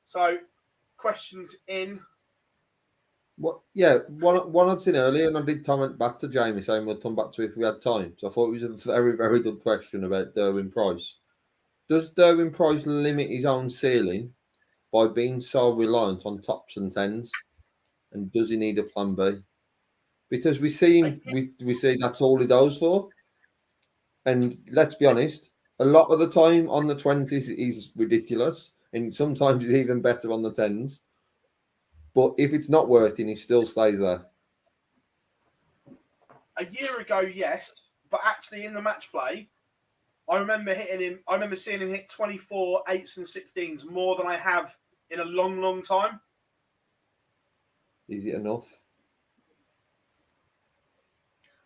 So, questions in. What? Yeah, one I'd seen earlier, and I did comment back to Jamie saying we'll come back to it if we had time. So I thought it was a very, very good question about Derwin Price. Does Derwin Price limit his own ceiling by being so reliant on tops and tens? And does he need a plan B? Because we see that's all he goes for. And let's be honest, a lot of the time on the 20s, he's ridiculous. And sometimes he's even better on the 10s. But if it's not working, he still stays there. A year ago, yes. But actually in the match play, I remember seeing him hit 24 8s and 16s more than I have in a long, long time. Is it enough?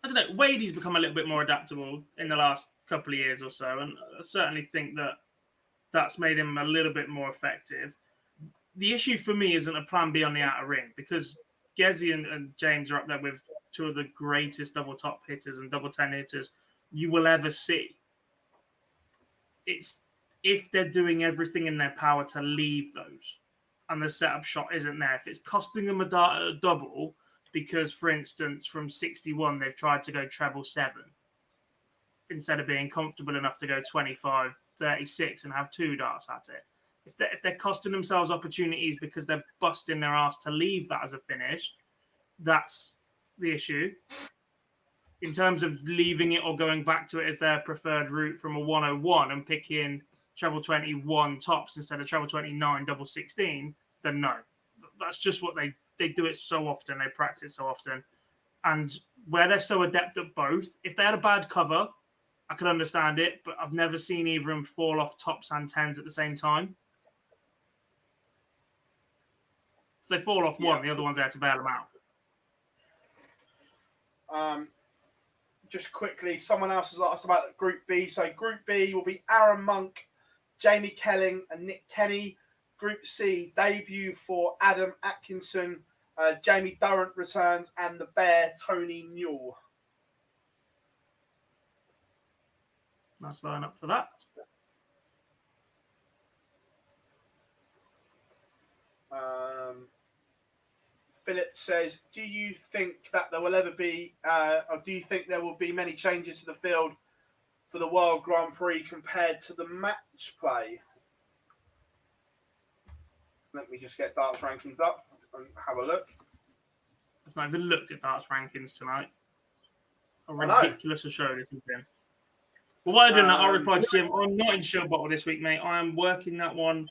I don't know. Wadey's become a little bit more adaptable in the last couple of years or so, and I certainly think that that's made him a little bit more effective. The issue for me isn't a plan B on the outer ring, because Gezi and James are up there with two of the greatest double top hitters and double 10 hitters you will ever see. It's if they're doing everything in their power to leave those and the setup shot isn't there. If it's costing them a double because, for instance, from 61, they've tried to go treble 7 instead of being comfortable enough to go 25, 36 and have 2 darts at it. If they're costing themselves opportunities because they're busting their ass to leave that as a finish, that's the issue. In terms of leaving it or going back to it as their preferred route from a 101 and picking treble 21 tops instead of treble 29 double 16, then no. That's just what they do it so often. They practice so often. And where they're so adept at both, if they had a bad cover, I could understand it, but I've never seen either of them fall off tops and 10s at the same time. If they fall off one, the other one's there to bail them out. Just quickly, someone else has asked about Group B. So Group B will be Aaron Monk, Jamie Kelling, and Nick Kenny. Group C, debut for Adam Atkinson, Jamie Durrant returns, and the Bear, Tony Newell. Nice lineup for that. Philip says, do you think that there will ever be, or do you think there will be many changes to the field for the World Grand Prix compared to the match play? Let me just get darts rankings up and have a look. I've not even looked at darts rankings tonight. How ridiculous a show this has been. But while I do that, I'll reply to Jim. I'm not in show bottle this week, mate. I am working that one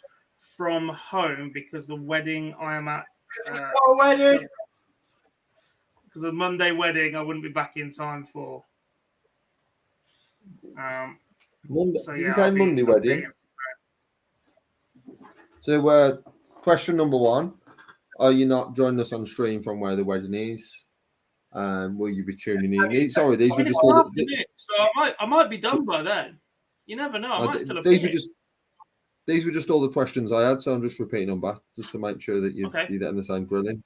from home because the wedding I am at. Wedding. Because the Monday wedding, I wouldn't be back in time for. Monday, so, did yeah, you say Monday wedding? So, question number 1: are you not joining us on stream from where the wedding is? Will you be tuning in? Sorry, these were just all. So I might be done by then. You never know. I might still have These were just all the questions I had, so I'm just repeating them back just to make sure that you're getting the same grilling.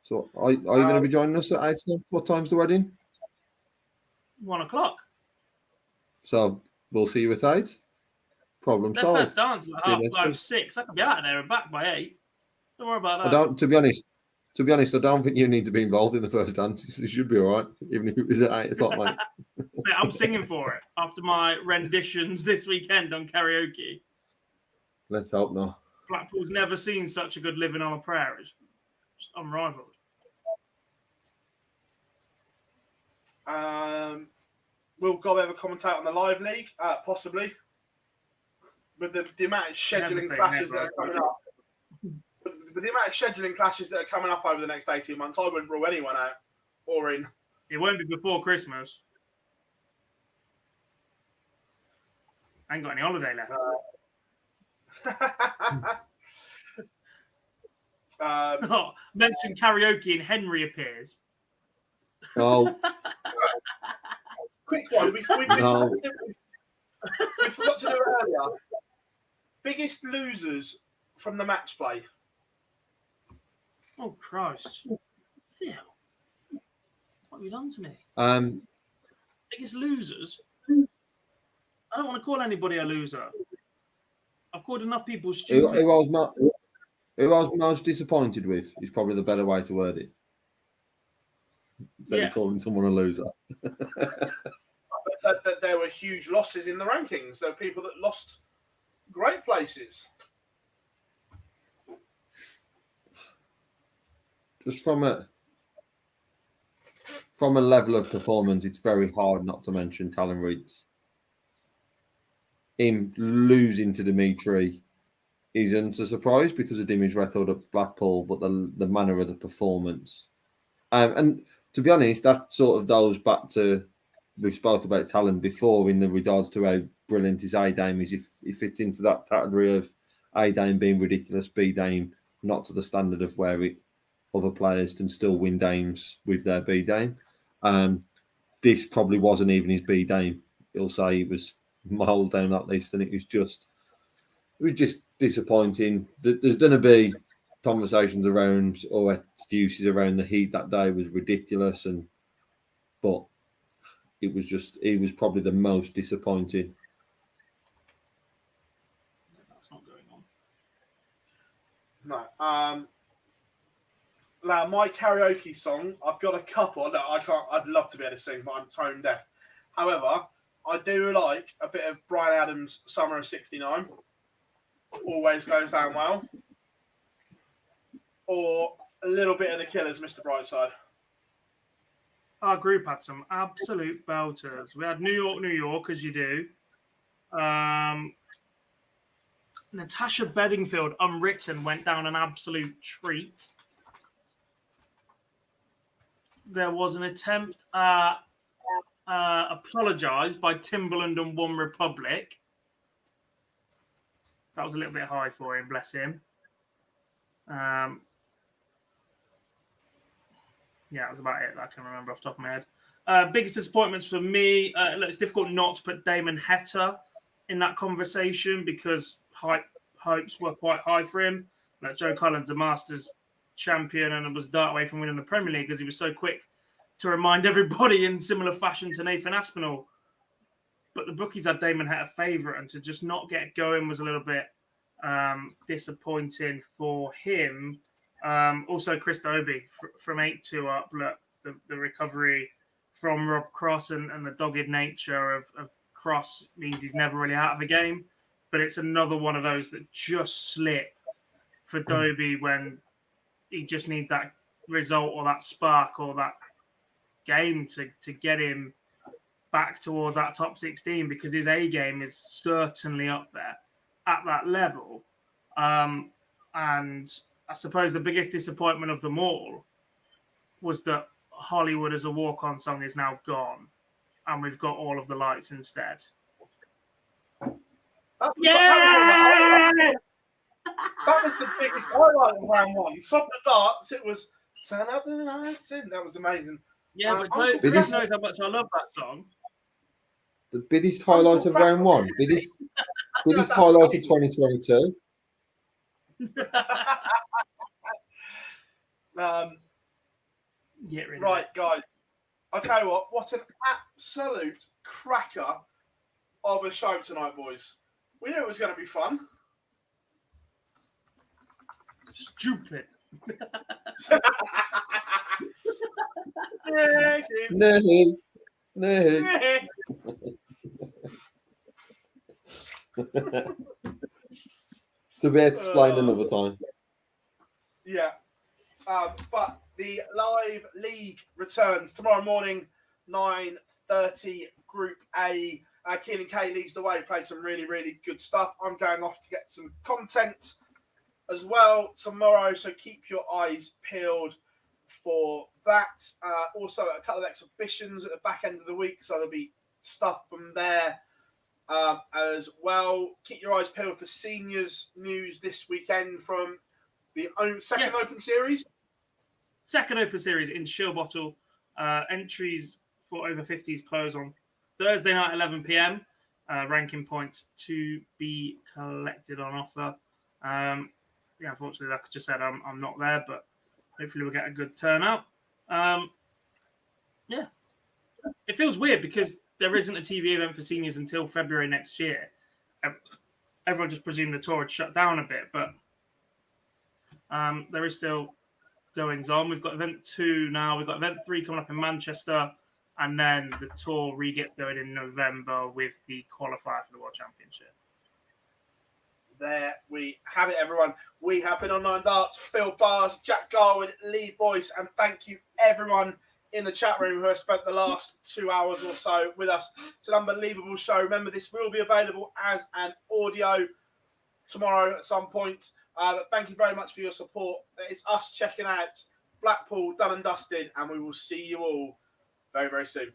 So, are you going to be joining us at 8? What time's the wedding? 1 o'clock. So we'll see you at 8. Problem Their solved. first dance at 6. I could be out of there and back by 8. Don't worry about that. To be honest, I don't think you need to be involved in the first dance. You should be all right, even if it was at 8 o'clock, mate. Mate, I'm singing for it after my renditions this weekend on karaoke. Let's hope not. Blackpool's never seen such a good living on a prayer. It's just unrivaled. Will Gob ever commentate on the live league? Possibly. With the amount of scheduling clashes that are coming up. With the amount of scheduling clashes that are coming up over the next 18 months, I wouldn't rule anyone out or in. It won't be before Christmas. I ain't got any holiday left. Mention karaoke and Henry appears. Oh. Quick one. We forgot to do it earlier. Biggest losers from the match play. Oh, Christ. Phill. What have you done to me? Biggest losers? I don't want to call anybody a loser. I've called enough people stupid. Who I was most disappointed with is probably the better way to word it. Instead of calling someone a loser. that there were huge losses in the rankings. There were people that lost great places. just from a level of performance, it's very hard not to mention Talon Reeds. Him losing to Dimitri isn't a surprise because of Dimitri's record at Blackpool, but the manner of the performance. And to be honest, that sort of goes back to, we've spoken about Talon before in the regards to how brilliant his A-Dame is. If he fits into that category of A-Dame being ridiculous, B-Dame not to the standard of where other players can still win dames with their B-Dame. This probably wasn't even his B-Dame. He'll say it was miles down that list, and it was just disappointing. There's going to be conversations around or excuses around the heat that day was ridiculous, but it was probably the most disappointing. That's not going No. on. Now, my karaoke song, I've got a couple that I can't. I'd love to be able to sing, but I'm tone deaf. However, I do like a bit of Bryan Adams' "Summer of '69." Always goes down well. Or a little bit of the Killers, Mr. Brightside. Our group had some absolute belters. We had New York, as you do. Natasha Bedingfield, Unwritten, went down an absolute treat. There was an attempt at Apologise by Timbaland and One Republic. That was a little bit high for him, bless him. Yeah, that was about it that I can remember off the top of my head. Biggest disappointments for me, look, it's difficult not to put Damon Heta in that conversation because hopes were quite high for him. Like Joe Collins, a Masters champion, and was dart away from winning the Premier League because he was so quick to remind everybody in similar fashion to Nathan Aspinall. But the bookies had Damon Heta favourite, and to just not get going was a little bit disappointing for him. Also, Chris Dobie from 8-2 up. Look, the recovery from Rob Cross and the dogged nature of Cross means he's never really out of a game. But it's another one of those that just slip for Dobie when he just needs that result or that spark or that game to get him back towards that top 16, because his A game is certainly up there at that level. And I suppose the biggest disappointment of them all was that Hollywood as a walk-on song is now gone, and we've got All of the Lights instead. That was the biggest highlight of round one. Stop the darts. It was turn up the lights. That was amazing. Yeah, but Chris knows how much I love that song. The biggest highlight of round one. Biggest highlight of 2022. Right, guys. I'll tell you what an absolute cracker of a show tonight, boys. We knew it was going to be fun. Stupid. No. To be explained another time. Yeah. But the live league returns tomorrow morning, 9:30, Group A. Keelan Kay leads the way, played some really, really good stuff. I'm going off to get some content as well tomorrow, so keep your eyes peeled for that. Also, a couple of exhibitions at the back end of the week, so there'll be stuff from there as well. Keep your eyes peeled for seniors news this weekend from the second Open Series. Second Open Series in Shillbottle. Entries for over 50s close on Thursday night, 11 p.m. Ranking points to be collected on offer. Yeah, unfortunately, like I just said, I'm not there, but hopefully we'll get a good turnout. Yeah. It feels weird because there isn't a TV event for seniors until February next year. Everyone just presumed the tour had shut down a bit, but there is still goings on. We've got event 2 now. We've got event 3 coming up in Manchester, and then the tour re-gets going in November with the qualifier for the World Championship. there we have it, everyone. We have been on Nine Darts, Phill Bars, Jack Garwood, Lee Boyce, and thank you everyone in the chat room who has spent the last 2 hours or so with us. It's an unbelievable show. Remember, this will be available as an audio tomorrow at some point. But thank you very much for your support. It's us checking out Blackpool done and dusted, and we will see you all very, very soon.